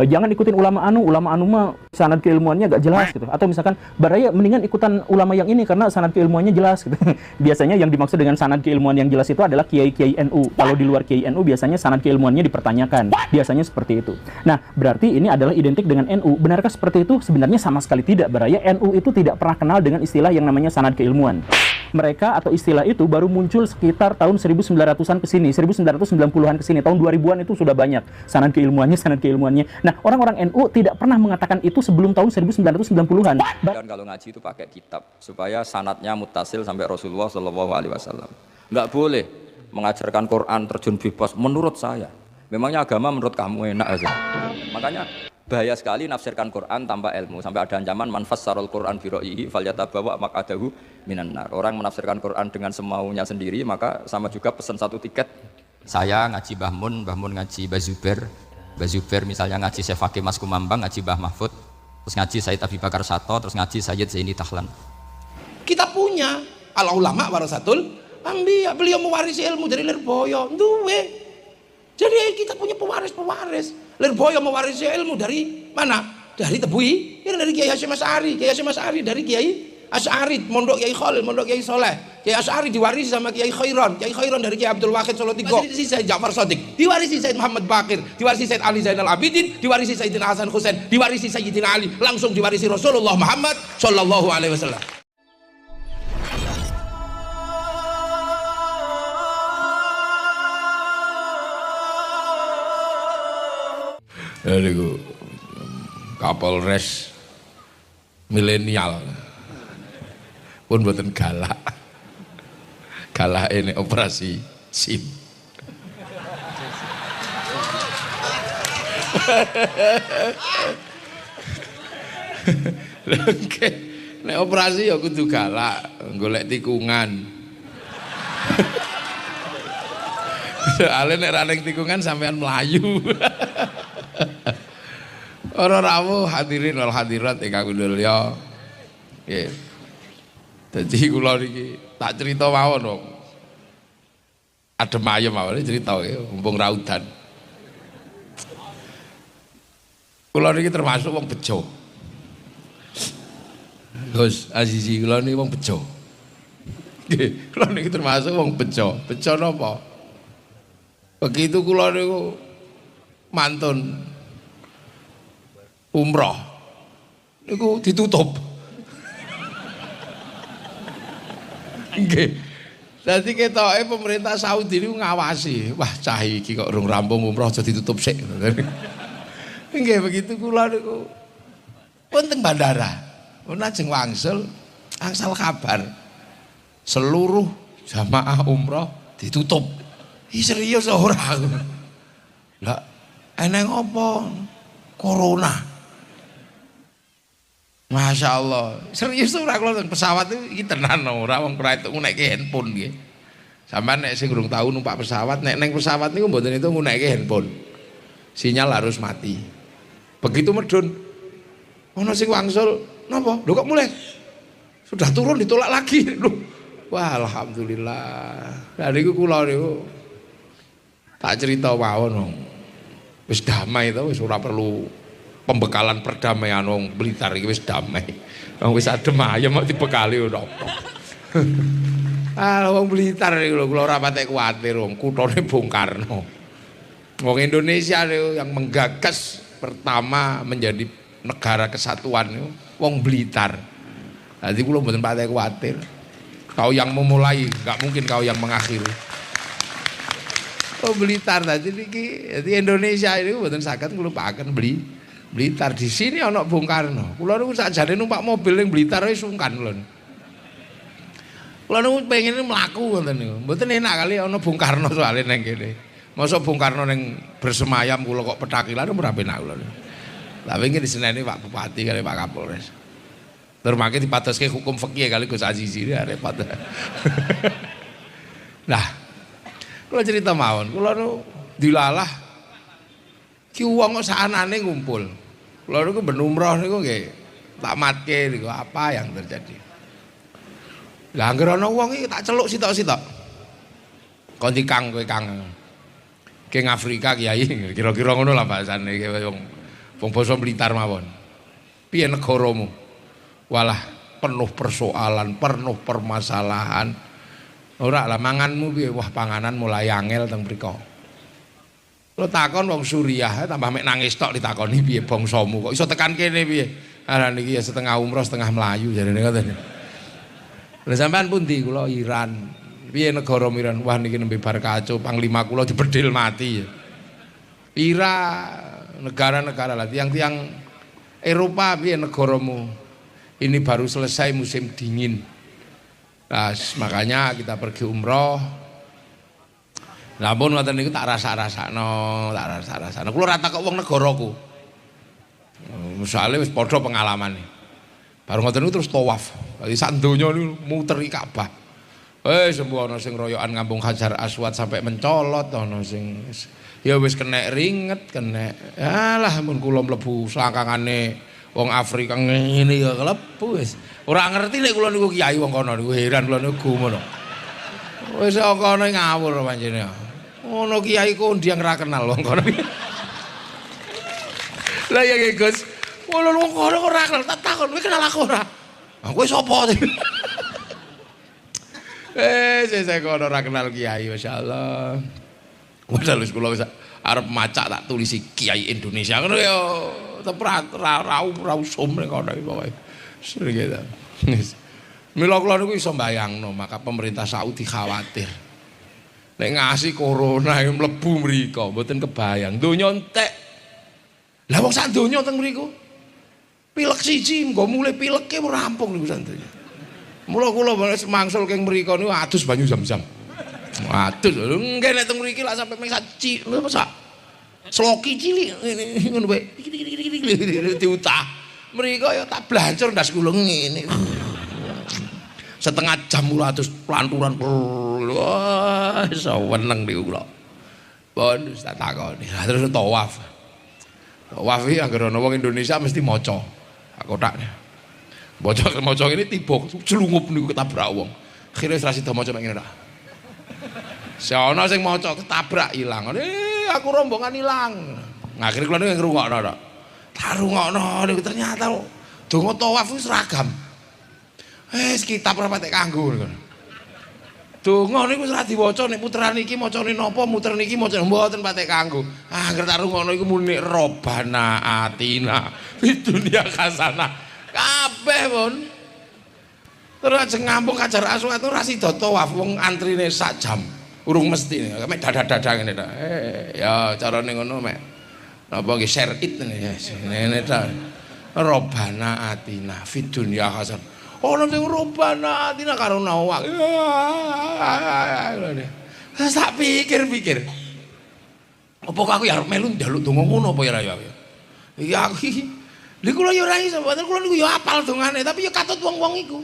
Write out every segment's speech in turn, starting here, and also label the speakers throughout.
Speaker 1: Jangan ikutin ulama anu mah sanad keilmuannya gak jelas gitu. Atau misalkan baraya mendingan ikutan ulama yang ini karena sanad keilmuannya jelas gitu. Biasanya yang dimaksud dengan sanad keilmuan yang jelas itu adalah kiai-kiai NU. Kalau di luar kiai NU biasanya sanad keilmuannya dipertanyakan. Biasanya seperti itu. Nah, berarti ini adalah identik dengan NU. Benarkah seperti itu? Sebenarnya sama sekali tidak, baraya. NU itu tidak pernah kenal dengan istilah yang namanya sanad keilmuan. Mereka atau istilah itu baru muncul sekitar tahun 1900-an ke sini, 1990-an ke sini, tahun 2000-an itu sudah banyak sanad keilmuannya. Nah, orang-orang NU tidak pernah mengatakan itu sebelum tahun 1990-an.
Speaker 2: Dan kalau ngaji itu pakai kitab supaya sanadnya mutasil sampai Rasulullah Shallallahu Alaihi Wasallam. Nggak boleh mengajarkan Quran terjun bebas. Menurut saya, memangnya agama menurut kamu enak aja. Makanya bahaya sekali nafsirkan Quran tanpa ilmu, sampai ada ancaman man fassarul Quran bi ra'yihi falyatabawa maq'adahu minan nar. Orang menafsirkan Quran dengan semaunya sendiri, maka sama juga pesan satu tiket. Saya ngaji Mbah Mun ngaji Mbah Zubair misalnya ngaji Syekh Fakih Mas Kumambang, ngaji Mbah Mahfud, terus ngaji Said Abi Bakar Sato, terus ngaji Sayyid Zaini Tahlan.
Speaker 3: Kita punya al ulama warasatul anbiya, beliau mewarisi ilmu dari Lirboyo, duwe. Jadi kita punya pewaris. Lirboyo mewarisi ilmu dari mana? Dari Tebui, ini dari Kiai Hasyim Asy'ari dari Kiai Asy'ari, mondok Kiai Khalil, mondok Kiai Soleh. Kiai Asy'ari diwarisi sama Kiai Khairon dari Kiai Abdul Wahid Solotigo. Diwarisi Said Ja'far Shadiq, diwarisi Said Muhammad Baqir, diwarisi Said Ali Zainal Abidin, diwarisi Sayyidina Hasan Husain, diwarisi Sayyidina Ali, langsung diwarisi Rasulullah Muhammad Shallallahu Alaihi Wasallam.
Speaker 4: Niku Kapolres milenial pun mboten galak ini operasi SIM. Oke, nek operasi ya kudu galak, golek tikungan. Soalnya nek ra ning tikungan sampean melayu. Ora rawuh hadirin wal hadirat ingkang mulya. Nggih. Dadi kula niki tak crita mawon kok. Adem ayem mawon crita nggih, mumpung ra udan. Kula niki termasuk wong bejo. Gus Azizi kula niki wong bejo. Nggih, kula niki termasuk wong bejo. Bejo napa? Begitu kula niku mantun umroh niku ditutup. Nggih. Dadi ketoke pemerintah Saudi niku ngawasi. Wah, cah iki kok urung rampung umroh aja ditutup sik. Nggih, begitu kula niku pun teng bandara. Pun ajeng wangsul angsal kabar seluruh jamaah umroh ditutup. Ih serius ora. Lah eneng apa? Corona. Masya Allah, serius ora kalau pesawat itu tenan ora wong ora itu ngunekke handphone nggih. Sampeyan nek sing urung tau numpak pesawat, nek neng pesawat niku mboten itu ngunekke handphone. Sinyal harus mati. Begitu medun, ono sing wangsul, napa? Lho kok mulai? Sudah turun ditolak lagi. Loh. Wah, alhamdulillah. Lah niku kula niku tak cerita mawon. Wis damai to, wis ora perlu pembekalan perdamaian wong Blitar iki wis damai. Wong wis adem ayem kok dibekali ora apa. Ah wong Blitar iki lho kula ora patek kuwatir wong kuthane Bung Karno. Wong Indonesia yang menggagas pertama menjadi negara kesatuan itu wong Blitar. Jadi kula mboten patek kuwatir. Kau yang memulai, enggak mungkin kau yang mengakhiri. Oh Blitar tadi niki, jadi Indonesia ini mboten saged nglupaken Blitar. Di sini ana Bung Karno. Kula niku sakjane numpak mobil ning Blitar wis sungkan kula. Kula niku pengen mlaku ngoten niku. Mboten enak kali ana Bung Karno soalé ning kene. Mosok Bung Karno ning bersemayam kula kok petakilan ora penak kula. Lah wingi diseneni Pak Bupati kali Pak Kapolres. Termake dipatoske hukum fikih kali Gus Azizi repot. Nah, kula cerita mawon, kula niku dilalah ki wong kok saanane ngumpul. Kula niku ben umroh niku nggih tak matke niku apa yang terjadi. Lah anggere ana wong iki tak celuk sitok-sitok. Kon Kang kowe Kang. King Afrika Kiai, kira-kira ngono lah bahasane wong Wong basa Blitar mawon. Piye negaramu? Walah penuh persoalan, penuh permasalahan. Ora lah manganmu piye? Wah panganan mulai angel teng mriko. Lo takon wong Suriah tambah mek nangis tok ditakoni piye bangsamu kok iso tekan kene piye? Ala niki ya setengah umroh setengah melayu jarene ngoten. Lha sampean pundi? Kula Iran. Piye negara Iran? Wah niki nembe bar kacau, panglima kula dibedil mati. Negara-negara lah tiang-tiang Eropa piye negaramu? Ini baru selesai musim dingin. Nah, makanya kita pergi umroh. Lamun ngoten niku tak rasa-rasakno. Kula ora takok wong negaraku. Misale wis padha pengalamane. Baru ngoten niku terus tawaf. Dadi sak donya niku muteri Ka'bah. Semua ana sing royokan ngambung Hajar Aswad sampai mencolot, ana sing ya wis kena ringet, kena. Alah mun kula mlebu selangkangane wong Afrika ngene ya klebu wis. Ora ngerti nek kula niku kiai wong kono niku heran kula niku ngono. Wis kono ngawur pancene. Ono kiai kondiang ra kenal wong kono. Lah ya Gus, wong kono ora kenal tak takon kowe kenal aku ora? Kowe sapa? Saya kono ora kenal kiai masyaallah. Padahal wis kula wis arep macak tak tulisi kiai Indonesia ngono ya. Rau sum nek kono pokoke. Sering gitu. Mila kula niku iso mbayangno, maka pemerintah Saudi khawatir. Nek ngasih corona yang mlebu mriko mboten kebayang. Donya entek. Lah wong sak donya teng mriku. Pilek siji nggo mulai pileke rampung niku sak donya. Mula kula wis mangsul keng mriko niku adus banyu Zam-Zam. Adus. Nggih nek teng mriki lak sampe ming sak sloki cilik ngono wae. Diutah. Mriko ya tak blancur ndas kula ngene. Setengah jam mula terus pelanturan. Wah, seneng niku kula. Pun tak takoni. Terus tawaf. Tawaf iki anggere ana wong Indonesia mesti maca. Kotakne. Maca ini tiba celungup niku ketabrak wong. Akhire wis ra sida maca mek ngene ta. Sono sing maca ketabrak ilang. Aku rombongan ilang. Akhire kula niku ngrungokno to. Tak rungokno niku ternyata donga tawaf wis seragam. Kitab ora patek kanggo ngono. Donga niku wis ra diwaca nek puteran iki macane napa, muter niki macane mboten patek kanggo. Angger tak rungokno iku muni Robbana atina fid dunya hasanah. Kabeh pun. Terus ajeng ngambung Hajar Aswad ora sida tawaf wong antrine sak jam. Urung mesti mek dadah-dadah ngene ta. Ya carane ngono mek. Napa nggih share it ngene ta. Robbana atina fid dunya hasanah. Ono sing Robbana atina karo nawak. Tak pikir-pikir. Apa aku ya arep melu njaluk donga ngono apa ya ya. Iya aku lha kula ya ora iso, padahal kula niku ya apal dongane, tapi ya katut wong-wong iku.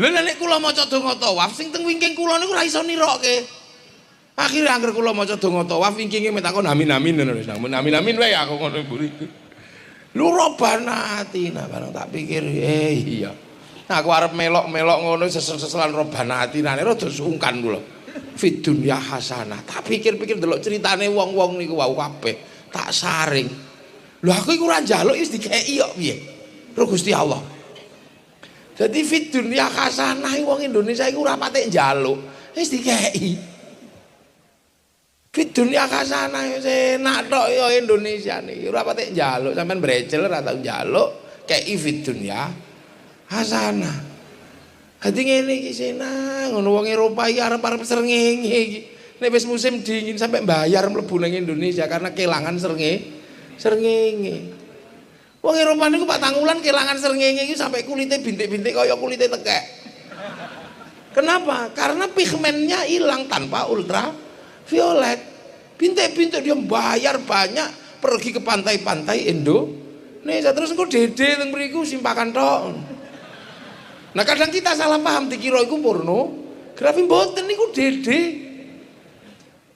Speaker 4: Lha nek kula maca donga tawaf sing teng wingking kula niku ora iso nirokke. Akhire angger kula maca donga tawaf wingkinge metakon amin-amin ngono wis. Amin-amin wae aku ngono mburi. Lu Robbana atina bareng tak pikir iya. Aku arep melok-melok ngono sesel-seselan Robbana atinane rada sungkan kula. Fid dunya hasanah. Tak pikir-pikir delok ceritane wong-wong niku wau kabeh tak saring. Lho aku iku ora njaluk wis dikeki kok piye? Karo Gusti Allah. Dadi fid dunya hasanah wong Indonesia iku ora patek njaluk, wis dikeki. Fid dunya hasanah enak tok ya Indonesia niki. Ora patek njaluk, sampean brecel ora tau njaluk, kei fid dunya hasanah. Dadi ngene iki senang, ngono wong Eropa iki arep-arep srengenge iki. Nek wis musim dingin sampai bayar mlebu nang Indonesia karena kelangan srengenge. Wong Eropa niku Pak Tangulan kelangan srengenge iki sampai kulite bintik-bintik kaya kulite tekek. Kenapa? Karena pigmennya hilang tanpa ultraviolet. Bintik-bintik dia bayar banyak pergi ke pantai-pantai Indonesia terus engko dede teng mriku simpakan tok. Nah kadang kita salah paham dikira iku pornografi, mboten niku dede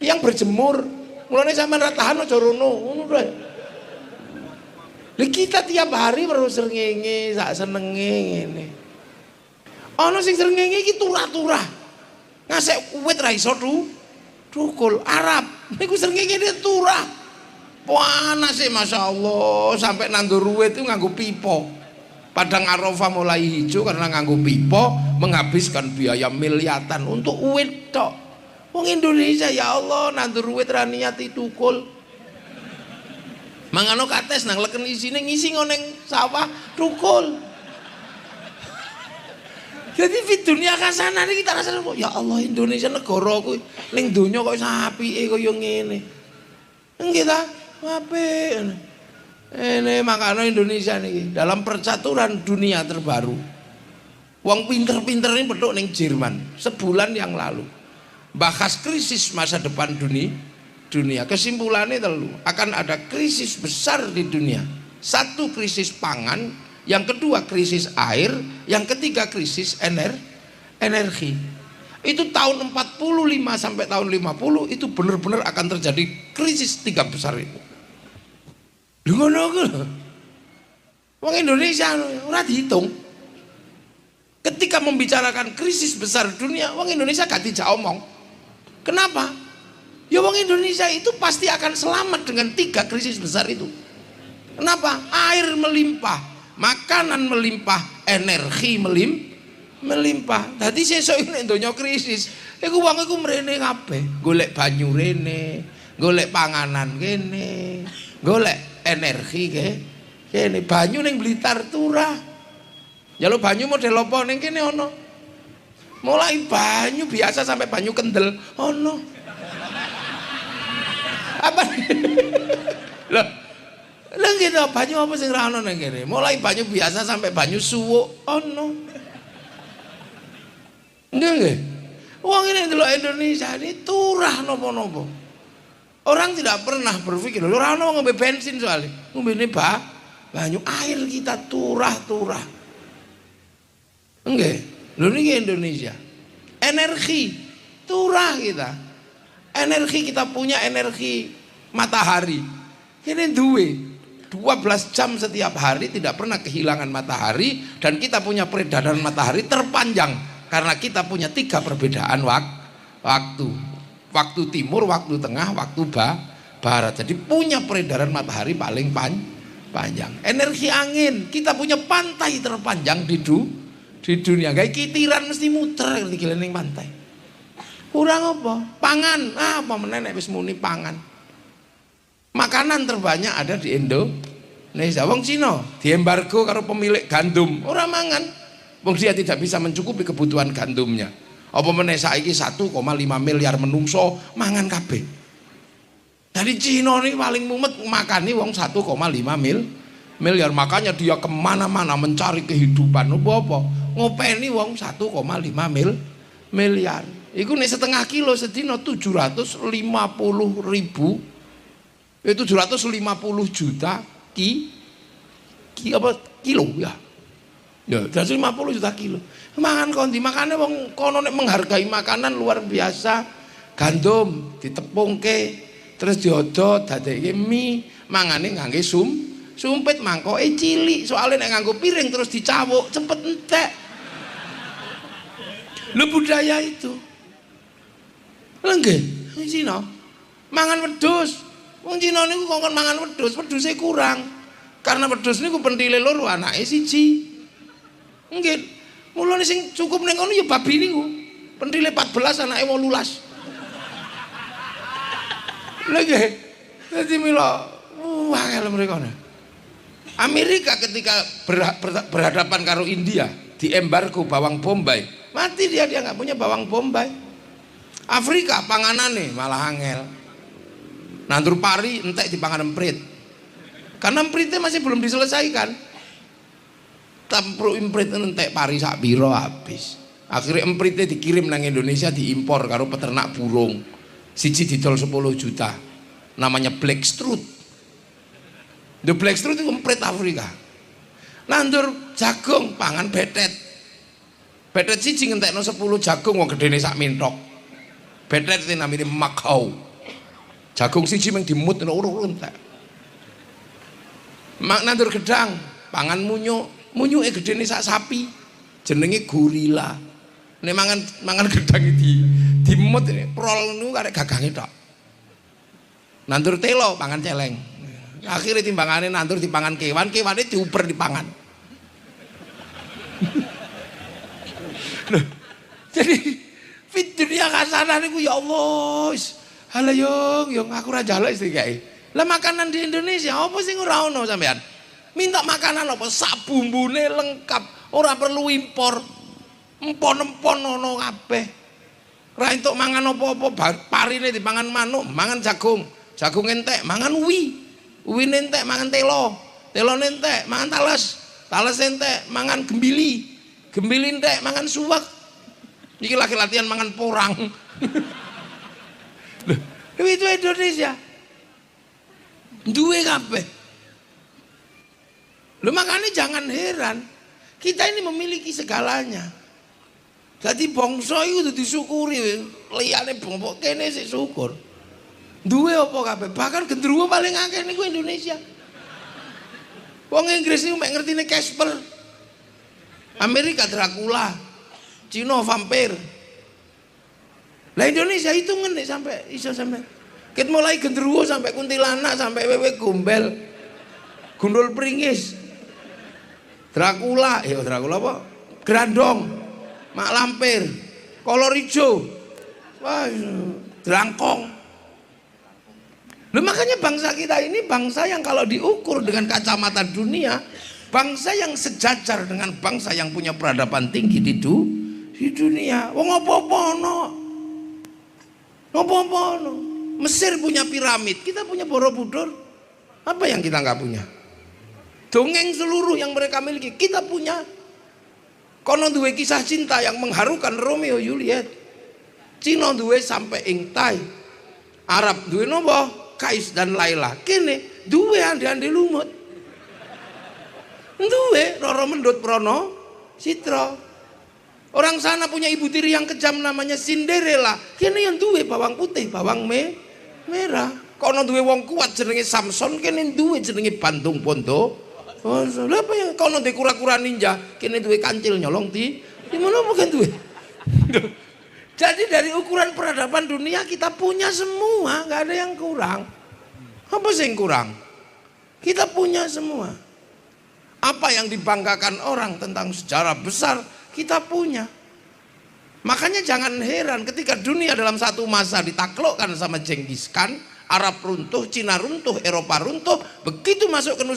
Speaker 4: yang berjemur. Mulane sampean ra tahan aja rono ngono lho. Lah kita tiap hari terus srengenge sak senenge ngene. Ana sing srengenge iki turah-turah. Ngasek uwit ra iso tukul Arab. Niku srengenge turah. Panas sih Masya Allah, sampai nandur ruwet itu nganggo pipa. Padang Arafah mulai hijau karena nganggo pipa, menghabiskan biaya miliaran untuk uwit tok. Wong Indonesia ya Allah nandur ruwet ra niati tukul. Mangano kates nang leken isine ngisi ngoneng sawah tukul. Jadi di dunia kasana ini kita rasa ya Allah Indonesia negara kuwi ning donya kok apike kaya ngene. Nggih ta? Apik. Ini makanya Indonesia nih dalam percaturan dunia terbaru. Wong pinter-pinter ini beduk ning Jerman sebulan yang lalu. Bahas krisis masa depan dunia. Kesimpulannya telu akan ada krisis besar di dunia. Satu krisis pangan, yang kedua krisis air, yang ketiga krisis energi. Itu tahun 45 sampai tahun 50 itu benar-benar akan terjadi krisis tiga besar itu. Ngono. Wong Indonesia ora dihitung. Ketika membicarakan krisis besar dunia, wong Indonesia gak dijak omong. Kenapa? Ya wong Indonesia itu pasti akan selamat dengan tiga krisis besar itu. Kenapa? Air melimpah, makanan melimpah, energi melimpah. Dadi sesuk nek donya krisis, iku wong iku mrene kabeh, golek banyu rene, golek panganan kene, golek energi kene. Banyu ning Blitar turah. Jaluk banyu model apa ning kene ono. Mulai banyu biasa sampai banyu kendel ono. Apa? Lah gitu banyu apa sing ra ono ning kene? Mulai banyu biasa sampai banyu suwuk ono. Nggih. Wong ini delok Indonesia ini turah napa-napa. Orang tidak pernah berpikir, lho ora ono ngombe bensin soalnya. Ngombene banyu air kita turah-turah. Nggih. Lho niki Indonesia. Energi turah kita. Energi kita punya energi matahari. Ini duwe 12 jam setiap hari tidak pernah kehilangan matahari dan kita punya peredaran matahari terpanjang karena kita punya tiga perbedaan waktu. Waktu timur, waktu tengah, waktu barat. Jadi punya peredaran matahari paling panjang. Energi angin, kita punya pantai terpanjang di dunia. Kayak kitiran mesti muter di keliling pantai. Kurang apa? Pangan, apa menenek wis muni pangan. Makanan terbanyak ada di Indonesia. Wong Cina diembargo karo pemilik gandum, ora mangan. Wong dia tidak bisa mencukupi kebutuhan gandumnya. Apa meneh saiki 1,5 miliar menungso mangan kabeh. Dari Cina ini paling mumet makani wong 1,5 miliar. Makanya dia kemana-mana mencari kehidupan. Apa? Ngopeni wong 1,5 miliar. Iku nek setengah kilo sedina 750 ribu. 750 juta kilo ya. Ya, 150 juta kilo. Mangan kondi makane wong kono nek menghargai makanan luar biasa. Gandum ditepungke terus diodot dadekke mie, mangane ngangge sumpit mangkoke cilik. Soalnya nek nganggo piring terus dicawuk cepet entek. Lho budaya itu. Lha nggih, wong Cina mangan wedhus. Wong Cina niku kongkon mangan wedhus, wedhuse kurang. Karena wedhus niku pentile loro anake siji. Nggih. Mulane sing cukup ning kono ya babi niku. Pentile 14 anake 18. Lha nggih. Dadi mila angel mereka. Amerika ketika berhadapan karo India, diembargo bawang bombay. Mati dia nggak punya bawang bombay. Afrika panganane malah angel. Nandur pari entek dipangan emprit. Karena empritnya masih belum diselesaikan. Tampru emprit entek pari sak piro habis. Akhirnya empritnya dikirim nang Indonesia diimpor karo peternak burung. Siji didol 10 juta. Namanya blackstrut. The blackstrut itu emprit Afrika. Nandur jagung pangan betet. Betet siji ngentekno 10 jagung wong gedene sak mintok. Betet itu namanya makau. Jagung siji mung dimut urut entek. Nandur gedang pangan munyuk. Munyuke gedene sak sapi jenenge gorila. Nek mangan gedang dimut prol niku karek gagange tok. Nandur telo pangan celeng.
Speaker 3: Akhirnya timbangane nandur dipangan kewan, kewane diuper dipangan. Loh, jadi fit dunia kasanah niku ya Allah. Halo yung aku ra njaluk iki. Lah makanan di Indonesia apa sing ora ono sampean? Minta makanan apa? Sak bumbune lengkap, ora perlu impor. Empon-empon ono kabeh. Ra entuk mangan apa-apa, parine dipangan manuk, mangan jagung. Jagung entek mangan uwi. Uwi entek mangan telo. Telo entek mangan tales. Tales entek mangan gembili. Gembili entek mangan suwek. Iki lagi latihan mangan porang. Loh, itu Indonesia. Duwe kabeh. Loh makanya jangan heran. Kita ini memiliki segalanya. Jadi bangsa itu udah disyukuri. Liyane bangsa kene sik syukur. Duwe apa kabeh? Bahkan gendruwo paling akeh niku Indonesia. Wong Inggris niku mek ngertine Casper. Amerika Dracula. Cina vampir. Lah Indonesia itu nek sampai iso sampai. Ket mulai gendruwo sampai kuntilanak sampai wewe gombel. Gundul pringis. Dracula, Dracula apa? Grandong, mak lampir, kolor hijau, wah, drangkong. Loh, makanya bangsa kita ini bangsa yang kalau diukur dengan kacamata dunia, bangsa yang sejajar dengan bangsa yang punya peradaban tinggi di dunia. Wong apa-apa ono. Apa-apa ono. Mesir punya piramid, kita punya Borobudur. Apa yang kita nggak punya? Dongeng seluruh yang mereka miliki kita punya. Kono duwe kisah cinta yang mengharukan Romeo Juliet. Cina duwe sampai Ingtai. Arab duwe nopo? Kais dan Laila. Kene duwe ande-ande lumut. Duwe Roro Mendut Prono Citra. Orang sana punya ibu tiri yang kejam namanya Cinderella. Kene yang duwe bawang putih, bawang merah. Kono duwe wong kuat jenenge Samson, kene duwe jenenge Bandung Pondo. Oh, lha apa yang kono duwe kura-kura ninja, kene duwe kancil nyolong di mana bukan duwe. Jadi dari ukuran peradaban dunia kita punya semua, nggak ada yang kurang. Apa sih yang kurang? Kita punya semua. Apa yang dibanggakan orang tentang sejarah besar kita punya. Makanya jangan heran ketika dunia dalam satu masa ditaklukkan sama Genghis Khan, Arab runtuh, Cina runtuh, Eropa runtuh, begitu masuk ke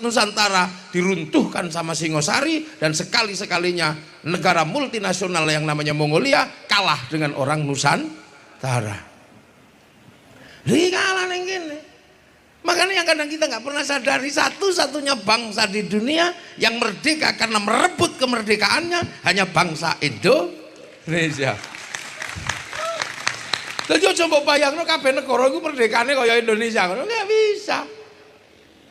Speaker 3: Nusantara diruntuhkan sama Singosari, dan sekali-sekalinya negara multinasional yang namanya Mongolia kalah dengan orang Nusantara. Ini kalah yang gini. Makanya yang kadang kita nggak pernah sadari, satu-satunya bangsa di dunia yang merdeka karena merebut kemerdekaannya hanya bangsa Indonesia. Jadi coba bayangno kabeh negara iku merdekane kaya Indonesia ngono enggak bisa.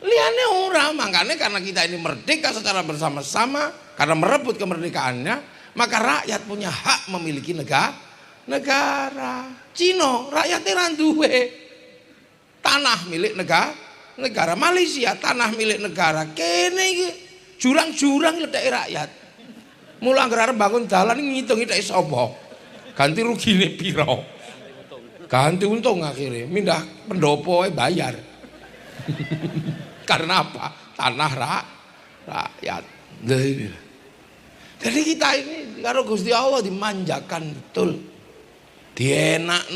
Speaker 3: Liyane ora, makanya karena kita ini merdeka secara bersama-sama, karena merebut kemerdekaannya, maka rakyat punya hak memiliki negara. Cina rakyatnya ra duwe tanah milik negara. Malaysia tanah milik negara. Kene iki jurang-jurang ledake rakyat. Mula anggere bangun dalan ngitung ithik sapa. Ganti rugine pira. Ganti untung akhirnya, mindah pendopo bayar. Karena apa? Tanah rakyat. Jadi kita ini karo Gusti Allah dimanjakan betul. Enak.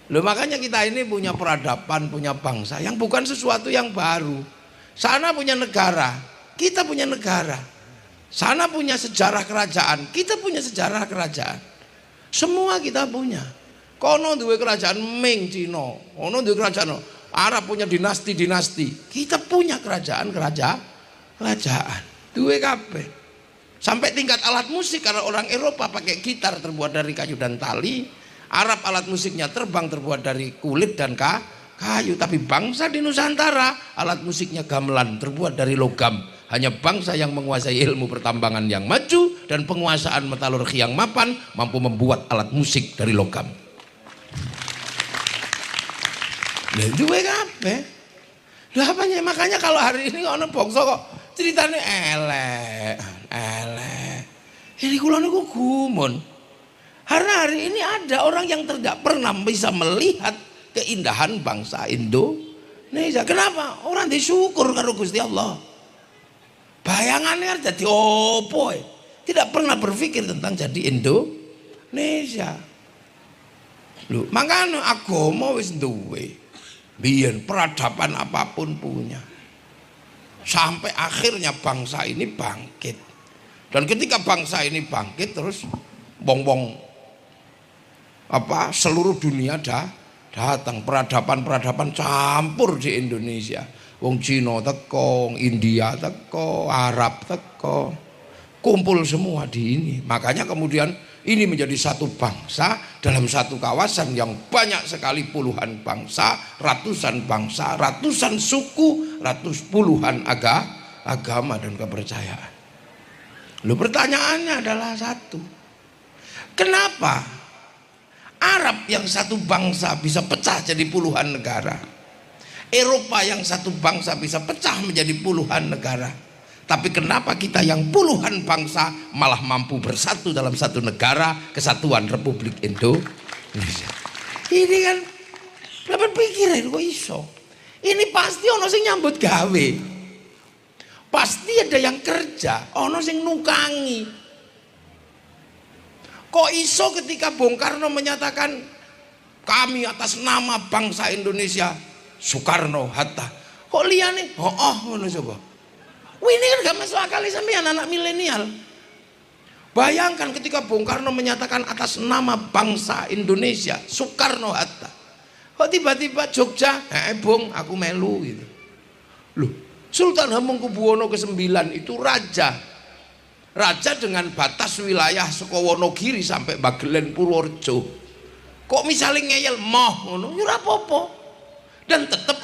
Speaker 3: Loh makanya kita ini punya peradaban, punya bangsa yang bukan sesuatu yang baru. Sana punya negara, kita punya negara. Sana punya sejarah kerajaan, kita punya sejarah kerajaan. Semua kita punya. Kono duwe kerajaan Ming Cina, kono duwe kerajaan Arab punya dinasti-dinasti. Kita punya kerajaan. Duwe kabeh. Sampai tingkat alat musik, karena orang Eropa pakai gitar terbuat dari kayu dan tali, Arab alat musiknya terbang terbuat dari kulit dan kayu. Tapi bangsa di Nusantara alat musiknya gamelan terbuat dari logam. Hanya bangsa yang menguasai ilmu pertambangan yang maju dan penguasaan metalurgi yang mapan mampu membuat alat musik dari logam. Lah duwe kabeh. Lah apanya? Makanya kalau hari ini ono bangsa kok ceritane elek. Ini kula niku gumun. Karena hari ini ada orang yang tidak pernah bisa melihat keindahan bangsa Indonesia. Kenapa? Orang disyukur karo Gusti Allah. Bayangannya jadi opo? Tidak pernah berpikir tentang jadi Indonesia. Lho, makanya agama wis duwe. Biyen peradaban apapun punya. Sampai akhirnya bangsa ini bangkit. Dan ketika bangsa ini bangkit terus bong-bong seluruh dunia datang, peradaban campur di Indonesia. Wong Cina teko, wong India teko, Arab teko, kumpul semua di ini. Makanya kemudian ini menjadi satu bangsa dalam satu kawasan yang banyak sekali puluhan bangsa, ratusan suku, puluhan agama dan kepercayaan. Lalu pertanyaannya adalah satu, kenapa Arab yang satu bangsa bisa pecah jadi puluhan negara, Eropa yang satu bangsa bisa pecah menjadi puluhan negara, tapi kenapa kita yang puluhan bangsa malah mampu bersatu dalam satu negara, Kesatuan Republik Indonesia? Ini kan dapat pikirin kok iso. Ini pasti ono sing nyambut gawe, pasti ada yang kerja, ono sing nukangi. Kok iso ketika Bung Karno menyatakan kami atas nama bangsa Indonesia, Soekarno, Hatta, kok liane ngono coba. Ini kan gak masuk akal sampean anak milenial. Bayangkan ketika Bung Karno menyatakan atas nama bangsa Indonesia, Soekarno, Hatta, kok tiba-tiba Jogja, Bung aku melu gitu. Loh, Sultan Hamengkubuwono ke-9 itu raja dengan batas wilayah saka Wonogiri sampai Bagelen Purworejo. Kok misalnya ngeyel ngono ya ora apa-apa. Dan tetap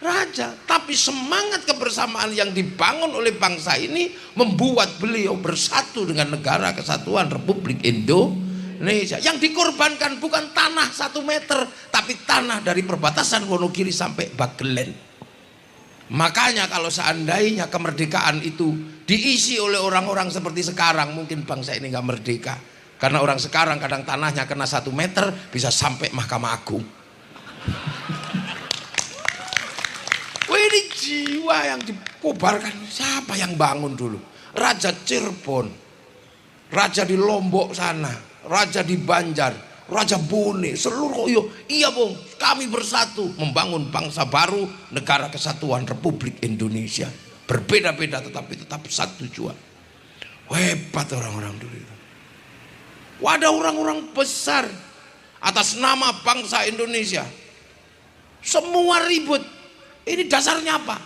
Speaker 3: raja, tapi semangat kebersamaan yang dibangun oleh bangsa ini membuat beliau bersatu dengan negara Kesatuan Republik Indonesia. Yang dikorbankan bukan tanah 1 meter, tapi tanah dari perbatasan Wonogiri sampai Bagelen. Makanya kalau seandainya kemerdekaan itu diisi oleh orang-orang seperti sekarang, mungkin bangsa ini nggak merdeka. Karena orang sekarang kadang tanahnya kena 1 meter bisa sampai Mahkamah Agung. Wah, ini jiwa yang dikobarkan. Siapa yang bangun dulu? Raja Cirebon, raja di Lombok sana, raja di Banjar, Raja Bone, seluruh iya Bung, kami bersatu membangun bangsa baru, negara Kesatuan Republik Indonesia. Berbeda-beda tetapi tetap satu tujuan. Hebat orang-orang dulu itu. Wadah orang-orang besar atas nama bangsa Indonesia. Semua ribut. Ini dasarnya apa?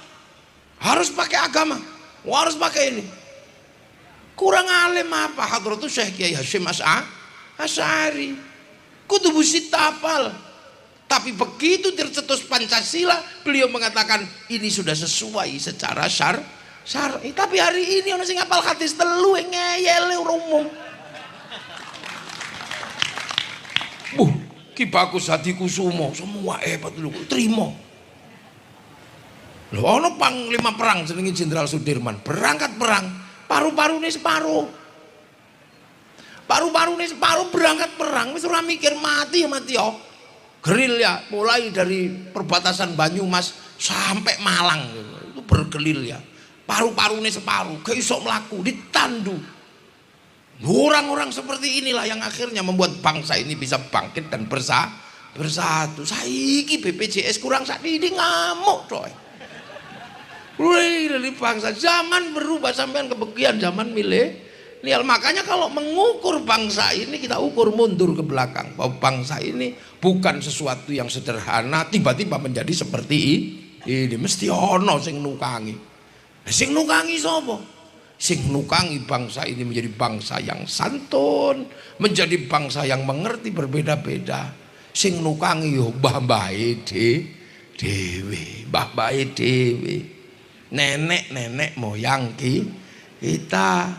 Speaker 3: Harus pakai agama, harus pakai ini. Kurang alim apa? Hadratus Syekh Kiai Hasyim Asy'ari. Kutubu Sittah hafal. Tapi begitu tercetus Pancasila, beliau mengatakan ini sudah sesuai secara syar'i. Tapi hari ini orang sing hafal hadis telu ngeyel umum. Ki Bagus Hadikusumo semua hebat dulu, terima. Loh, ono panglima perang jenenge Jenderal Sudirman berangkat perang, paru-parune separuh. Paru-parune separuh berangkat perang, wis ora mikir mati ya mati ya. Gerilya mulai dari perbatasan Banyumas sampai Malang itu bergerilya. Paru-parune separuh, gak iso mlaku, ditandu. Orang-orang seperti inilah yang akhirnya membuat bangsa ini bisa bangkit dan bersatu. Saiki BPJS kurang sakniki ngamuk coy. Wih, dari bangsa zaman berubah sampean kebagian zaman milenial. Makanya kalau mengukur bangsa ini kita ukur mundur ke belakang, bahwa bangsa ini bukan sesuatu yang sederhana tiba-tiba menjadi seperti ini. Mesti ono sing nukangi. Sing nukangi sapa? Sing nukangi bangsa ini menjadi bangsa yang santun, menjadi bangsa yang mengerti berbeda-beda. Sing nukangi yo mbah-mbahe dhewe, mbah-mbahe dhewe. Nenek-nenek moyang kita.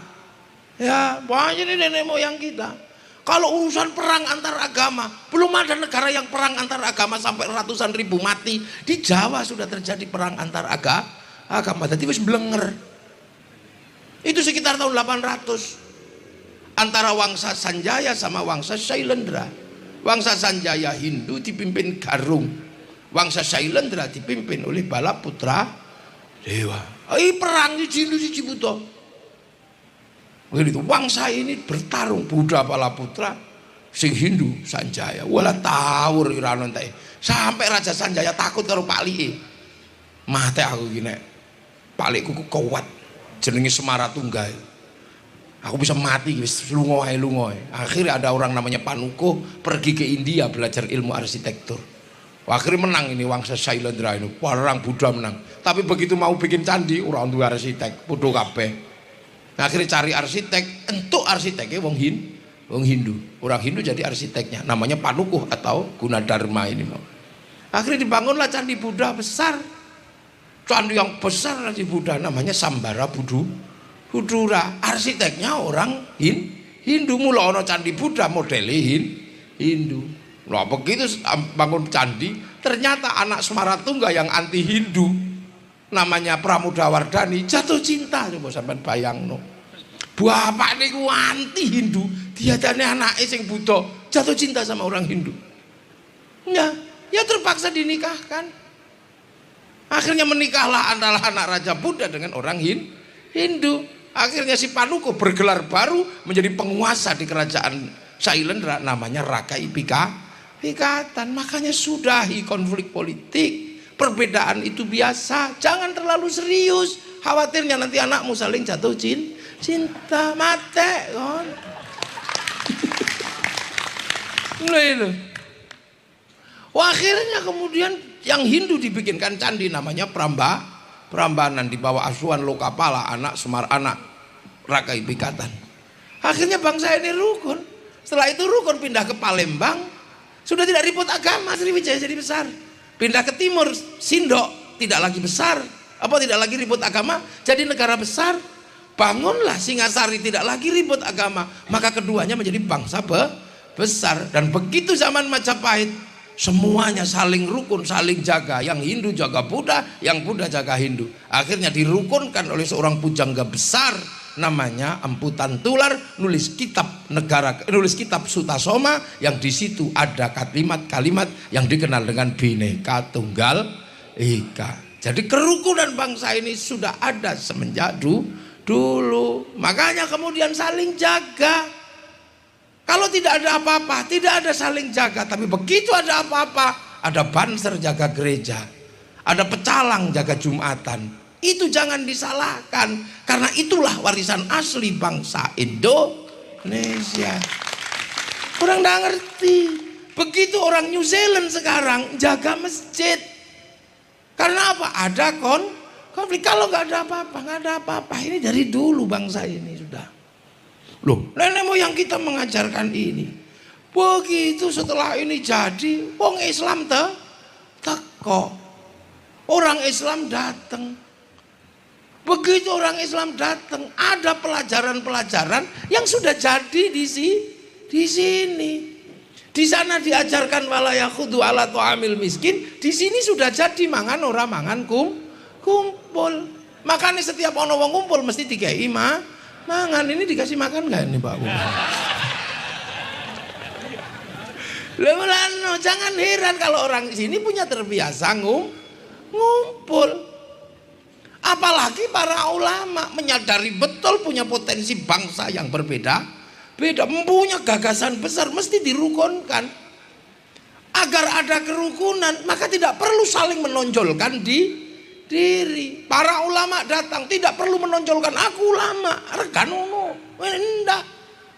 Speaker 3: Ya, banyak ini nenek moyang kita. Kalau urusan perang antar agama, belum ada negara yang perang antar agama sampai ratusan ribu mati. Di Jawa sudah terjadi perang antar agama. Jadi wis blenger. Itu sekitar tahun 800. Antara Wangsa Sanjaya sama Wangsa Shailendra. Wangsa Sanjaya Hindu dipimpin Garung. Wangsa Sailendra dipimpin oleh bala putra dewa. Perang di Hindu si Cibuto. Begitu wangsa ini bertarung Buddha bala putra sing Hindu Sanjaya. Wala tawur irano ente. Sampai Raja Sanjaya takut karo Palike. Mate aku gini. Palikku kuat. Jenenge Semaratungga. Aku bisa mati wis lungoe. Akhirnya ada orang namanya Panuko pergi ke India belajar ilmu arsitektur. Akhirnya menang ini wangsa Sailendra ini, perang Buddha menang. Tapi begitu mau bikin candi, orang duwe arsitek, podo kabeh. Akhirnya cari arsitek, entuk arsiteknya wong Hindu. Orang Hindu jadi arsiteknya, namanya Panukuh atau Gunadarma ini mau. Akhirnya dibangunlah candi Buddha besar. Candi yang besar candi Buddha namanya Sambara Budura. Arsiteknya orang Hindu, mula ana candi Buddha modele Hindu. Nah begitu bangun candi, ternyata anak Semaratungga yang anti Hindu namanya Pramodawardhani jatuh cinta. Coba sampean bayangno. Bapak niku anti Hindu, diadane anake sing Buddha jatuh cinta sama orang Hindu. Ya terpaksa dinikahkan. Akhirnya menikahlah antara anak Raja Buddha dengan orang Hindu. Akhirnya si Panuko bergelar baru menjadi penguasa di kerajaan Sailendra namanya Raka Ikatan. Makanya sudahi konflik politik. Perbedaan itu biasa, jangan terlalu serius. Khawatirnya nanti anakmu saling jatuh cinta mate kon. Akhirnya kemudian yang Hindu dibikinkan candi namanya Prambanan di bawah asuhan Lokapala, anak Semar, anak Raka Ikatan. Akhirnya bangsa ini rukun. Setelah itu rukun pindah ke Palembang. Sudah tidak ribut agama, Sriwijaya jadi besar. Pindah ke timur, Sindok tidak lagi besar. Tidak lagi ribut agama, jadi negara besar. Bangunlah Singasari, tidak lagi ribut agama. Maka keduanya menjadi bangsa besar. Dan begitu zaman Majapahit, semuanya saling rukun, saling jaga. Yang Hindu jaga Buddha, yang Buddha jaga Hindu. Akhirnya dirukunkan oleh seorang pujangga besar namanya Empu Tantular, nulis kitab Sutasoma yang di situ ada kalimat-kalimat yang dikenal dengan Bhinneka Tunggal Ika. Jadi kerukunan bangsa ini sudah ada semenjak dulu. Makanya kemudian saling jaga. Kalau tidak ada apa-apa, tidak ada saling jaga. Tapi begitu ada apa-apa, ada banser jaga gereja, ada pecalang jaga Jumatan. Itu jangan disalahkan, karena itulah warisan asli bangsa Indonesia. Orang nggak ngerti. Begitu orang New Zealand sekarang jaga masjid. Karena apa? Ada konflik. Kalau nggak ada apa-apa, Ini dari dulu bangsa ini sudah. Loh, nenek moyang kita mengajarkan ini. Begitu setelah ini jadi, wong Islam teko. Orang Islam datang. Begitu orang Islam datang, ada pelajaran-pelajaran yang sudah jadi di sini. Di sana diajarkan wala yakhudu ala tu'amil miskin, di sini sudah jadi mangan ora mangan kumpul. Makanya setiap ono wong kumpul mesti dikei mangan. Ini dikasih makan enggak ini Pak? Jangan heran kalau orang sini punya terbiasa ngumpul. Apalagi para ulama menyadari betul punya potensi bangsa yang berbeda, punya gagasan besar, mesti dirukunkan. Agar ada kerukunan, maka tidak perlu saling menonjolkan diri. Para ulama datang tidak perlu menonjolkan aku ulama, rekanono, enggak.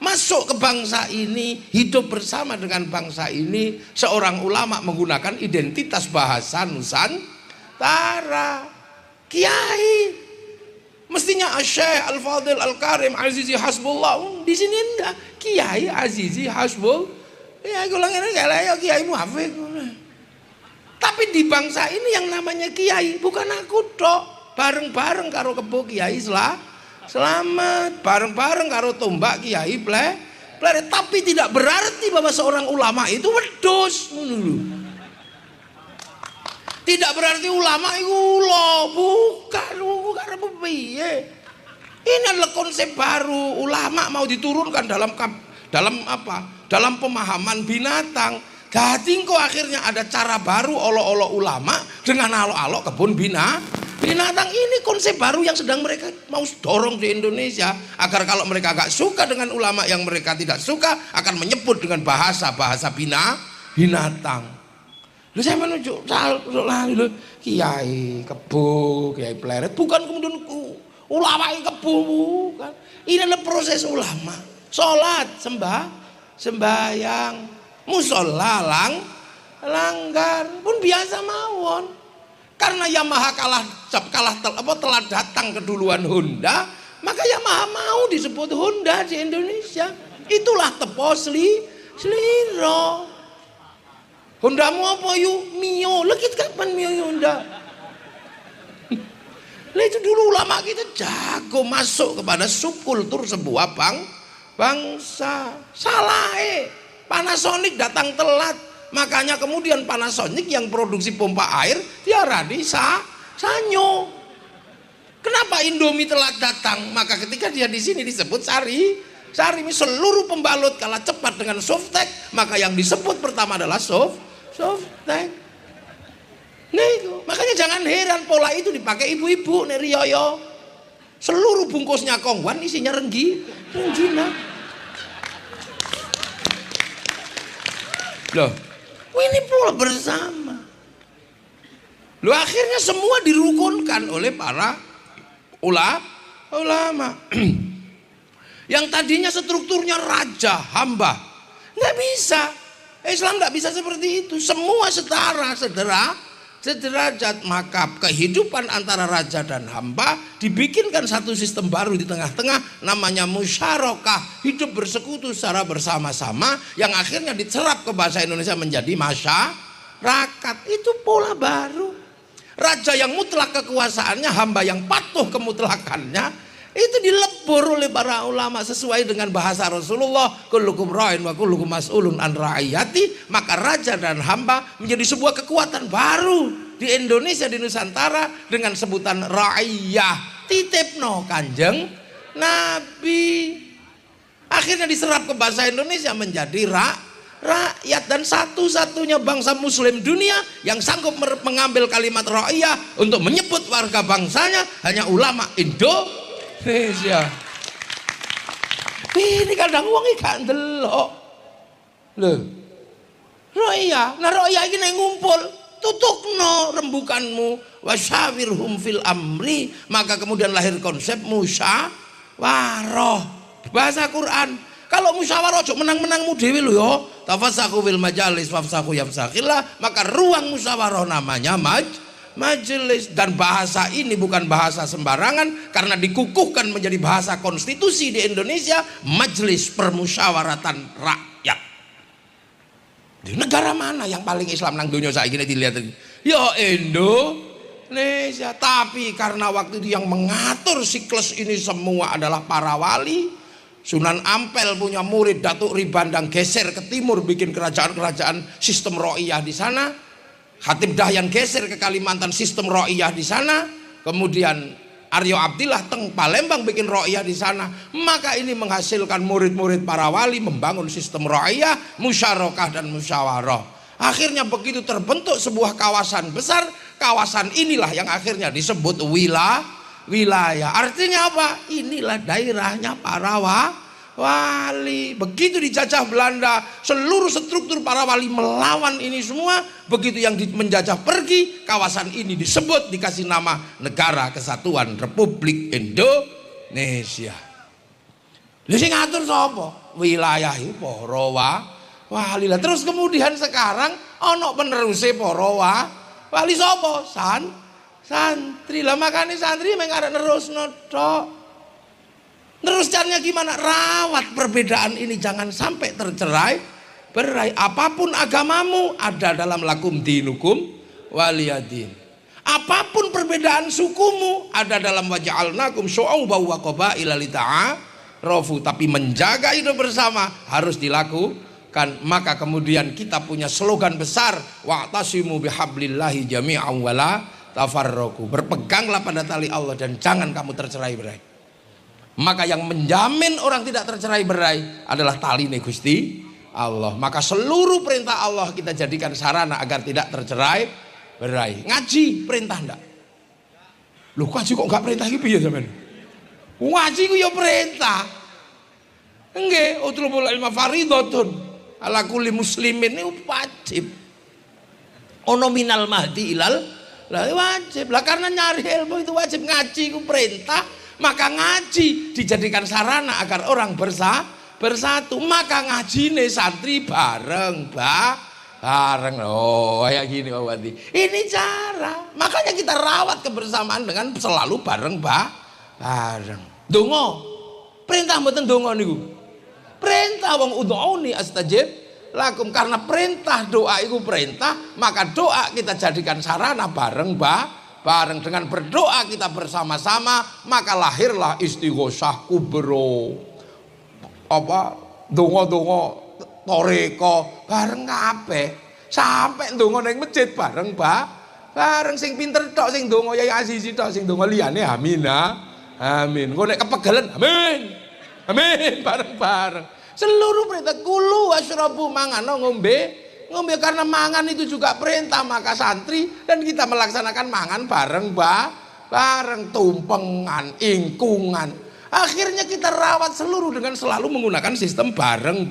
Speaker 3: Masuk ke bangsa ini, hidup bersama dengan bangsa ini, seorang ulama menggunakan identitas bahasa Nusantara. Kiai mestinya Syekh Al-Fadil Al-Karim Azizi Hasbullah. Di sini enggak. Kiai Azizi Hasbullah. Ya golongan enggak lah ya kiai muafik. Tapi di bangsa ini yang namanya kiai bukan aku tok. Bareng-bareng karo kebo kiai selamat, bareng-bareng karo tombak kiai pleret. Tapi tidak berarti bahwa seorang ulama itu wedhus. Tidak berarti ulama itu bukan apa piye. Ini adalah konsep baru. Ulama mau diturunkan dalam apa? Dalam pemahaman binatang. Dadi kok akhirnya ada cara baru olok-olok ulama dengan alok-alok kebun binatang. Ini konsep baru yang sedang mereka mau dorong di Indonesia, agar kalau mereka agak suka dengan ulama yang mereka tidak suka akan menyebut dengan bahasa binatang. Lu saya menunjuk kiai kebo, kiai pleret, bukan kemudian ulama yang kebo, bukan. Ini adalah proses ulama. Sholat, sembahyang, musola langgar pun biasa mawon. Karena Yamaha telah datang keduluan Honda, maka Yamaha mau disebut Honda di Indonesia. Itulah tepo sliro. Honda mu apa yuk? Mio. Lekit kapan Mio Honda? Lah itu dulu ulama kita jago masuk kepada subkultur sebuah bangsa. Salah Panasonic datang telat, makanya kemudian Panasonic yang produksi pompa air diarani Sanyo. Kenapa Indomie telat datang? Maka ketika dia di sini disebut Sari seluruh pembalut kalah cepat dengan Softtek, maka yang disebut pertama adalah Softtek. Nah itu, makanya jangan heran pola itu dipakai ibu-ibu nek riyoyo. Seluruh bungkusnya kongwan isinya renggina. Loh, ini pola bersama. Loh, akhirnya semua dirukunkan oleh para ulama. Yang tadinya strukturnya raja, hamba, nggak bisa. Islam nggak bisa seperti itu. Semua setara, sederajat. Maka kehidupan antara raja dan hamba dibikinkan satu sistem baru di tengah-tengah, namanya musyarakah, hidup bersekutu secara bersama-sama, yang akhirnya diserap ke bahasa Indonesia menjadi masyarakat. Itu pola baru. Raja yang mutlak kekuasaannya, hamba yang patuh kemutlakannya, itu dilebur oleh para ulama sesuai dengan bahasa Rasulullah, kullukum ra'in wa kullukum mas'ulun an ra'iyati. Maka raja dan hamba menjadi sebuah kekuatan baru di Indonesia, di Nusantara, dengan sebutan ra'iyah. Titipno Kanjeng Nabi. Akhirnya diserap ke bahasa Indonesia menjadi rakyat, dan satu-satunya bangsa muslim dunia yang sanggup mengambil kalimat ra'iyah untuk menyebut warga bangsanya hanya ulama Indonesia. Ini kadang wong gak ndelok. Lho. Ra'iyah, nah ra'iyah iki nek ngumpul, tutukno rembukanmu, wasyawirhum fil amri, maka kemudian lahir konsep musyawarah. Bahasa Quran, kalau musyawarah ojo menang-menangmu dhewe lho ya. Tafassahu fil majalis wafsahu yafsakhillah, maka ruang musyawarah namanya majelis. Dan bahasa ini bukan bahasa sembarangan, karena dikukuhkan menjadi bahasa konstitusi di Indonesia, Majelis Permusyawaratan Rakyat. Di negara mana yang paling Islam nang dunia saiki dilihat? Ya Indonesia. Tapi karena waktu itu yang mengatur siklus ini semua adalah para wali. Sunan Ampel punya murid Datuk Ribandang geser ke timur, bikin kerajaan-kerajaan sistem ro'iyah di sana. Khatib Dahyan geser ke Kalimantan, sistem ro'iyah di sana. Kemudian Aryo Abdillah teng Palembang bikin ro'iyah di sana. Maka ini menghasilkan murid-murid para wali membangun sistem ro'iyah, musyarakah dan musyawarah. Akhirnya begitu terbentuk sebuah kawasan besar. Kawasan inilah yang akhirnya disebut wilayah. Artinya apa? Inilah daerahnya para wali. Begitu dijajah Belanda, seluruh struktur para wali melawan ini semua. Begitu yang menjajah pergi, kawasan ini disebut, dikasih nama Negara Kesatuan Republik Indonesia. Lha sing ngatur sapa? Wilayah iki para wali. Terus kemudian sekarang ana peneruse para wali sapa? Santri. Lah makane santri mung arek nerusno tok. Terus caranya gimana? Rawat perbedaan ini, jangan sampai tercerai-berai. Apapun agamamu ada dalam lakum dinukum waliyadin. Apapun perbedaan sukumu ada dalam waja'alnakum syu'uban wa qabaila lita'arafu. Tapi menjaga hidup bersama harus dilakukan. Maka kemudian kita punya slogan besar, wa'tasimu bihablillahi jami'an wala tafarraqu. Berpeganglah pada tali Allah dan jangan kamu tercerai-berai. Maka yang menjamin orang tidak tercerai berai adalah tali Gusti Allah. Maka seluruh perintah Allah kita jadikan sarana agar tidak tercerai berai. Ngaji perintah ndak? Loh ngaji kok enggak perintah iki piye sampean? Ngaji ku ya perintah. Nggih, utlubul ilma fardhatun ala kulli muslimin, ini wajib. Ono minal mahdi ilal lah wajib. Lah karena nyari ilmu itu wajib, ngaji ku perintah, maka ngaji dijadikan sarana agar orang bersatu. Maka ngajine santri bareng bareng. Oh, kayak gini Pak Bupati. Ini cara. Makanya kita rawat kebersamaan dengan selalu bareng bareng. Dongo. Perintah mboten dongo niku. Perintah wong ud'uni astajib lakum, karena perintah doa itu perintah, maka doa kita jadikan sarana bareng dengan berdoa kita bersama-sama, maka lahirlah istighosah kubro. Apa dongo toreko bareng kabeh, sampai dongo ning masjid bareng bareng sing pinter tok sing dongo Yai Aziz tok, sing dongo liyane amin amin. Engko nek kepegelen amin bareng-bareng. Seluruh perintah kulu wasyrabu, mangan ngombe karena mangan itu juga perintah, maka santri dan kita melaksanakan mangan bareng tumpengan ingkungan. Akhirnya kita rawat seluruh dengan selalu menggunakan sistem bareng.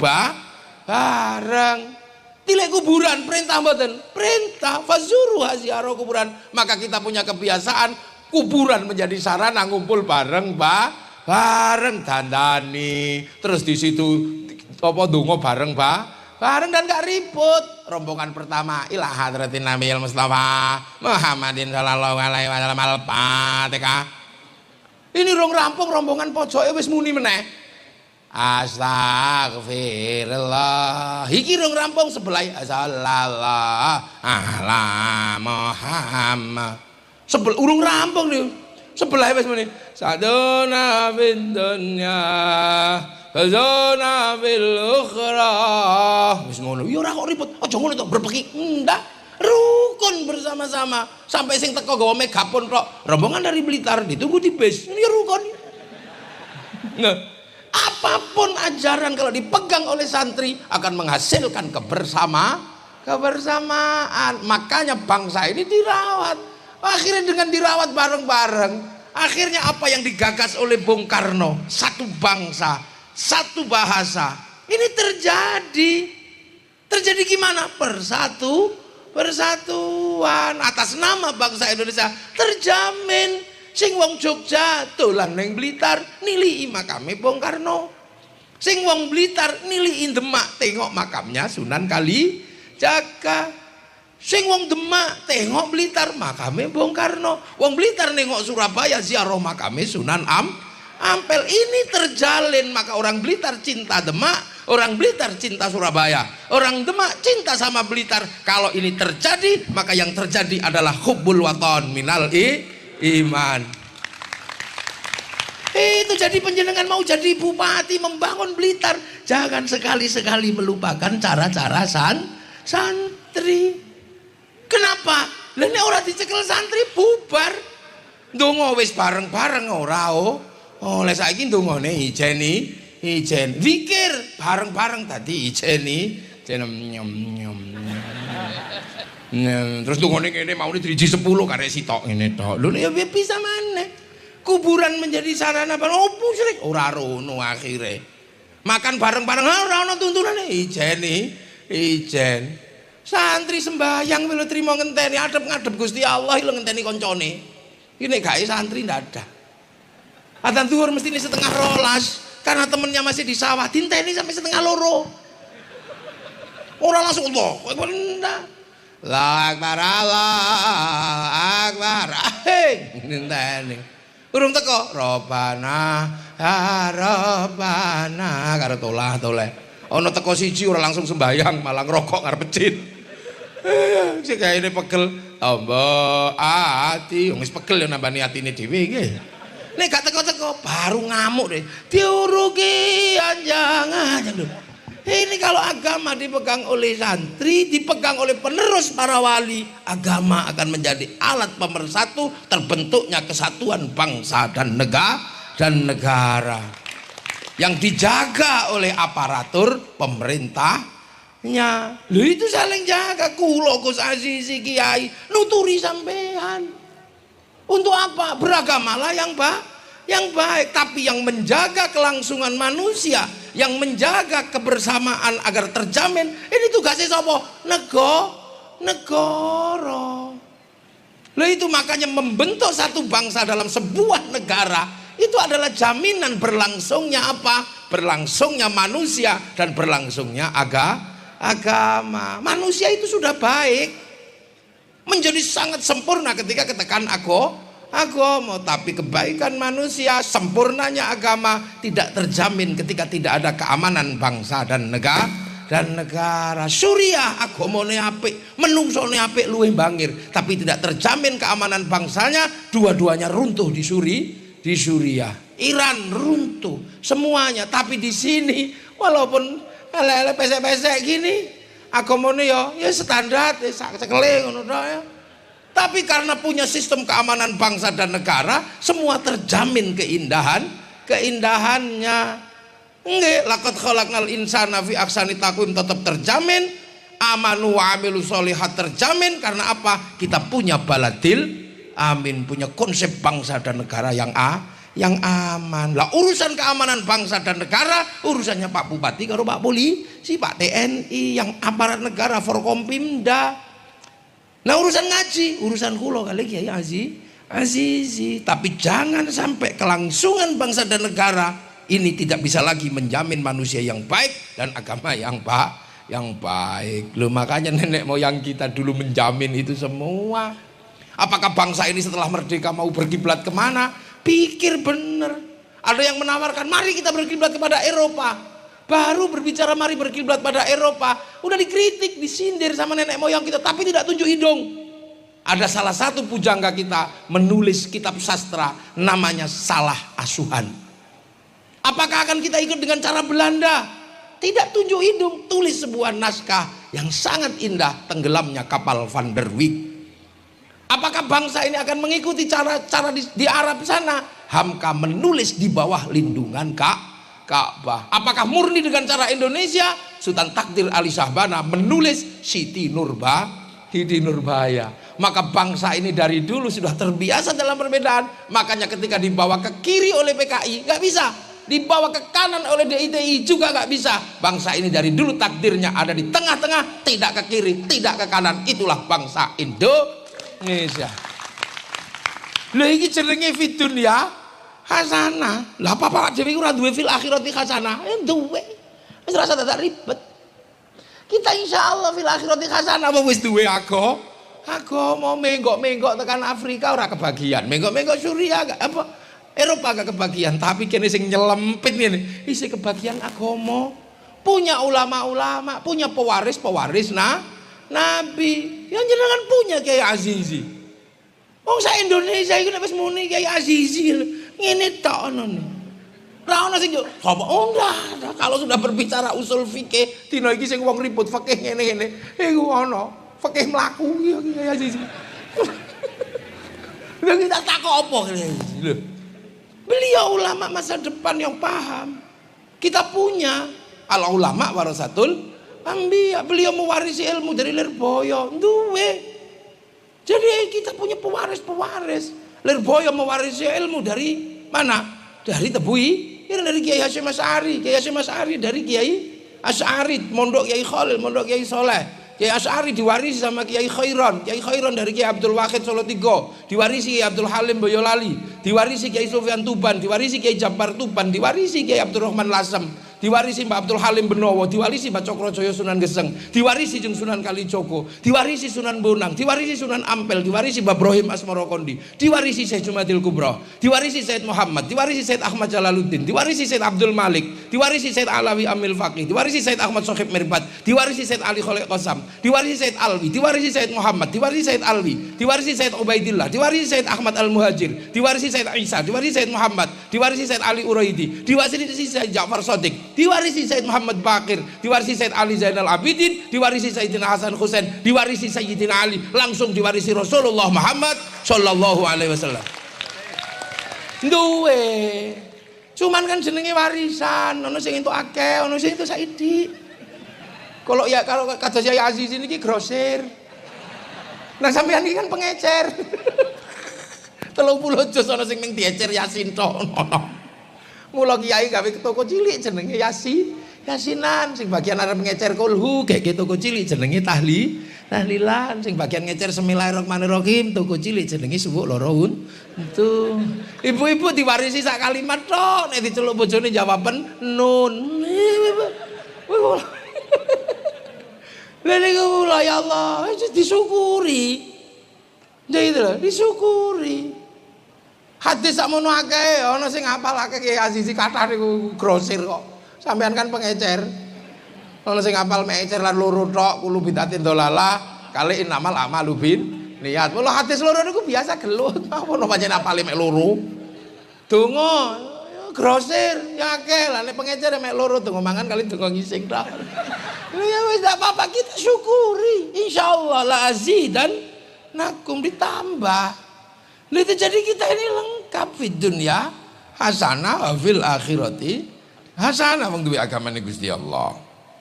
Speaker 3: Tilek kuburan perintah mboten? Perintah. Fazuru haziarah kuburan. Maka kita punya kebiasaan kuburan menjadi sarana ngumpul bareng dandani, terus di situ apa donga bareng dan gak ribut. Rombongan pertama ila hadratin Nabiil Mustafa Muhammadin sallallahu alaihi wasallam al-Fatihah. Ini rong rampung rombongan pojoke wis muni meneh. Astagfirullah. Iki rong rampung sebelah sallallahu ala Muhammad. Urung rampung niku. Sebelah wis muni sadona fid dunya fazona fil ukhra. Wis ngono. Ya ora kok ribut. Aja ngono to berpeki. Ndak. Rukun bersama-sama. Sampai sing teko gawa megapon tok. Rombongan dari Blitar ditunggu di bis. Ini rukun. Nah, apapun ajaran kalau dipegang oleh santri akan menghasilkan kebersamaan. Makanya bangsa ini dirawat. Akhirnya dengan dirawat bareng-bareng, akhirnya apa yang digagas oleh Bung Karno, satu bangsa, satu bahasa, ini terjadi gimana? Persatuan atas nama bangsa Indonesia terjamin. Sing wong Jogja dolan ning Blitar nilii makame Bung Karno, sing wong Blitar nilii Demak tengok makamnya Sunan Kalijaga. Sing wong Demak tengok Blitar makame Bung Karno, wong Blitar nengok Surabaya ziarah makame Sunan Ampel. Ini terjalin, maka orang Blitar cinta Demak, orang Blitar cinta Surabaya, orang Demak cinta sama Blitar. Kalau ini terjadi, maka yang terjadi adalah hubbul waton minal iman. Itu jadi penjenengan mau jadi bupati membangun Blitar, jangan sekali-sekali melupakan cara-cara santri. Kenapa? Lah nek ora dicekel santri bubar. Ndonga wis bareng-bareng ora oleh saiki ndongane ijen. Zikir bareng-bareng tadi ijeni. Terus ndongane kene maune driji 10 karek sitok ngene tok. Lho ya bisa maneh. Kuburan menjadi sarana opo srik ora rono akhire. Makan bareng-bareng ora ono tuntunane ijen. Santri sembahyang melu trimo ngenteni adep-ngadep Gusti Allah lho ngenteni koncone. Iki nek gawe santri ndak ada. Adzan zuhur mesti ini 11:30 karena temennya masih di sawah dinteni sampai 1:30. Ora langsung Allah. Ndak. Allahu Akbar, Allahu Akbar. Ngenteni. Urung teko Robbana ya Robbana karo toleh. Ono teko siji ora langsung sembahyang malah ngerokok ngarep masjid. Sing gaene pegel amba ati wis pegel ya nambani atine dhewe nggih. Nek gak teko-teko baru ngamuk deh. Diurugi anjang-anjang lho. Ini kalau agama dipegang oleh santri, dipegang oleh penerus para wali, agama akan menjadi alat pemersatu terbentuknya kesatuan bangsa dan negara yang dijaga oleh aparatur pemerintah Lho itu saling jaga. Kula Gus Azizi Kiai nuturi sampean. Untuk apa? Beragamalah yang baik, tapi yang menjaga kelangsungan manusia, yang menjaga kebersamaan agar terjamin, ini tugasnya sapa? Negara. Lah itu makanya membentuk satu bangsa dalam sebuah negara itu adalah jaminan berlangsungnya apa? Berlangsungnya manusia dan berlangsungnya agama. Manusia itu sudah baik, menjadi sangat sempurna ketika ketekan agama, tapi kebaikan manusia, sempurnanya agama tidak terjamin ketika tidak ada keamanan bangsa dan negara. Suriah agamane apik, menungsone apik luwih bangir, tapi tidak terjamin keamanan bangsanya, dua-duanya runtuh di Suriah. Iran runtuh semuanya, tapi di sini walaupun lele pesek-pesek gini agamane ya standar sekele ngono ya. Tapi karena punya sistem keamanan bangsa dan negara, semua terjamin keindahannya. Nggih, laqad khalaqnal insana fi ahsani taqwim tetap terjamin, amanu wa amilu sholihat terjamin. Karena apa? Kita punya baladil amin, punya konsep bangsa dan negara yang aman. Lah urusan keamanan bangsa dan negara urusannya Pak Bupati karo Pak Polisi, Pak TNI, yang aparat negara Forkompimda. Nah urusan ngaji, urusan kula kali Kiai Azizi. Tapi jangan sampai kelangsungan bangsa dan negara ini tidak bisa lagi menjamin manusia yang baik dan agama yang baik. Loh, makanya nenek moyang kita dulu menjamin itu semua. Apakah bangsa ini setelah merdeka mau berkiblat kemana? Pikir bener. Ada yang menawarkan mari kita berkiblat kepada Eropa. Baru berbicara mari berkiblat pada Eropa, udah dikritik, disindir sama nenek moyang kita, tapi tidak tunjuk hidung. Ada salah satu pujangga kita menulis kitab sastra namanya Salah Asuhan. Apakah akan kita ikut dengan cara Belanda? Tidak tunjuk hidung, tulis sebuah naskah yang sangat indah, Tenggelamnya Kapal Van der Wijk. Apakah bangsa ini akan mengikuti cara di Arab sana? Hamka menulis di bawah lindungan Ka'bah. Apakah murni dengan cara Indonesia? Sultan Takdir Ali Shahbana menulis Siti Nurbaya. Maka bangsa ini dari dulu sudah terbiasa dalam perbedaan. Makanya ketika dibawa ke kiri oleh PKI nggak bisa, dibawa ke kanan oleh DITI juga nggak bisa. Bangsa ini dari dulu takdirnya ada di tengah-tengah, tidak ke kiri, tidak ke kanan. Itulah bangsa Indonesia. Lha iki jenenge fid dunya hasanah. Lah apa Pak Dewi ora duwe fil akhirati hasanah? Duwe. Wis ora usah dadak ribet. Kita insyaallah fil akhirati hasanah apa wis duwe agama menggok-menggok tekan Afrika ora kebagian. Menggok-menggok Suriah apa Eropa gak kebagian, tapi kene sing nyelempit ngene isi kebagian agama. Punya ulama-ulama, punya pewaris nabi. Yang jenengan punya Kiai Azizi. Wong sak Indonesia iku nek wis muni Kiai Azizi ngene tok ngono. Ora ono sing yo sapa enggak. Kalau sudah berbicara usul fikih, dina iki sing wong ribut fikih ngene-ngene, iku ono fikih mlaku Kiai Azizi. Lha kita takok apa Kiai Azizi? Lho. Beliau ulama masa depan yang paham. Kita punya al ulama warasatul anbiya. Beliau mewarisi ilmu dari Lirboyo. Duwe. Jadi kita punya pewaris. Lirboyo mewarisi ilmu dari mana? Dari Tebui. Ini dari Kiai Hasyim Asy'ari. Kiai Hasyim Asy'ari dari Kiai Asy'ari. Mondok Kiai Khalil, mondok Kiai Soleh. Kiai Asy'ari diwarisi sama Kiai Khairon. Kiai Khairon dari Kiai Abdul Wahid Solo Tigo, diwarisi Kiai Abdul Halim Boyolali, diwarisi Kiai Sufyan Tuban, diwarisi Kiai Jabbar Tuban, diwarisi Kiai Abdurrahman Lasem, diwarisi Mbak Abdul Halim Benowo, diwarisi Mbak Cokrojoyo Sunan Geseng, diwarisi Jeung Sunan Kalijogo, diwarisi Sunan Bonang, diwarisi Sunan Ampel, diwarisi Mbak Ibrahim Asmoro Kondi, diwarisi Syekh Jumadil Kubro, diwarisi Said Muhammad, diwarisi Said Ahmad Jalaluddin, diwarisi Said Abdul Malik, diwarisi Said Alawi Amil Faqih, diwarisi Said Ahmad Sohib Mirbat, diwarisi Said Ali Kholek Qasam, diwarisi Said Alwi, diwarisi Said Muhammad, diwarisi Said Alwi, diwarisi Said Ubaidillah, diwarisi Said Ahmad Al-Muhajir, diwarisi Said Isa, diwarisi Said Muhammad, diwarisi Said Ali Uraidi, diwarisi Said Ja'far Shadiq, diwarisi Said Muhammad Bakir, diwarisi Said Ali Zainal Abidin, diwarisi Sayyidina Hasan Husain, diwarisi Sayyidina Ali, langsung diwarisi Rasulullah Muhammad sallallahu alaihi wasallam. Duwe. Cuman kan jenenge warisan, ono sing entuk akeh, ono sing entuk saithik. Kalau kata saya Aziz ini ki grosir. Nah sampean iki kan pengecer. 30 juz ana sing ning diecer Yasin tok ngono. Mula kiai gawe toko cilik jenenge Yasinan, sing bagian arep ngecer kulhu gek toko cilik jenenge tahlilan, sing bagian ngecer Bismillahirrahmanirrahim toko cilik jenenge subuk loro itu. Ibu-ibu diwarisi sak kalimat tok, nek diceluk bojone jawaban nun. Lha niku ya Allah, disyukuri. Jadi itu loh, disyukuri. Hadis sakmono akeh, ana sing hafal akeh Kiai Aziz kathah niku grosir kok. Sampean kan pengecer. Ana sing hafal mengecer lan loro tok kulo bidatin dolalah, kali innamal a'malu bin niat. Mula hadis loro niku biasa gelut. Apa no pancen hafale mek loro. Donga grosir ya akeh lah nek pengecer mek loro donga mangan kali donga ngising tok. Ya wis tak apa-apa kita syukuri. Insyaallah la azidan nakum ditambah. Itu jadi kita ini lengkap di dunia hasanah fil akhirati hasanah wong duwe agamane Gusti Allah.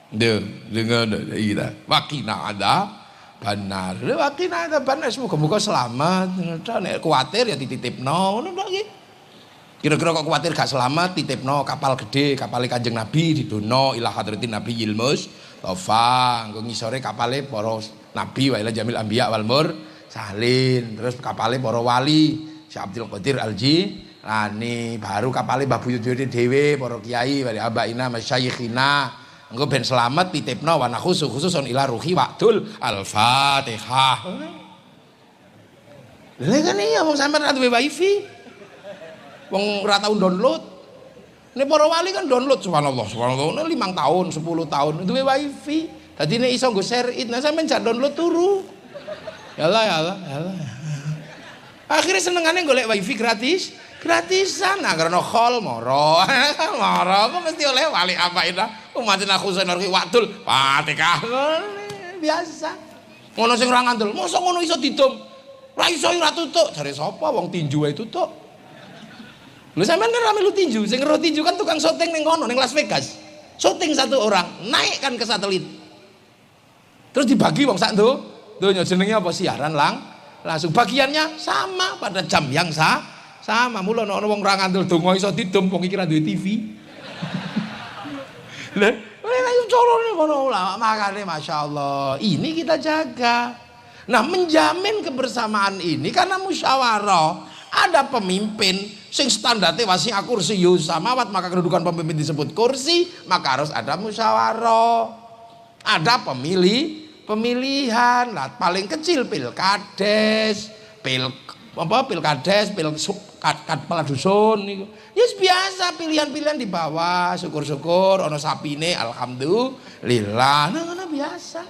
Speaker 3: Dengan kita wakina ada benar. Wakina ada benar semoga selamat. Nek kuwatir ya dititipno ngono tok iki. Kira-kira kok kuwatir gak selamat titipno kapal gede, kapale Kanjeng Nabi didono ila hadratin Nabi Yilmus Tofa, nggo ngisore kapale para nabi wa ila jamil anbiya wal salin, terus kapale para wali Syekh Abdul Qadir Al-Jilani, baru kapale Mbah Buyut dhewe para kiai wali abaina masyayikhina engko ben selamat titipno wa khususun ila ruhi waqtul al-Fatihah. Lha kan iya wong sampean ra duwe wifi. Wong ora tau download. Nek para wali kan download subhanallah 5 tahun, 10 tahun duwe wifi. Dadi nek iso nggo share it, nah sampean jak download turu. Yalah. Akhirnya senengane golek wifi gratisan. Nah karena khol moro kok mesti oleh wali apa itu? Umatina khusus nurki waktul Fatihah. Biasa. Ngono sing ora ngandel, mosok ngono iso didom. Ra iso ora tutuk, jare sapa wong tinju wae tutuk. Lho sampean kan melu tinju, sing ngero tinju kan tukang syuting ning kono ning Las Vegas. Syuting 1 orang, naikkan ke satelit. Terus dibagi wong sak donya jenenge apa siaran langsung bagiannya sama pada jam yang sama. Mula ana wong ra ngandel donga iso didom wong iki ra duwe TV. Lah, ayo corone ngono ulama makane masyaallah. Ini kita jaga. Nah, menjamin kebersamaan ini karena musyawarah. Ada pemimpin sing standarte wasi'a kursiyus samawat, maka kedudukan pemimpin disebut kursi, maka harus ada musyawarah. Ada pemilihan lah, paling kecil pilkades, kepala dusun niku. Ya biasa pilihan-pilihan di bawah, syukur-syukur ono sapine alhamdulillah. Nah, biasa.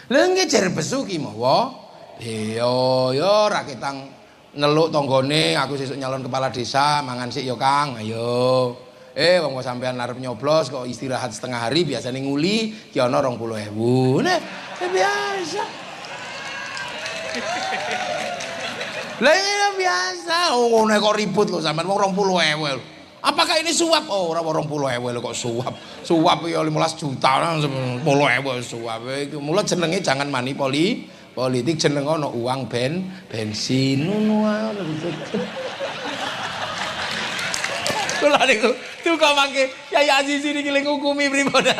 Speaker 3: Lha ngejer besu ki mawa. Yo ra ketang neluk tanggane aku sesuk nyalon kepala desa mangan sik yo Kang. Ayo. Wong sampean arep nyoblos kok istirahat setengah hari biasane nguli ki ana 20.000. Nah, biasa. Lah ini biasa. Ngono kok ribut lho sampean wong 20.000 lho. Apakah ini suap? Oh, ora 20.000 lho kok suap. Suap ya 15 juta 10.000 suap. Mula jenenge jangan politik jeneng ana uang bensin ngono ae. Kula niku kok mangke Kyai Aziz niki ngukumi pripun.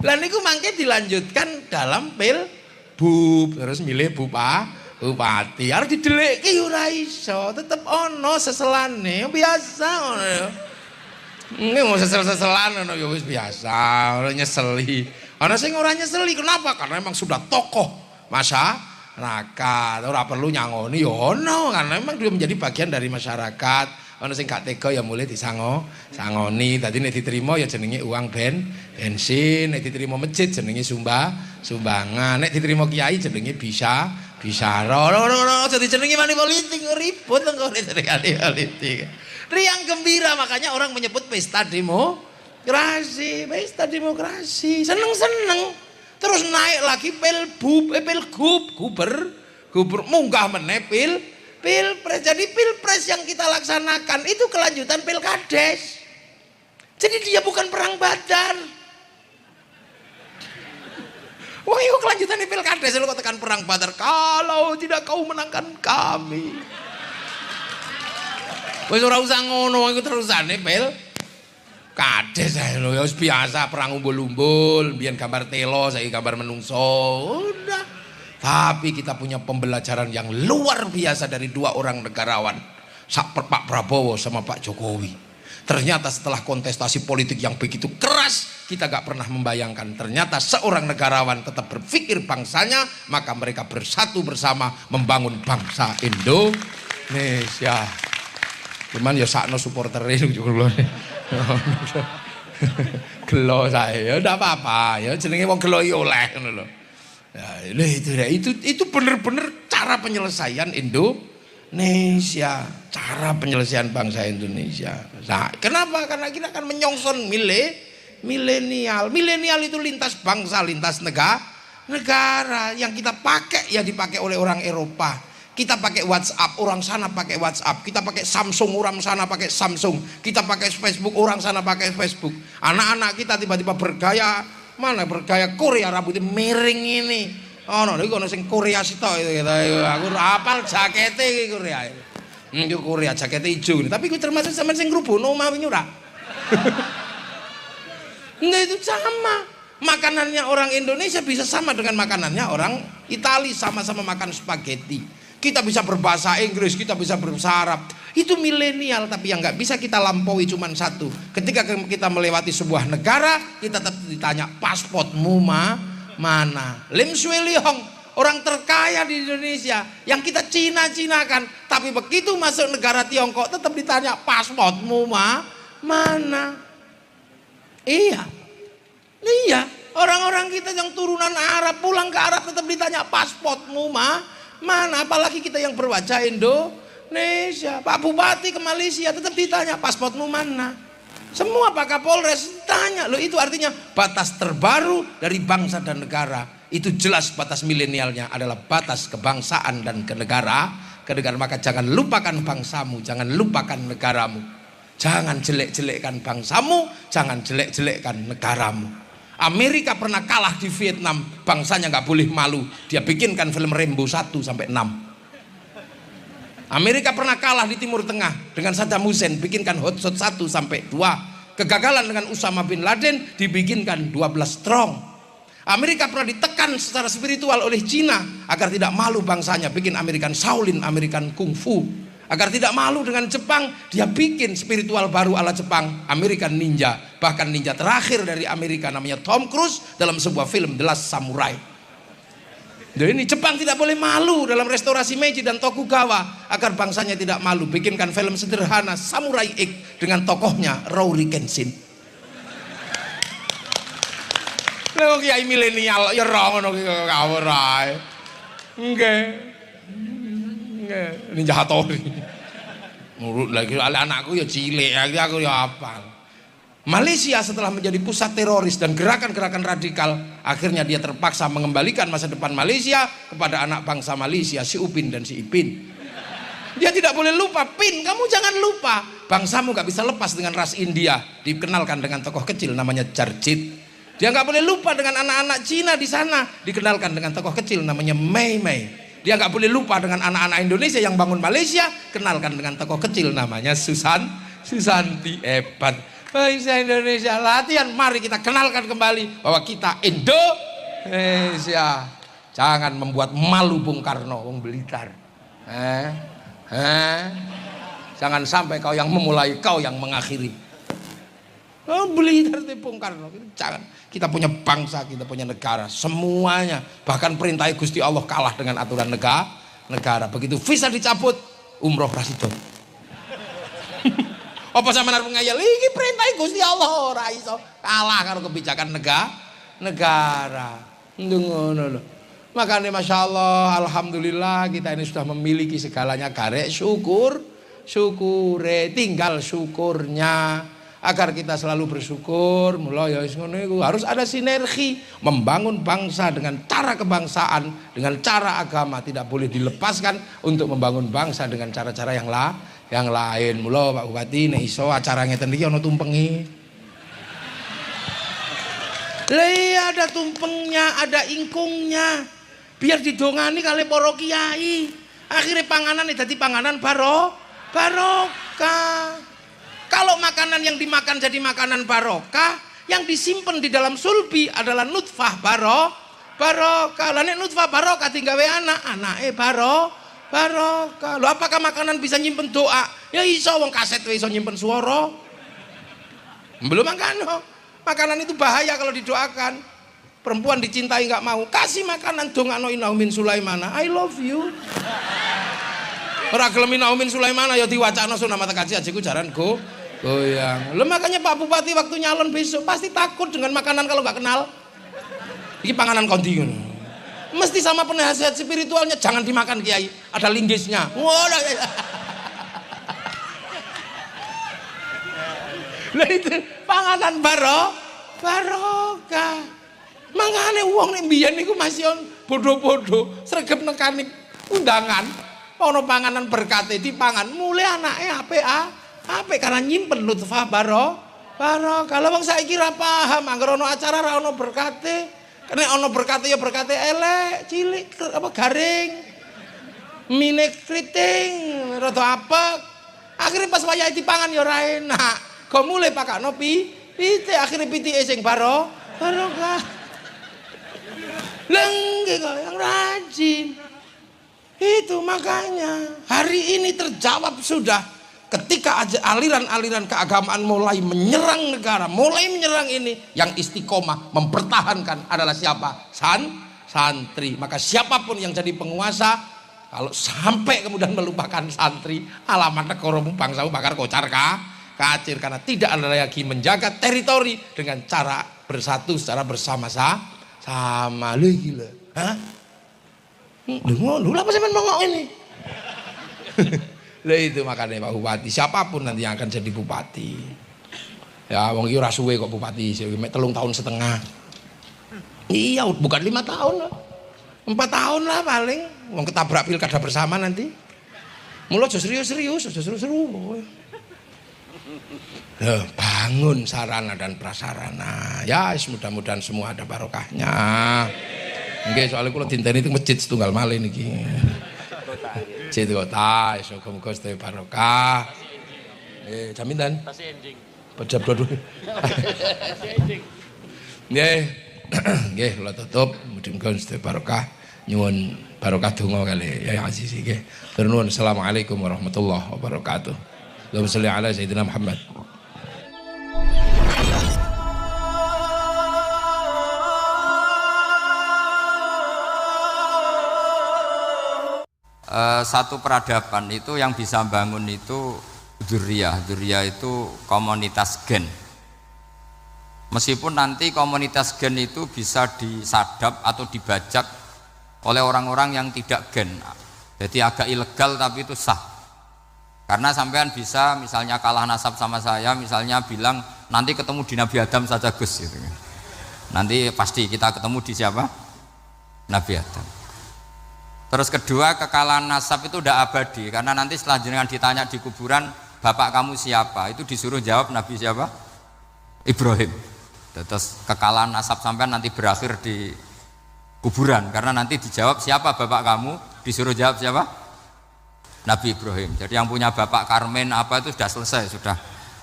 Speaker 3: Lah niku mangke dilanjutkan dalam pilbub terus milih bupati. Arep didelikke ora iso, tetep ana seselane biasa ngono ya. Ini mau sesel-seselan ngono ya wis biasa, ora nyeseli. Ana sing ora nyeseli, kenapa? Karena memang sudah tokoh masyarakat, ora perlu nyangoni ya ono, karena memang dia menjadi bagian dari masyarakat. Ana sing gak tega ya mulai disangoni. Dadi nek diterima ya jenenge uang bensin, nek diterima masjid jenenge sumbangan, nek diterima kiai jenenge bisyara. Aja dijenengi mani politik ribut engko politik. Riang gembira, makanya orang menyebut pesta demokrasi. Seneng-seneng. Terus naik lagi pilgub munggah meneh pilpres. Jadi pilpres yang kita laksanakan itu kelanjutan pilkades. Jadi dia bukan perang Badar. Wah, yuk kelanjutan di pilkada, saya kok tekan perang Badar. Kalau tidak kau menangkan kami. Wis ora usah ngono, iku terusane pil. Kades ae lho, ya wis biasa perang umbul-umbul, biyen gambar telo, saiki gambar menungso. Udah. Tapi kita punya pembelajaran yang luar biasa dari dua orang negarawan, Pak Prabowo sama Pak Jokowi. Ternyata setelah kontestasi politik yang begitu keras, kita gak pernah membayangkan ternyata seorang negarawan tetap berpikir bangsanya, maka mereka bersatu bersama membangun bangsa Indonesia. Cuman ya sakno supporterin juga gelo saya, ya udah apa-apa, ya jenenge wong gelo ya oleh ngono lho. Ya, itu bener-bener cara penyelesaian Indonesia, cara penyelesaian bangsa Indonesia. Nah, kenapa? Karena kita akan menyongsong milenial. Milenial itu lintas bangsa, lintas negara. Yang kita pakai ya dipakai oleh orang Eropa. Kita pakai WhatsApp, orang sana pakai WhatsApp. Kita pakai Samsung, orang sana pakai Samsung. Kita pakai Facebook, orang sana pakai Facebook. Anak-anak kita tiba-tiba bergaya Korea, rambutnya miring ini. Oh no, itu sing Korea sitok itu. Aku apal jakete iki Korea. Itu Korea jakete hijau. Tapi aku termasuk sampean sing ngrubono omah wingi ora. Nah itu sama. Makanannya orang Indonesia bisa sama dengan makanannya orang Itali, sama-sama makan spaghetti. Kita bisa berbahasa Inggris, kita bisa berbahasa Arab. Itu milenial, tapi yang nggak bisa kita lampaui cuma satu. Ketika kita melewati sebuah negara, kita tetap ditanya pasportmu mana. Lim Swee Liong, orang terkaya di Indonesia, yang kita Cina-cinakan, tapi begitu masuk negara Tiongkok tetap ditanya pasportmu mana. Iya, orang-orang kita yang turunan Arab pulang ke Arab tetap ditanya pasportmu mana, apalagi kita yang berwajah Indonesia. Pak Bupati ke Malaysia tetap ditanya pasportmu mana. Semua Pak Kapolres tanya, loh itu artinya batas terbaru dari bangsa dan negara. Itu jelas batas milenialnya adalah batas kebangsaan dan kenegaraan. Maka jangan lupakan bangsamu, jangan lupakan negaramu. Jangan jelek-jelekkan bangsamu, jangan jelek-jelekkan negaramu. Amerika pernah kalah di Vietnam, bangsanya nggak boleh malu. Dia bikinkan film Rambo 1-6. Amerika pernah kalah di Timur Tengah dengan Saddam Hussein, bikinkan Hot Shot 1-2. Kegagalan dengan Usama bin Laden, dibikinkan 12 Strong. Amerika pernah ditekan secara spiritual oleh Cina agar tidak malu bangsanya, bikin American Shaolin, American Kung Fu. Agar tidak malu dengan Jepang, dia bikin spiritual baru ala Jepang, American Ninja. Bahkan ninja terakhir dari Amerika namanya Tom Cruise dalam sebuah film The Last Samurai. Jadi ini Jepang tidak boleh malu dalam restorasi Meiji dan Tokugawa, agar bangsanya tidak malu, bikinkan film sederhana Samurai X dengan tokohnya Rory Kenshin. Lha kiai milenial ya ora ngono ki kawur ae. Nggih. Ninja Hattori. Nurut lagi anakku ya cilik, aku ya hafal. Malaysia setelah menjadi pusat teroris dan gerakan-gerakan radikal, akhirnya dia terpaksa mengembalikan masa depan Malaysia kepada anak bangsa Malaysia, si Upin dan si Ipin. Dia tidak boleh lupa, Pin, kamu jangan lupa, bangsamu gak bisa lepas dengan ras India. Dikenalkan dengan tokoh kecil namanya Jarjit. Dia gak boleh lupa dengan anak-anak Cina di sana, dikenalkan dengan tokoh kecil namanya Mei Mei. Dia nggak boleh lupa dengan anak-anak Indonesia yang bangun Malaysia, kenalkan dengan tokoh kecil namanya Susanti. Hebat bangsa Indonesia, latihan, mari kita kenalkan kembali bahwa kita Indonesia. Jangan membuat malu Bung Karno, Bung Blitar. Jangan sampai kau yang memulai, kau yang mengakhiri. Oh, Blitar itu Bung Karno, jangan. Kita punya bangsa, kita punya negara, semuanya. Bahkan perintah Gusti Allah kalah dengan aturan negara. Begitu visa dicabut, umroh rasido. Apa sama naruh ngayal? Ini perintah Gusti Allah ora iso kalah karo kebijakan negara. Ngono lho. Makanya Masya Allah, Alhamdulillah kita ini sudah memiliki segalanya. Garek syukure, tinggal syukurnya. Agar kita selalu bersyukur, mulai ya ngono iku harus ada sinergi membangun bangsa dengan cara kebangsaan, dengan cara agama, tidak boleh dilepaskan untuk membangun bangsa dengan cara-cara yang lain. Mula Pak Bupati nek iso acara ngeten iki ana tumpengi. Lah iya ada tumpengnya, ada ingkungnya. Biar didongani kali para kiai. Akhirnya panganan dadi panganan barokah. Kalau makanan yang dimakan jadi makanan barokah, yang disimpan di dalam sulbi adalah nutfah barokah. Lah nek nutfah barokah tinggawe anake barokah. Lho apakah makanan bisa nyimpen doa? Ya iso, wong kaset iso nyimpen suara. Belum makanan itu bahaya kalau didoakan. Perempuan dicintai nggak mau, kasih makanan dongakno Inaumin Sulaimana, I love you. Ora gelem Inaumin Sulaimana ya diwacana sunah mata kaji ajiku jaran goyang. Lho makanya Pak Bupati waktu nyalon besok pasti takut dengan makanan kalau nggak kenal. Ini panganan kondi. Mesti sama penasihat spiritualnya, jangan dimakan kiai, ada linggisnya. Lah itu panganan barokah. Mangane wong nek mbiyen niku masih bodoh-bodoh, sregep nekani undangan, ana panganan berkate dipangan, mulai anake apik karena nyimpen nutfah barokah. Kalau wong saiki ra paham, angger ana acara ra ana berkate. Nek ana berkate ya berkate elek, cilik apa garing. Mine kriting, rada apek. Akhire pas wayahe dipangan ya ora enak. Kok mulai pakakno pitik, akhire pitike sing barokah. Lengge kok yang rajin. Itu makanya hari ini terjawab sudah ketika aliran-aliran keagamaan mulai menyerang negara, mulai menyerang ini, yang istiqomah mempertahankan adalah siapa? Santri. Maka siapapun yang jadi penguasa, kalau sampai kemudian melupakan santri, alamat negaramu bangsamu bakar kocar kacir, karena tidak ada lagi menjaga teritori dengan cara bersatu secara bersama-sama. Sama lu gila, hah? Lu apa sih ngomong ini? Lah itu makanya Pak Bupati, siapapun nanti yang akan jadi bupati. Ya wong iki ora suwe kok bupati, 3 tahun setengah. Iya, bukan 5 tahun lah. 4 tahun lah paling. Wong ketabrak pilkada bersama nanti. Mula aja serius-serius, aja seru-seru. Bangun sarana dan prasarana. Ya, mudah-mudahan semua ada barokahnya. Nggih, soalnya kula dinteni itu masjid setunggal malih niki. Masjid kota, muga-muga sedaya barokah. Jaminten. Pejab dulu. Nggih. Nggih, kula tutup. Mudah-mudahan sedaya barokah. Nyuwun barokah donga kali Yai Aziz nggih. Tur nuwun. Assalamualaikum warahmatullahi wabarakatuh. Allahumma sholli ala sayyidina Muhammad.
Speaker 2: Satu peradaban itu yang bisa bangun itu dzurriyah itu komunitas gen. Meskipun nanti komunitas gen itu bisa disadap atau dibajak oleh orang-orang yang tidak gen, jadi agak ilegal tapi itu sah. Karena sampean bisa misalnya kalah nasab sama saya, misalnya bilang nanti ketemu di Nabi Adam saja Gus gitu. Nanti pasti kita ketemu di siapa? Nabi Adam. Terus kedua, kekalahan nasab itu udah abadi, karena nanti setelah jenengan ditanya di kuburan, bapak kamu siapa? Itu disuruh jawab Nabi siapa? Ibrahim. Terus kekalahan nasab sampean nanti berakhir di kuburan, karena nanti dijawab siapa bapak kamu, disuruh jawab siapa? Nabi Ibrahim. Jadi yang punya bapak Karmen apa itu sudah selesai,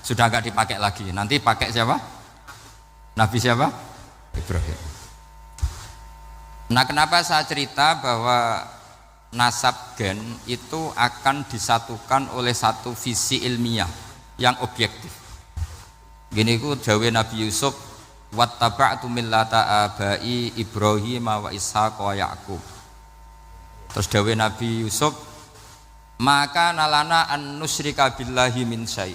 Speaker 2: sudah nggak dipakai lagi. Nanti pakai siapa? Nabi siapa? Ibrahim. Nah, kenapa saya cerita bahwa nasab gen itu akan disatukan oleh satu visi ilmiah yang objektif. Gini ku dawe Nabi Yusuf, wattaba'tu millata abai Ibrahim wa Ishaq wa Yaqub. Terus dawe Nabi Yusuf, maka nalana an nusyrika billahi min syai'.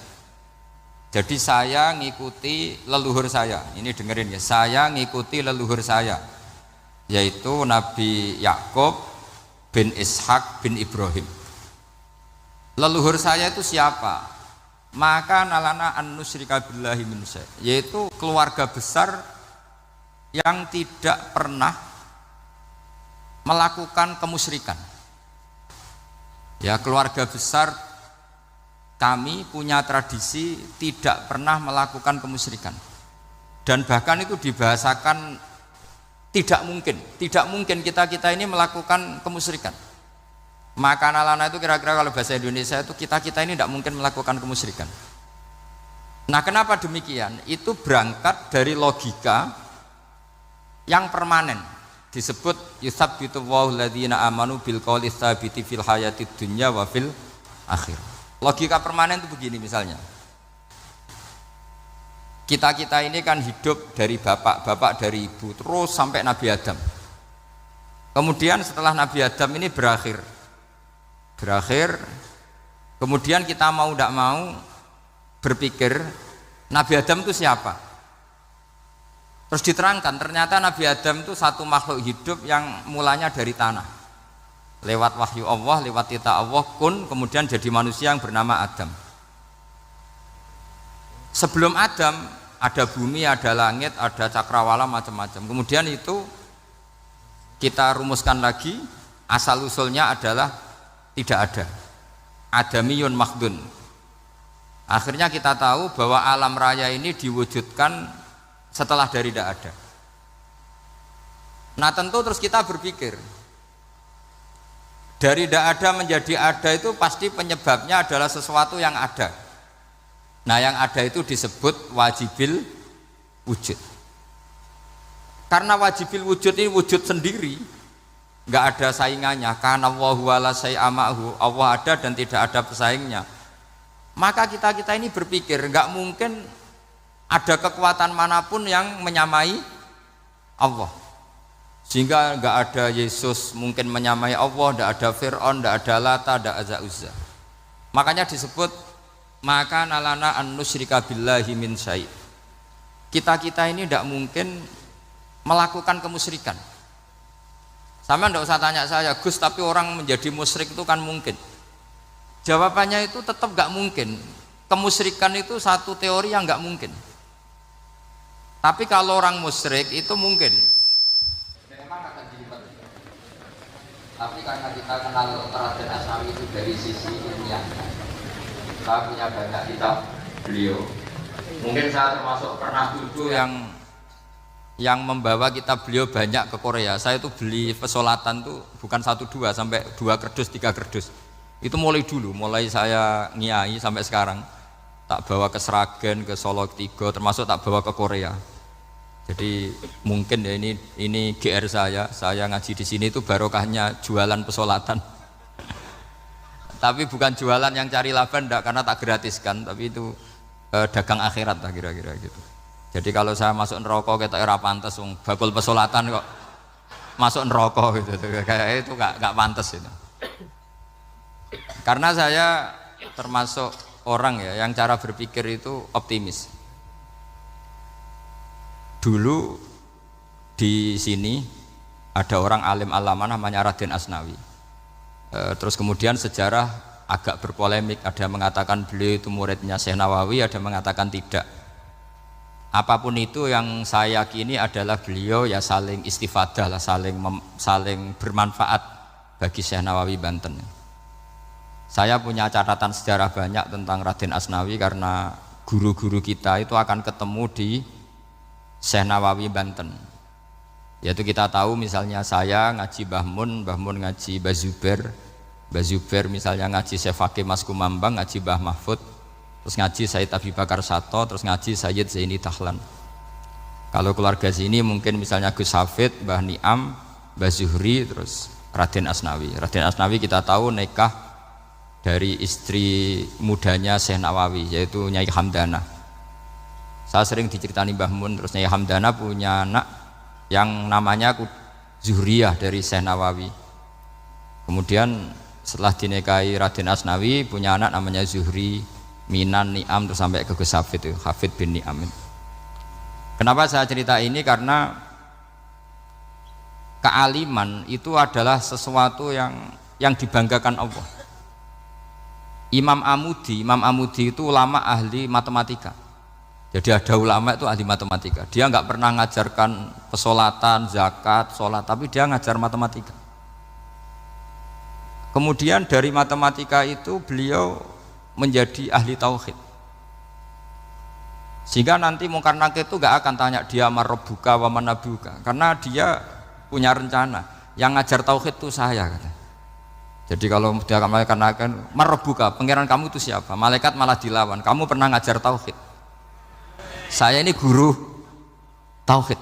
Speaker 2: Jadi saya ngikuti leluhur saya. Ini dengerin ya, saya ngikuti leluhur saya, yaitu Nabi Yakub bin Ishak bin Ibrahim. Leluhur saya itu siapa? Maka nalana an nusyrika billahi min syai', yaitu keluarga besar yang tidak pernah melakukan kemusyrikan. Ya, keluarga besar kami punya tradisi tidak pernah melakukan kemusyrikan. Dan bahkan itu dibahasakan tidak mungkin kita ini melakukan kemusyrikan. Maka nalana itu kira-kira kalau bahasa Indonesia itu kita ini tidak mungkin melakukan kemusyrikan. Nah, kenapa demikian? Itu berangkat dari logika yang permanen. Disebut yusabbitu Allahu alladziina amanu bil qouli tsabiti fil hayatid dunya wa fil akhir. Logika permanen itu begini misalnya. Kita ini kan hidup dari bapak dari ibu terus sampai Nabi Adam. Kemudian setelah Nabi Adam ini berakhir, kemudian kita mau tidak mau berpikir Nabi Adam itu siapa? Terus diterangkan ternyata Nabi Adam itu satu makhluk hidup yang mulanya dari tanah, lewat wahyu Allah, lewat titah Allah kun, kemudian jadi manusia yang bernama Adam. Sebelum Adam ada bumi, ada langit, ada cakrawala, macam-macam. Kemudian itu kita rumuskan lagi, asal usulnya adalah tidak ada, adamiyun makhdun. Akhirnya kita tahu bahwa alam raya ini diwujudkan setelah dari tidak ada. Nah tentu terus kita berpikir dari tidak ada menjadi ada itu pasti penyebabnya adalah sesuatu yang ada. Nah yang ada itu disebut wajibil wujud. Karena wajibil wujud ini wujud sendiri, nggak ada saingannya. Karena Allahu ala syai'amahu, Allah ada dan tidak ada pesaingnya. Maka kita ini berpikir nggak mungkin ada kekuatan manapun yang menyamai Allah. Sehingga nggak ada Yesus mungkin menyamai Allah, nggak ada Fir'aun, nggak ada Lata, nggak ada Uzza. Makanya disebut maka nalana an nusyrika billahi min syai'. Kita ini tidak mungkin melakukan kemusyrikan. Sama tidak usah tanya saya, Gus, tapi orang menjadi musyrik itu kan mungkin. Jawabannya itu tetap nggak mungkin. Kemusyrikan itu satu teori yang nggak mungkin. Tapi kalau orang musyrik itu mungkin. Memang akan dilibat. Tapi karena kita kenal Raden Asnawi itu dari sisi ilmiahnya, saya punya banyak kitab beliau. Mungkin saya termasuk pernah dulu yang membawa kitab beliau banyak ke Korea. Saya itu beli pesolatan tuh bukan 1-2 sampai 2 kerdus 3 kerdus. Itu mulai dulu, mulai saya ngiai sampai sekarang. Tak bawa ke Sragen, ke Solo 3, termasuk tak bawa ke Korea. Jadi mungkin ya ini GR saya ngaji di sini itu barokahnya jualan pesolatan. Tapi bukan jualan yang cari laba enggak, karena tak gratiskan, tapi itu dagang akhirat lah kira-kira gitu. Jadi kalau saya masuk neraka kita era pantas bakul pesolatan kok masuk neraka gitu. Kayak itu enggak pantas itu. Karena saya termasuk orang ya yang cara berpikir itu optimis. Dulu di sini ada orang alim alama namanya Raden Asnawi. Terus kemudian sejarah agak berpolemik, ada yang mengatakan beliau itu muridnya Syekh Nawawi, ada yang mengatakan tidak. Apapun itu yang saya yakini adalah beliau ya saling istifadah lah, saling bermanfaat bagi Syekh Nawawi Banten. Saya punya catatan sejarah banyak tentang Raden Asnawi karena guru-guru kita itu akan ketemu di Syekh Nawawi Banten. Yaitu kita tahu misalnya saya ngaji Mbah Mun ngaji Mbah Zubair misalnya ngaji Syekh Fakih Mas Kumambang, ngaji Mbah Mahfud, terus ngaji Sayyid Abi Bakar Sato, terus ngaji Sayyid Zaini Dahlan. Kalau keluarga sini mungkin misalnya Gus Hafid, Mbah Niam, Mbah Zuhri, terus Raden Asnawi. Raden Asnawi kita tahu nikah dari istri mudanya Syekh Nawawi, yaitu Nyai Hamdana. Saya sering diceritani Mbah Mun, terus Nyai Hamdana punya anak yang namanya Zuhriyah dari Syekh Nawawi. Kemudian setelah dinikahi Raden Asnawi punya anak namanya Zuhri, Minan, Niam, terus sampai ke Gus Hafid, Hafid bin Niam. Kenapa saya cerita ini? Karena kealiman itu adalah sesuatu yang dibanggakan Allah. Imam Amudi itu ulama ahli matematika. Jadi ada ulama itu ahli matematika. Dia nggak pernah ngajarkan pesolatan, zakat, sholat, tapi dia ngajar matematika. Kemudian dari matematika itu beliau menjadi ahli tauhid. Sehingga nanti Mungkar Nakir itu gak akan tanya dia marabbuka wa manabuka, karena dia punya rencana. Yang ngajar tauhid itu saya kata. Jadi kalau dia malaikat Nakir, marabbuka, pangeran kamu itu siapa? Malaikat malah dilawan. Kamu pernah ngajar tauhid? Saya ini guru tauhid.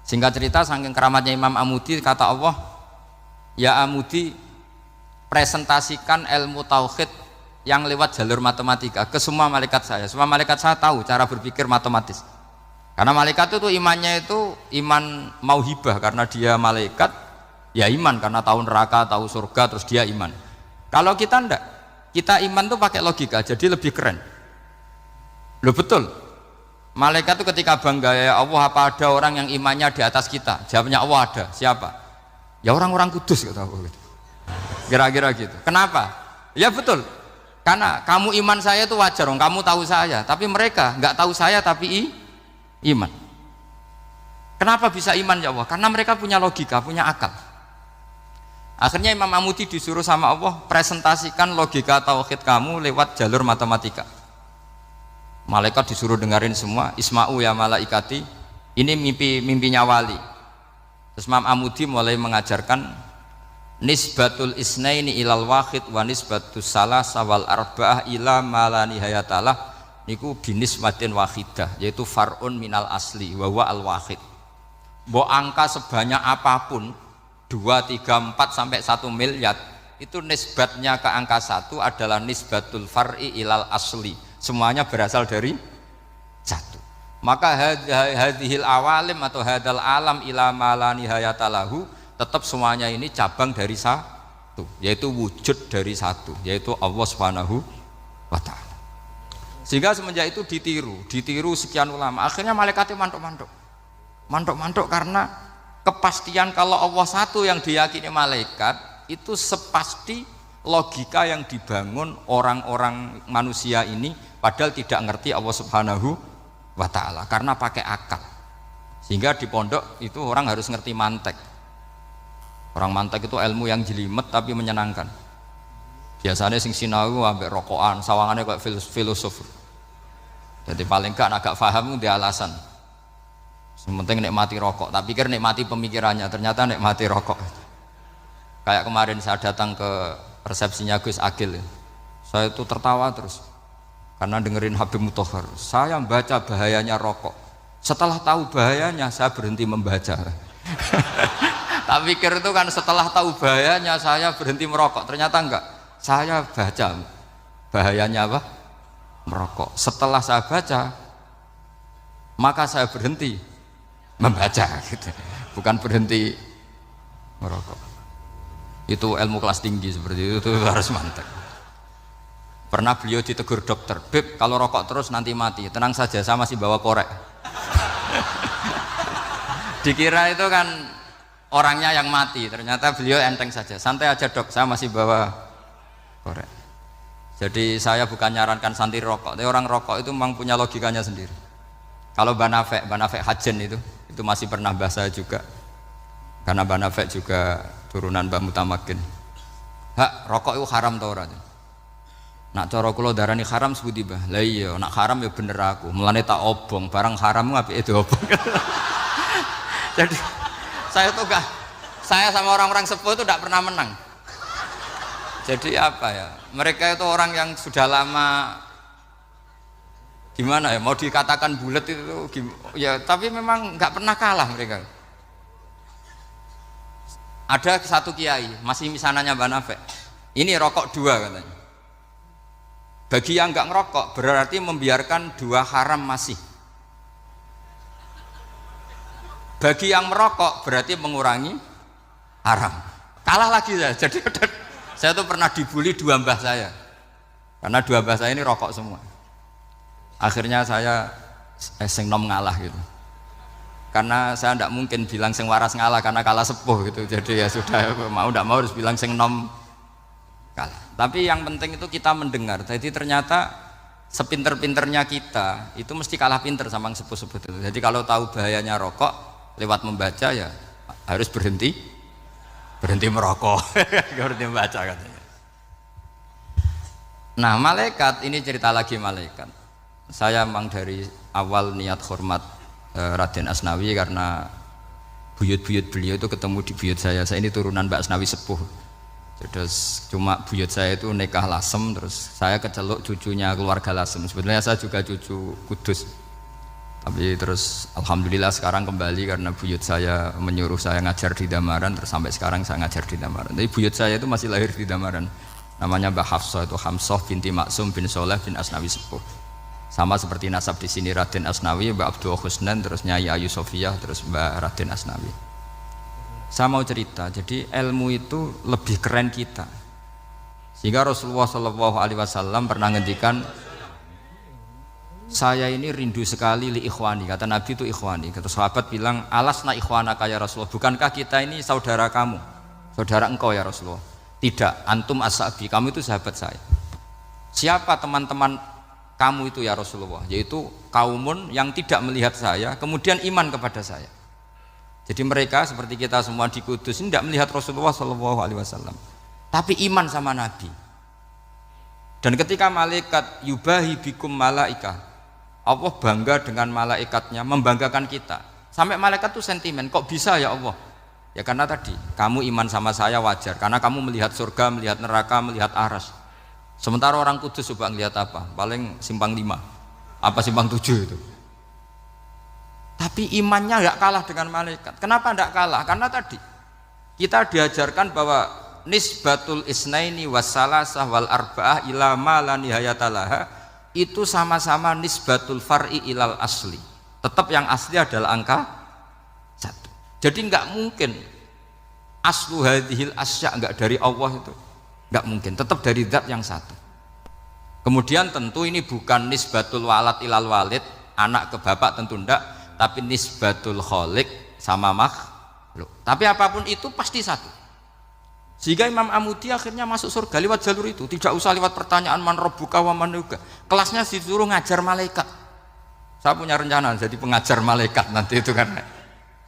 Speaker 2: Singkat cerita, saking keramatnya Imam Amudi, kata Allah, ya Amudi, presentasikan ilmu tauhid yang lewat jalur matematika ke semua malaikat saya. Semua malaikat saya tahu cara berpikir matematis. Karena malaikat itu imannya itu iman mauhibah, karena dia malaikat ya iman karena tahu neraka, tahu surga, terus dia iman. Kalau kita enggak, kita iman tuh pakai logika, jadi lebih keren. Loh betul. Malaikat itu ketika bangga, ya Allah, apa ada orang yang imannya di atas kita? Jawabnya Allah ada. Siapa? Ya orang-orang kudus kata Allah. Kira-kira gitu. Kenapa? Ya betul. Karena kamu iman saya itu wajar, kamu tahu saya, tapi mereka nggak tahu saya tapi iman. Kenapa bisa iman ya Allah? Karena mereka punya logika, punya akal. Akhirnya Imam Amudi disuruh sama Allah, presentasikan logika tauhid kamu lewat jalur matematika. Malaikat disuruh dengerin semua, isma'u ya malaikati, ini mimpinya wali. Terus Imam Amudi mulai mengajarkan nisbatul isnaini ilal wahid wa nisbatus salasa wal arba'ah ila ma la nihayatalah niku binisbatin wahidah, yaitu far'un minal asli wa huwa al wahid. Mbok angka sebanyak apapun 2, 3, 4 sampai 1 miliar itu nisbatnya ke angka 1 adalah nisbatul far'i ilal asli, semuanya berasal dari 1. Maka hadhil awalim atau hadal alam ila ma la nihayatalahu, tetap semuanya ini cabang dari satu, yaitu wujud dari satu, yaitu Allah Subhanahu wa ta'ala. Sehingga semenjak itu ditiru sekian ulama. Akhirnya malaikatnya mantuk karena kepastian kalau Allah satu yang diyakini malaikat itu sepasti logika yang dibangun orang-orang manusia ini, padahal tidak ngerti Allah Subhanahu wa ta'ala karena pakai akal. Sehingga di pondok itu orang harus ngerti mantek. Orang mantek itu ilmu yang jelimet tapi menyenangkan. Biasanya sing sinau ambek rokokan, sawangannya kayak filosof. Jadi paling gak agak paham dia alasan. Sementing nikmati rokok, tapi pikir nikmati pemikirannya, ternyata nikmati rokok. Kayak kemarin saya datang ke resepsinya Gus Agil, saya itu tertawa terus karena dengerin Habib Mutahar. Saya membaca bahayanya rokok. Setelah tahu bahayanya, saya berhenti membaca. Tak pikir itu kan setelah tahu bahayanya saya berhenti merokok, ternyata enggak. Saya baca bahayanya apa? Merokok. Setelah saya baca, maka saya berhenti membaca gitu. Bukan berhenti merokok. Itu ilmu kelas tinggi seperti itu harus mantap. Pernah beliau ditegur dokter, "Beb, kalau rokok terus nanti mati." Tenang saja, saya masih bawa korek. Dikira itu kan orangnya yang mati, ternyata beliau enteng saja. Santai aja dok, saya masih bawa korek. Jadi saya bukan nyarankan santri rokok, tapi orang rokok itu memang punya logikanya sendiri. Kalau Banafek Hajen itu masih pernah bahasa juga, karena Banafek juga turunan Mbah Mutamakin. Hak, rokok itu haram tau ora? Nak cara kula darani haram sebuti bah. Lah iya, nak haram ya bener aku. Mulane tak obong, barang haram apike diobong. Jadi saya sama orang-orang sepuh itu tidak pernah menang. Jadi apa ya, mereka itu orang yang sudah lama, gimana ya, mau dikatakan bulat itu ya, tapi memang nggak pernah kalah mereka. Ada satu kiai masih misananya Banafek, ini rokok 2 katanya. Bagi yang nggak ngerokok berarti membiarkan 2 haram masih. Bagi yang merokok berarti mengurangi haram. Kalah lagi saya. Jadi saya tuh pernah dibully 2 mbah saya, karena 2 mbah saya ini rokok semua. Akhirnya saya sing nom ngalah gitu, karena saya tidak mungkin bilang sing waras ngalah karena kalah sepuh gitu. Jadi ya sudah, mau tidak mau harus bilang sing nom kalah. Tapi yang penting itu kita mendengar. Jadi ternyata sepinter-pinternya kita itu mesti kalah pinter sama yang sepuh-sepuh itu. Jadi kalau tahu bahayanya rokok, lewat membaca ya harus berhenti merokok. Berhenti membaca katanya. Nah malaikat ini cerita lagi malaikat. saya memang dari awal niat hormat Raden Asnawi karena buyut-buyut beliau itu ketemu di buyut saya. Saya ini turunan Mbak Asnawi sepuh. Terus cuma buyut saya itu nikah Lasem, terus saya keceluk cucunya keluarga Lasem. Sebetulnya saya juga cucu Kudus. Tapi terus alhamdulillah sekarang kembali karena buyut saya menyuruh saya ngajar di Damaran, terus sampai sekarang saya ngajar di Damaran. Tapi buyut saya itu masih lahir di Damaran. Namanya Mbak Hafsah, itu Hamsah binti Maksum bin Soleh bin Asnawi sepuh. Sama seperti nasab di sini Raden Asnawi, Mbak Abdul Husnan, terus Nyai Ayu Sofiyah, terus Mbak Raden Asnawi. Saya mau cerita, jadi ilmu itu lebih keren kita. Sehingga Rasulullah SAW pernah ngendikan, saya ini rindu sekali li ikhwani, kata Nabi itu ikhwani. Kata sahabat bilang, alasna ikhwanaka ya Rasulullah, bukankah kita ini saudara kamu, saudara engkau ya Rasulullah? Tidak, antum ashabi, kamu itu sahabat saya. Siapa teman-teman kamu itu ya Rasulullah? Yaitu kaumun yang tidak melihat saya kemudian iman kepada saya. Jadi mereka seperti kita semua di Kudus ini tidak melihat Rasulullah SAW, tapi iman sama Nabi. Dan ketika malaikat yubahi bikum malaika, Allah bangga dengan malaikatnya, membanggakan kita. Sampai malaikat itu sentimen, kok bisa ya Allah? Ya karena tadi kamu iman sama saya wajar, karena kamu melihat surga, melihat neraka, melihat aras. Sementara orang Kudus coba ngelihat apa? Paling simpang 5, apa simpang 7 itu. Tapi imannya nggak kalah dengan malaikat. Kenapa nggak kalah? Karena tadi kita diajarkan bahwa nisbatul isnaini wassalasah wal arba'ah ila ma la nihayatalaha itu sama-sama nisbatul far'i ilal asli. Tetap yang asli adalah angka 1. Jadi nggak mungkin aslu hadhil asya nggak dari Allah itu. Nggak mungkin, tetap dari zat yang satu. Kemudian tentu ini bukan nisbatul walad ilal walid, anak ke bapak tentu enggak, tapi nisbatul khaliq sama makhluk. Tapi apapun itu pasti satu. Sehingga Imam Amudi akhirnya masuk surga lewat jalur itu, tidak usah lewat pertanyaan man rabbuka wa man nuka. Kelasnya disuruh ngajar malaikat. Saya punya rencana jadi pengajar malaikat nanti itu kan.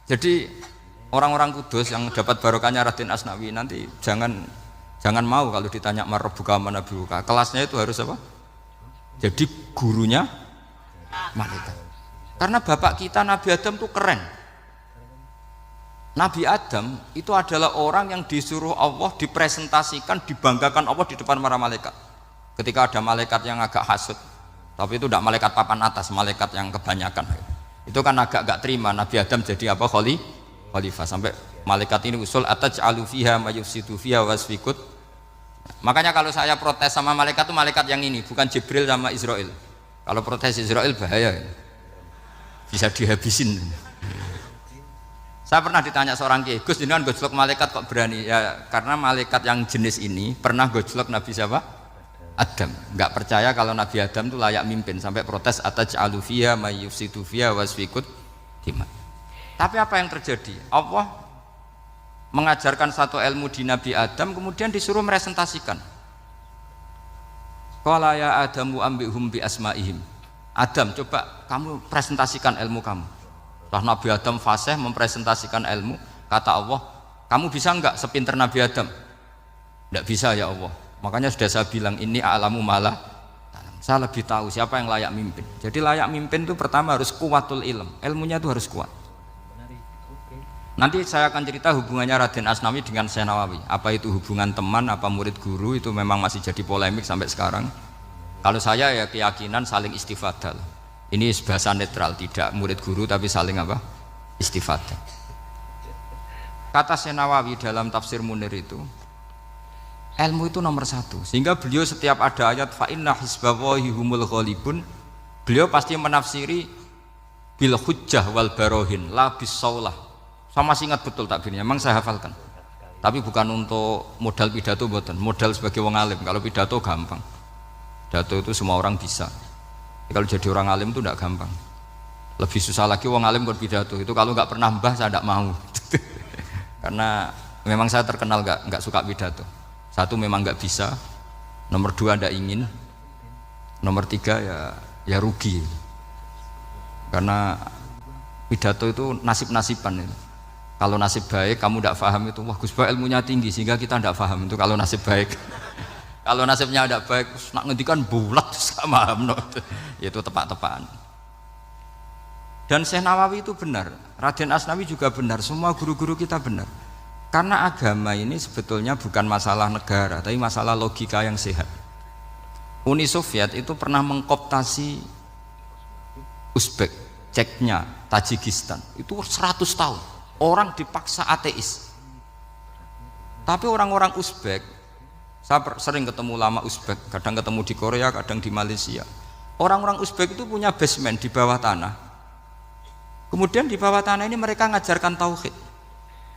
Speaker 2: Jadi orang-orang Kudus yang dapat barokahnya Raden Asnawi nanti jangan mau kalau ditanya man rabbuka wa man nuka. Kelasnya itu harus apa? Jadi gurunya malaikat. Karena bapak kita Nabi Adam itu keren. Nabi Adam itu adalah orang yang disuruh Allah dipresentasikan, dibanggakan Allah di depan para malaikat. Ketika ada malaikat yang agak hasut, tapi itu tidak malaikat papan atas, malaikat yang kebanyakan. Itu kan agak gak terima Nabi Adam jadi apa? Khalifah. Sampai malaikat ini usul ataj'alu fiha ma yufsidu fiha wasfikut. Makanya kalau saya protes sama malaikat itu malaikat yang ini, bukan Jibril sama Israel. Kalau protes Israel bahaya. Bisa dihabisin. Saya pernah ditanya seorang kiai, Gus jenengan gojlok malaikat kok berani? Ya karena malaikat yang jenis ini pernah gojlok Nabi siapa? Adam. Enggak percaya kalau Nabi Adam itu layak mimpin, sampai protes ataj'alu fiha may yufsidu fiha wasfikut dima. Tapi apa yang terjadi? Allah mengajarkan satu ilmu di Nabi Adam kemudian disuruh meresentasikan. Qala ya Adamu ambihum bi asmaihim. Adam, coba kamu presentasikan ilmu kamu. Setelah Nabi Adam fasih mempresentasikan ilmu, kata Allah, kamu bisa enggak sepinter Nabi Adam? Enggak bisa ya Allah. Makanya sudah saya bilang ini a'lamu malah. Saya lebih tahu siapa yang layak mimpin. Jadi layak mimpin itu pertama harus kuwatul ilm. Ilmunya itu harus kuat. Nanti saya akan cerita hubungannya Raden Asnawi dengan Syekh Nawawi. Apa itu hubungan teman, apa murid guru, itu memang masih jadi polemik sampai sekarang. Kalau saya ya keyakinan saling istifadah. Ini bahasa netral, tidak murid guru tapi saling apa? Istifadah. Kata Syekh Nawawi dalam tafsir Munir itu, ilmu itu nomor 1. Sehingga beliau setiap ada ayat fa inna hizballahi humul ghalibun, beliau pasti menafsiri bil hujjah wal barohin la bis saulah. Saya masih ingat betul takbirnya, memang saya hafalkan. Tapi bukan untuk modal pidato, bukan modal sebagai wong alim. Kalau pidato gampang. Pidato itu semua orang bisa. Kalau jadi orang alim itu tidak gampang. Lebih susah lagi wong alim buat pidato. Itu kalau nggak pernah mbah saya tidak mau. Karena memang saya terkenal nggak suka pidato. 1 memang nggak bisa. Nomor 2 tidak ingin. Nomor 3 ya rugi. Karena pidato itu nasib-nasiban itu. Kalau nasib baik kamu tidak paham itu, wah Gus Bah ilmunya tinggi sehingga kita tidak paham itu kalau nasib baik. Kalau nasibnya ada baik, nak ngendikan bulat sama no. Itu tepak-tepakan. Dan Syekh Nawawi itu benar, Raden Asnawi juga benar, semua guru-guru kita benar. Karena agama ini sebetulnya bukan masalah negara, tapi masalah logika yang sehat. Uni Soviet itu pernah mengkooptasi Uzbek, Ceknya, Tajikistan. Itu 100 tahun. Orang dipaksa ateis. Tapi orang-orang Uzbek, saya sering ketemu lama Uzbek, kadang ketemu di Korea, kadang di Malaysia. Orang-orang Uzbek itu punya basement di bawah tanah. Kemudian di bawah tanah ini mereka ngajarkan tauhid.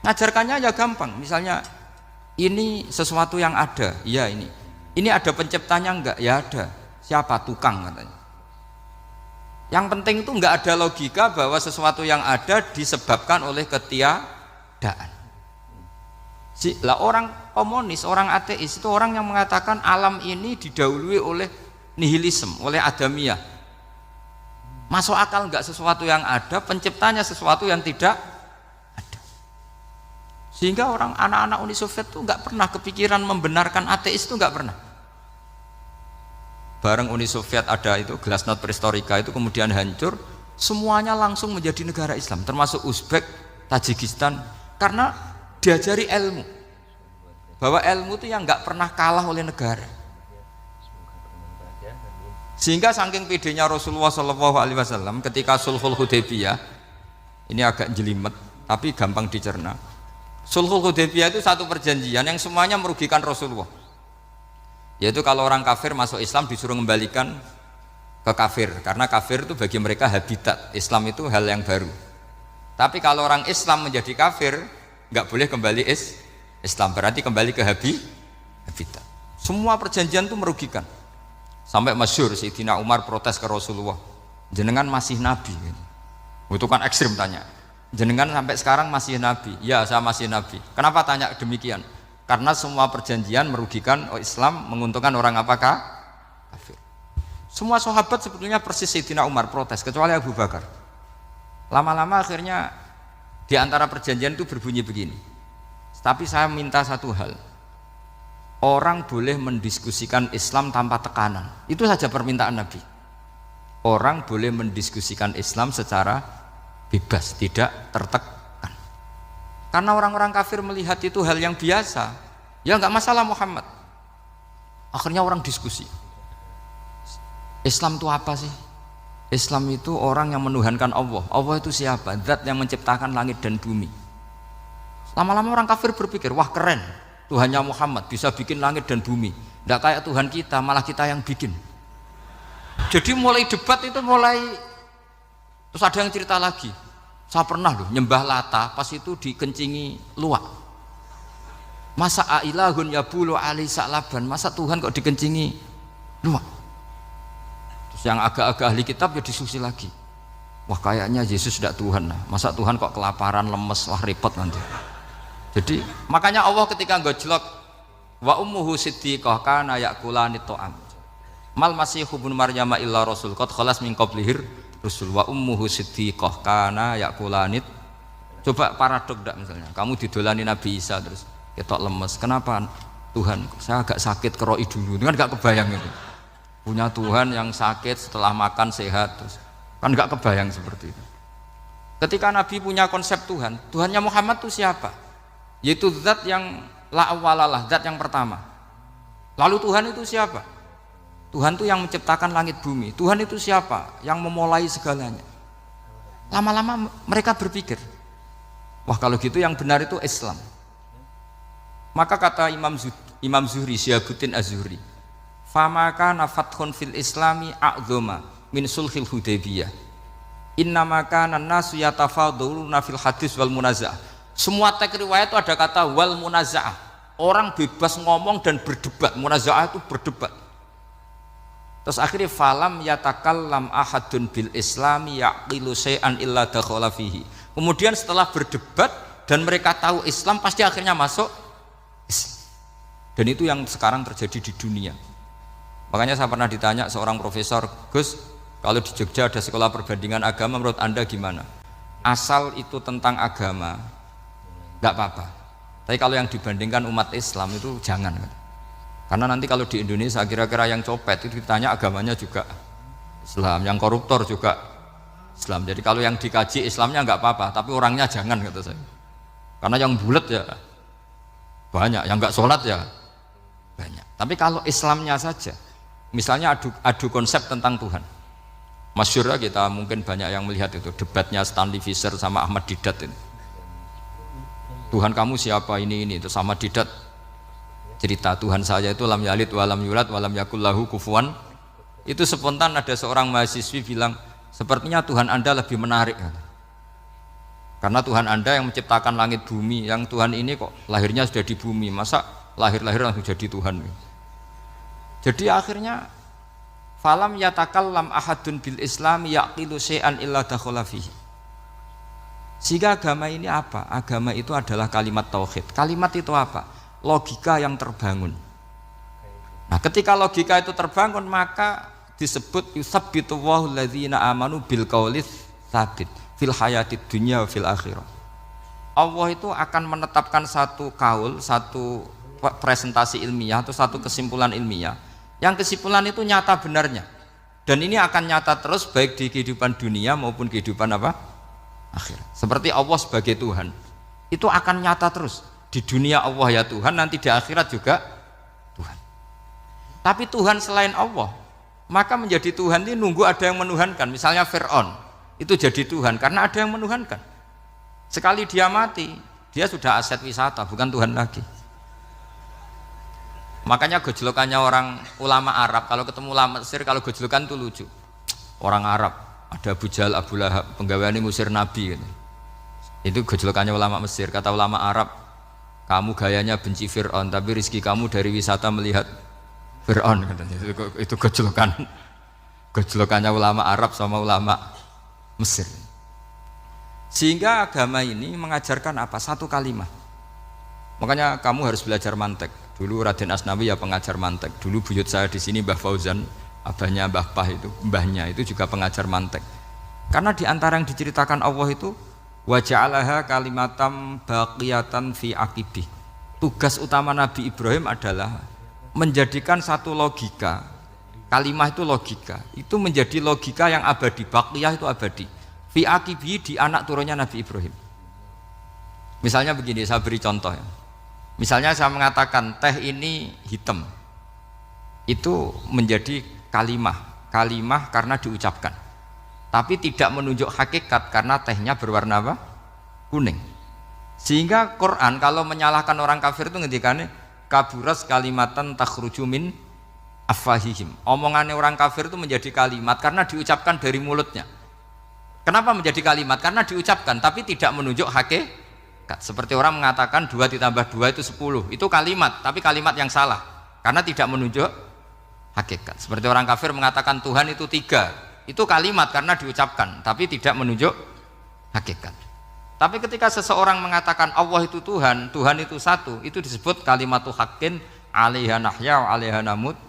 Speaker 2: Ngajarkannya ya gampang. Misalnya ini sesuatu yang ada, iya ini. Ini ada penciptanya enggak? Ya ada. Siapa? Tukang katanya. Yang penting itu enggak ada logika bahwa sesuatu yang ada disebabkan oleh ketiadaan. Lah orang komunis, orang ateis itu orang yang mengatakan alam ini didahului oleh nihilisme, oleh adamiyah. Masuk akal enggak sesuatu yang ada, penciptanya sesuatu yang tidak ada. Sehingga orang anak-anak Uni Soviet itu enggak pernah kepikiran membenarkan ateis, itu enggak pernah. Bareng Uni Soviet ada itu Glasnost Perestroika itu kemudian hancur, semuanya langsung menjadi negara Islam, termasuk Uzbek, Tajikistan, karena diajari ilmu, bahwa ilmu itu yang nggak pernah kalah oleh negara. Sehingga saking pedenya Rasulullah SAW ketika Sulhul Hudaybiyah, ini agak jelimet tapi gampang dicerna. Sulhul Hudaybiyah itu satu perjanjian yang semuanya merugikan Rasulullah. Yaitu kalau orang kafir masuk Islam disuruh kembalikan ke kafir, karena kafir itu bagi mereka habitat, Islam itu hal yang baru. Tapi kalau orang Islam menjadi kafir, nggak boleh kembali Islam, berarti kembali ke habitat. Semua perjanjian itu merugikan. Sampai masyhur Sayyidina Umar protes ke Rasulullah, jenengan masih nabi. Itu kan ekstrim tanya. Jenengan sampai sekarang masih nabi? Ya, saya masih nabi. Kenapa tanya demikian? Karena semua perjanjian merugikan Islam, menguntungkan orang apakah? Kafir. Semua sahabat sebetulnya persis Sayyidina Umar protes, kecuali Abu Bakar. Lama-lama akhirnya di antara perjanjian itu berbunyi begini. Tapi saya minta satu hal. Orang boleh mendiskusikan Islam tanpa tekanan. Itu saja permintaan Nabi. Orang boleh mendiskusikan Islam secara bebas, tidak tertekan. Karena orang-orang kafir melihat itu hal yang biasa. Ya nggak masalah Muhammad. Akhirnya orang diskusi. Islam itu apa sih? Islam itu orang yang menuhankan Allah. Allah itu siapa? Zat yang menciptakan langit dan bumi. Lama-lama orang kafir berpikir, wah keren, Tuhannya Muhammad bisa bikin langit dan bumi. Tidak kayak Tuhan kita, malah kita yang bikin. Jadi mulai debat itu terus ada yang cerita lagi. Saya pernah loh nyembah Lata, pas itu dikencingi luwak. Masa ailahun yabulu ali sa'laban, masa Tuhan kok dikencingi luwak? Terus yang agak-agak ahli kitab ya diskusi lagi. Wah kayaknya Yesus tidak Tuhan, masa Tuhan kok kelaparan, lemes, wah repot nanti. Jadi makanya Allah ketika gojlok wa ummuhu siddiqah kana yakulani ta'am. Mal masihu ibnu Maryam illa rasul qad khalas min qablihir rusul wa ummuhu siddiqah kana yakulani. Coba paradok enggak misalnya, kamu didolani Nabi Isa terus ketok lemes. Kenapa Tuhan? Saya agak sakit keroi dulu. Kan enggak kebayang itu. Punya Tuhan yang sakit setelah makan sehat terus. Kan enggak kebayang seperti itu. Ketika Nabi punya konsep Tuhan, Tuhannya Muhammad itu siapa? Yaitu zat yang la awalalah, zat yang pertama. Lalu Tuhan itu siapa? Tuhan itu yang menciptakan langit bumi. Tuhan itu siapa? Yang memulai segalanya. Lama-lama mereka berpikir, wah kalau gitu yang benar itu Islam. Maka kata Imam Zuhri, Syihabuddin Az-Zuhri, famaka nafathun fil islami a'dzama min sulhil Hudaybiyah. Innamaka nasu yatafaduluna fil hadis wal munaza'ah. Semua teks riwayat itu ada kata wal munaza'ah. Orang bebas ngomong dan berdebat. Munaza'ah itu berdebat. Terus akhirnya falam yatakallam ahadun bil islami yaqilu syai'an illa dakhala fihi. Kemudian setelah berdebat dan mereka tahu Islam, pasti akhirnya masuk Islam. Dan itu yang sekarang terjadi di dunia. Makanya saya pernah ditanya seorang profesor, Gus, kalau di Jogja ada sekolah perbandingan agama, menurut Anda gimana? Asal itu tentang agama, nggak apa-apa. Tapi kalau yang dibandingkan umat Islam itu jangan. Karena nanti kalau di Indonesia kira-kira yang copet itu ditanya agamanya juga Islam, yang koruptor juga Islam. Jadi kalau yang dikaji Islamnya nggak apa-apa, tapi orangnya jangan kata saya. Karena yang bulat ya banyak, yang nggak sholat ya banyak. Tapi kalau Islamnya saja, misalnya adu konsep tentang Tuhan. Masyhur kita mungkin banyak yang melihat itu debatnya Stanley Fischer sama Ahmad Didat ini. Tuhan kamu siapa ini itu sama Didat cerita Tuhan saya itu lam yalid walam yulad walam yakul lahu kufuwan. Itu spontan ada seorang mahasiswi bilang sepertinya Tuhan Anda lebih menarik. Karena Tuhan Anda yang menciptakan langit bumi, yang Tuhan ini kok lahirnya sudah di bumi, masa lahir-lahir langsung jadi Tuhan. Jadi akhirnya falam yatakallam ahadun bil Islam yaqilu syai'an illa dakhala fihi. Sehingga agama ini apa? Agama itu adalah kalimat tauhid. Kalimat itu apa? Logika yang terbangun. Nah, ketika logika itu terbangun maka disebut yusabbitu wallahu alladzina amanu bil qaulis tsabit fil hayatid dunya fil akhirah. Allah itu akan menetapkan satu kaul, satu presentasi ilmiah atau satu kesimpulan ilmiah yang kesimpulan itu nyata benarnya, dan ini akan nyata terus baik di kehidupan dunia maupun kehidupan apa? Akhirat. Seperti Allah sebagai Tuhan itu akan nyata terus di dunia Allah ya Tuhan, nanti di akhirat juga Tuhan. Tapi Tuhan selain Allah maka menjadi Tuhan ini nunggu ada yang menuhankan. Misalnya Fir'aun itu jadi Tuhan karena ada yang menuhankan. Sekali dia mati dia sudah aset wisata, bukan Tuhan lagi. Makanya gejolokannya orang ulama Arab kalau ketemu ulama Mesir, kalau gejolokan itu lucu. Orang Arab ada Abu Jahal, Abu Lahab, penggaweane musir Nabi gitu. Itu gejolokannya ulama Mesir. Kata ulama Arab, kamu gayanya benci Fir'aun tapi rizki kamu dari wisata melihat Fir'aun katanya. Itu gejolokannya ulama Arab sama ulama Mesir. Sehingga agama ini mengajarkan apa? Satu kalimat. Makanya kamu harus belajar mantek. Dulu Raden Asnawi ya pengajar mantek. Dulu buyut saya di sini Mbah Fauzan, abahnya Mbah Pah itu, mbahnya itu juga pengajar mantek. Karena di antara yang diceritakan Allah itu wa ja'alaha kalimatam baqiyatan fi aqibih. Tugas utama Nabi Ibrahim adalah menjadikan satu logika. Kalimah itu logika. Itu menjadi logika yang abadi, baqiyah itu abadi. Fi aqibih di anak turunnya Nabi Ibrahim. Misalnya begini, saya beri contoh ya. Misalnya saya mengatakan teh ini hitam, itu menjadi kalimah karena diucapkan, tapi tidak menunjuk hakikat karena tehnya berwarna apa? Kuning. Sehingga Quran kalau menyalahkan orang kafir itu ngendikane kaburas kalimatan takhruju min afwahihim. Omongannya orang kafir itu menjadi kalimat karena diucapkan dari mulutnya. Kenapa menjadi kalimat? Karena diucapkan tapi tidak menunjuk hakikat. Seperti orang mengatakan 2 ditambah 2 itu 10, itu kalimat, tapi kalimat yang salah karena tidak menunjuk hakikat. Seperti orang kafir mengatakan Tuhan itu 3, itu kalimat karena diucapkan tapi tidak menunjuk hakikat. Tapi ketika seseorang mengatakan Allah itu Tuhan, Tuhan itu satu, itu disebut kalimatu haqqin 'alaiha nahya wa 'alaiha namut.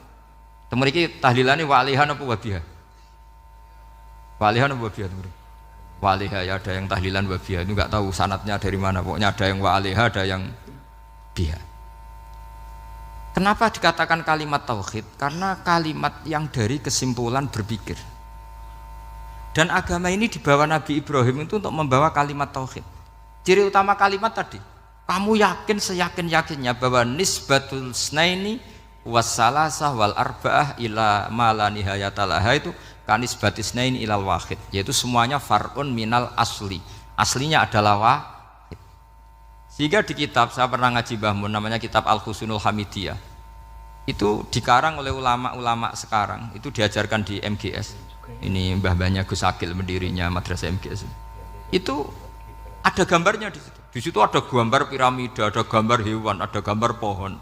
Speaker 2: Temeriki tahlilane wa 'alaiha napa wa biha? Wa 'alaiha napa wa biha? Waliha ya, ada yang tahlilan wabiyah, itu nggak tahu sanatnya dari mana, pokoknya ada yang waliha, ada yang biha. Kenapa dikatakan kalimat tauhid? Karena kalimat yang dari kesimpulan berpikir. Dan agama ini dibawa Nabi Ibrahim itu untuk membawa kalimat tauhid. Ciri utama kalimat tadi, kamu yakin seyakin-yakinnya bahwa nisbatul snaini wassalasah wal arba'ah ila ma la nihayatalaha itu kanisbatisnain ilal wahid, yaitu semuanya far'un minal asli, aslinya adalah wahid. Sehingga di kitab, saya pernah ngaji Mbah Mun, namanya kitab Al-Husunul Hamidiyah, itu dikarang oleh ulama-ulama sekarang, itu diajarkan di MGS. Ini mbah-mbahnya Gus Akil, pendirinya madrasah MGS. Itu ada gambarnya di situ. Di situ ada gambar piramida, ada gambar hewan, ada gambar pohon.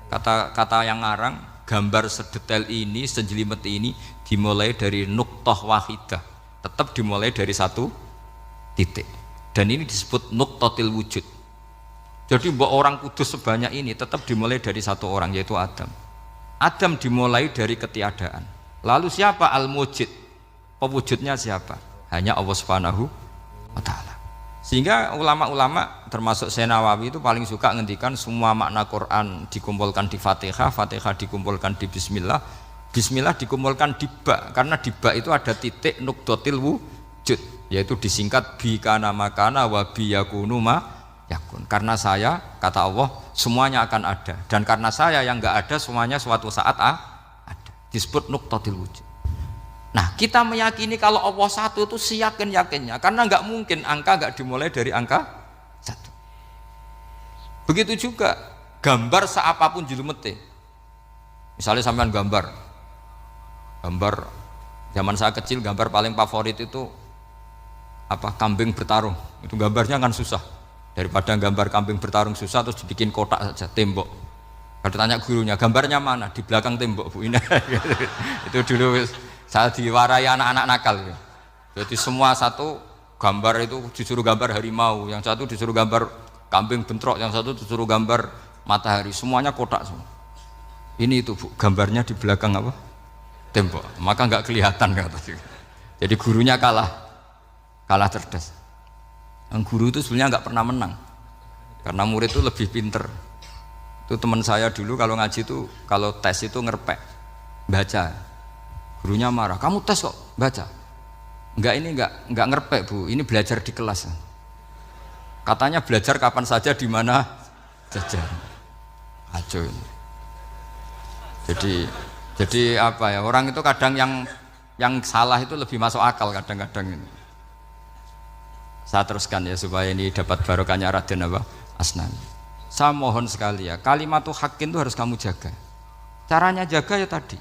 Speaker 2: Kata yang ngarang, gambar sedetail ini, sejelimet ini dimulai dari nuktah wahidah, tetap dimulai dari satu titik, dan ini disebut nuktatil wujud. Jadi mbok orang kudus sebanyak ini tetap dimulai dari satu orang, yaitu Adam. Adam dimulai dari ketiadaan. Lalu siapa al-mujid? Pewujudnya siapa? Hanya Allah Subhanahu wa ta'ala. Sehingga ulama-ulama termasuk Syekh Nawawi itu paling suka ngendikan semua makna Quran dikumpulkan di Fatihah, Fatihah dikumpulkan di Bismillah, Bismillah dikumpulkan di ba, karena di ba itu ada titik nukdotil wujud, yaitu disingkat bi kana makana wa bi yakunu ma yakun. Karena saya, kata Allah, semuanya akan ada, dan karena saya yang enggak ada, semuanya suatu saat ada. Disebut nukdotil wujud. Nah, kita meyakini kalau Allah satu itu seyakin-yakinnya, karena nggak mungkin angka nggak dimulai dari angka satu. Begitu juga gambar seapapun julumete. Misalnya sampean gambar zaman saya kecil, gambar paling favorit itu apa, kambing bertarung. Itu gambarnya kan susah. Daripada gambar kambing bertarung susah terus dibikin kotak saja, tembok. Kalau tanya gurunya, gambarnya mana? Di belakang tembok, Bu. Ini itu dulu saya diwarai anak-anak nakal ya. Jadi semua satu gambar itu disuruh gambar harimau, yang satu disuruh gambar kambing bentrok, yang satu disuruh gambar matahari, semuanya kotak semua. Ini itu Bu, gambarnya di belakang apa? Tembok. Maka nggak kelihatan kata. Jadi gurunya kalah cerdas. Yang guru itu sebenarnya nggak pernah menang, karena murid itu lebih pinter. Itu teman saya dulu kalau ngaji itu kalau tes itu ngerpek baca. Gurunya marah, kamu tes kok baca? Enggak, ini enggak ngerpek Bu, ini belajar di kelas. Katanya belajar kapan saja di mana saja. Aco ini. Jadi apa ya, orang itu kadang yang salah itu lebih masuk akal kadang-kadang ini. Saya teruskan ya supaya ini dapat barokahnya Raden apa? Asnani. Saya mohon sekali ya, kalimat haqqin itu harus kamu jaga. Caranya jaga ya tadi.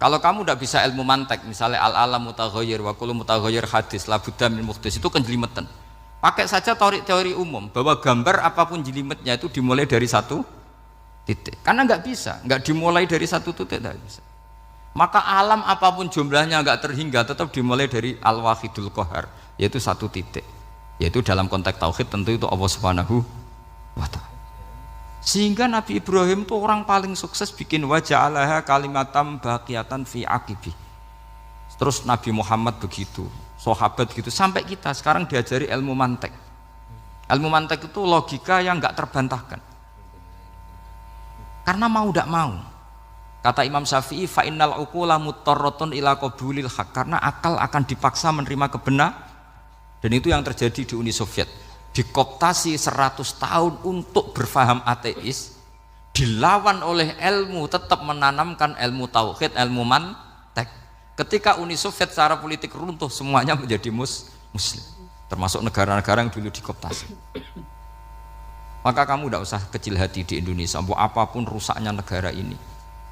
Speaker 2: Kalau kamu tidak bisa ilmu mantek, misalnya al-alam mutaghayyir wa kullu mutaghayyir hadis la budda min muhdits, itu kenjelimetan. Pakai saja teori umum bahwa gambar apapun jelimetnya itu dimulai dari satu titik. Karena nggak bisa, nggak dimulai dari satu titik, tidak bisa. Maka alam apapun jumlahnya nggak terhingga, tetap dimulai dari al-wahidul qahar, yaitu satu titik. Yaitu dalam konteks tauhid tentu itu Allah Subhanahu wa ta'ala. Sehingga Nabi Ibrahim itu orang paling sukses bikin waja'alaha kalimatam baqiyatan fi aqibi. Terus Nabi Muhammad begitu, sahabat gitu, sampai kita sekarang diajari ilmu mantek. Ilmu mantek itu logika yang enggak terbantahkan. Karena mau tidak mau. Kata Imam Syafi'i, fa innal uqula muttarratun ila qabulil haq, karena akal akan dipaksa menerima kebenaran. Dan itu yang terjadi di Uni Soviet. Dikooptasi 100 tahun untuk berfaham ateis, dilawan oleh ilmu, tetap menanamkan ilmu tauhid, ilmu mantek. Ketika Uni Soviet secara politik runtuh, semuanya menjadi muslim, termasuk negara-negara yang dulu dikooptasi. Maka kamu tidak usah kecil hati di Indonesia, apapun rusaknya negara ini,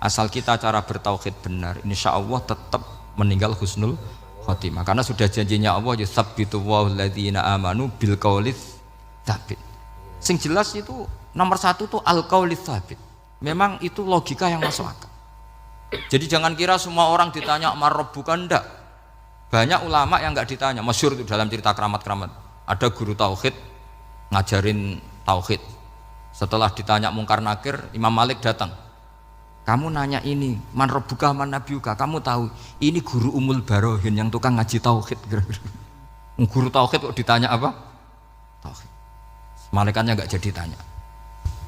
Speaker 2: asal kita cara bertauhid benar, insya Allah tetap meninggal husnul khotimah. Karena sudah janjinya Allah, yusabbitu walladzina amanu bil qaulits tsabit. Sing jelas itu nomor satu tuh al qaulits tsabit. Memang itu logika yang masuk akal. Jadi jangan kira semua orang ditanya mar rabbuka, ndak. Banyak ulama yang enggak ditanya. Masyhur itu dalam cerita keramat-keramat. Ada guru tauhid ngajarin tauhid. Setelah ditanya mungkar nakir, Imam Malik datang. Kamu nanya ini, man rabbuka man nabiyuka, kamu tahu ini guru Umul Barohin yang tukang ngaji tauhid. Guru tauhid kok ditanya apa? Tauhid. Malaikatnya enggak jadi tanya.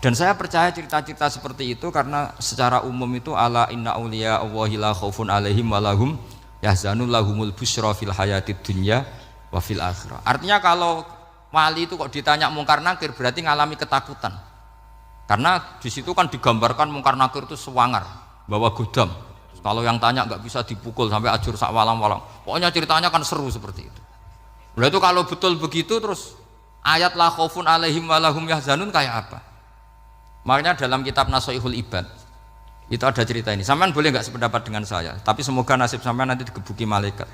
Speaker 2: Dan saya percaya cerita-cerita seperti itu karena secara umum itu ala inna auliya Allahi la khaufun alaihim walahum yahzanun lahumul busyra fil hayatid dunya wa fil akhirah. Artinya kalau wali itu kok ditanya mungkar nakir berarti ngalami ketakutan. Karena di situ kan digambarkan mungkar nakir itu sewangar, bawa godam. Kalau yang tanya nggak bisa dipukul sampai ajur sak walang-walang. Pokoknya ceritanya kan seru seperti itu. Berarti kalau betul begitu terus ayat la khaufun alaihim walahum yahzanun kayak apa? Makanya dalam kitab Nasoihul Ibad itu ada cerita ini. Sampean boleh nggak sependapat dengan saya, tapi semoga nasib sampean nanti digebuki malaikat.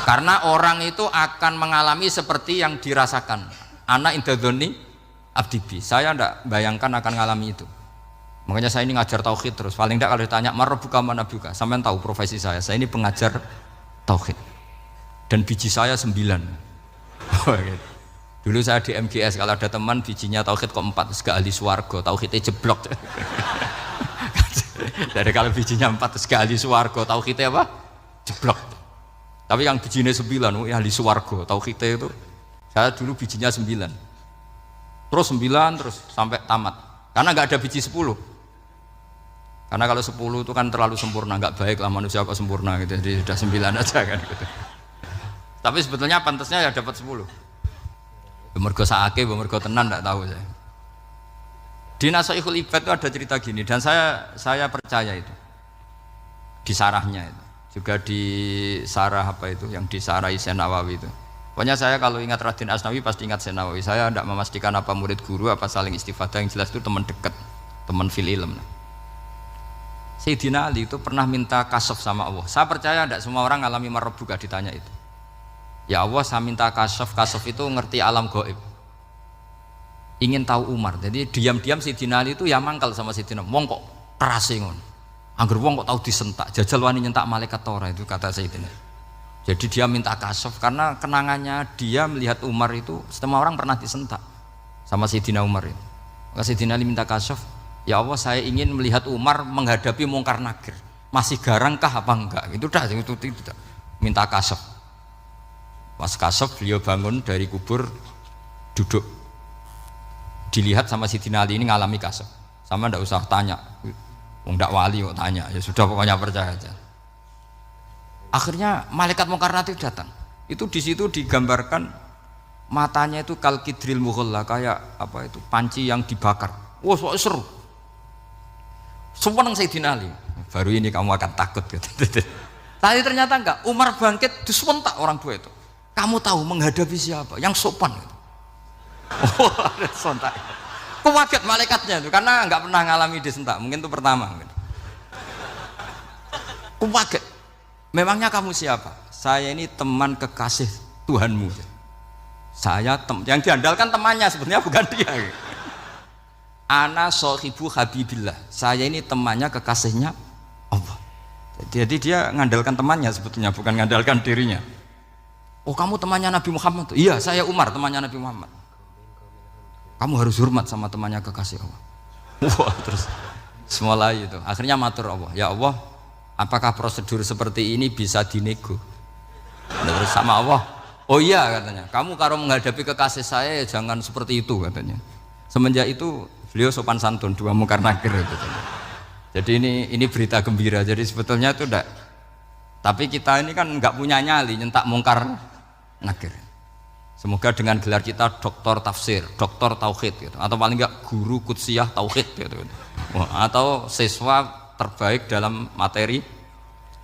Speaker 2: Karena orang itu akan mengalami seperti yang dirasakan. Ana indadzoni abdibi. Saya ndak bayangkan akan mengalami itu. Makanya saya ini ngajar tauhid terus. Paling tidak kalau ditanya marbuka manabuka, sampean tahu profesi saya. Saya ini pengajar tauhid. Dan biji saya 9. Dulu saya di MGS, kalau ada teman bijinya tauhid kok 4, terus gak ahli swarga, tauhidnya jeblok. Dari kalau bijinya 4 terus gak ahli swarga, tauhidnya apa? Jeblok. Tapi yang bijinya 9, ahli swarga, tauhidnya itu Saya dulu bijinya 9. Terus 9 terus sampai tamat. Karena nggak ada biji 10. Karena kalau 10 itu kan terlalu sempurna, nggak baik lah manusia kok sempurna gitu. Jadi sudah 9 aja kan gitu. Tapi sebetulnya pantasnya ya dapat 10. Mergo saake, mergo tenan enggak tahu saya. Di Nasaihul Ibad itu ada cerita gini dan saya percaya itu. Di sarahnya itu. Juga di sarah apa itu yang di sarah Syekh Nawawi itu. Pokoknya saya kalau ingat Raden Asnawi pasti ingat Syekh Nawawi. Saya tidak memastikan apa murid guru apa saling istifadah, yang jelas itu teman dekat, teman fil ilm. Sayyidina Ali itu pernah minta kasaf sama Allah. Saya percaya tidak semua orang alami marbuka ditanya itu. Ya Allah, saya minta kasaf itu ngerti alam gaib. Ingin tahu Umar. Jadi diam-diam Sayyidina Ali itu ya mangkal sama Sayyidina. Wong kok kerase ngono. Angger wong kok tahu disentak, jajal wani nyentak malaikat tora itu kata Sayyidina. Jadi dia minta kasaf karena kenangannya dia melihat Umar itu semua orang pernah disentak sama Sayyidina Umar itu. Maka Sayyidina Ali minta kasaf, ya Allah saya ingin melihat Umar menghadapi mungkar nakir. Masih garangkah apa enggak? Itu dah itu tidak. Minta kasaf. Pas kasaf beliau bangun dari kubur duduk. Dilihat sama Sayyidina Ali ini ngalami kasaf. Sama ndak usah tanya. Wong ndak wali kok tanya. Ya sudah pokoknya percaya aja. Akhirnya malaikat mungkar nakir datang. Itu di situ digambarkan matanya itu kalkidril mughalla, kayak apa itu panci yang dibakar. Wah, so seru. Sumpah Sayyidina Ali. Baru ini kamu akan takut gitu. Tapi ternyata enggak. Umar bangkit disewentak orang tua itu. Kamu tahu menghadapi siapa? Yang sopan gitu. Oh, ada sontak. Kaget malaikatnya itu karena enggak pernah ngalami disentak. Mungkin itu pertama gitu. Kaget. Memangnya kamu siapa? Saya ini teman kekasih Tuhanmu. Saya yang diandalkan temannya sebenarnya bukan dia. Ana sohibu habibillah. Saya ini temannya kekasihnya Allah. Jadi dia ngandalkan temannya sebetulnya bukan ngandalkan dirinya. Oh kamu temannya Nabi Muhammad? Iya saya Umar temannya Nabi Muhammad. Kamu harus hormat sama temannya kekasih Allah. Wah terus semulai itu. Akhirnya matur Allah. Ya Allah, apakah prosedur seperti ini bisa dinego? Terus sama Allah, oh iya katanya, kamu kalau menghadapi kekasih saya ya jangan seperti itu katanya. Semenjak itu beliau sopan santun, dua mungkar nakir gitu. Jadi ini berita gembira. Jadi sebetulnya itu enggak. Tapi kita ini kan enggak punya nyali nyentak mungkar nakir. Semoga dengan gelar kita doktor tafsir, doktor tauhid gitu. Atau paling enggak guru kutsiyah tauhid gitu. Atau siswa terbaik dalam materi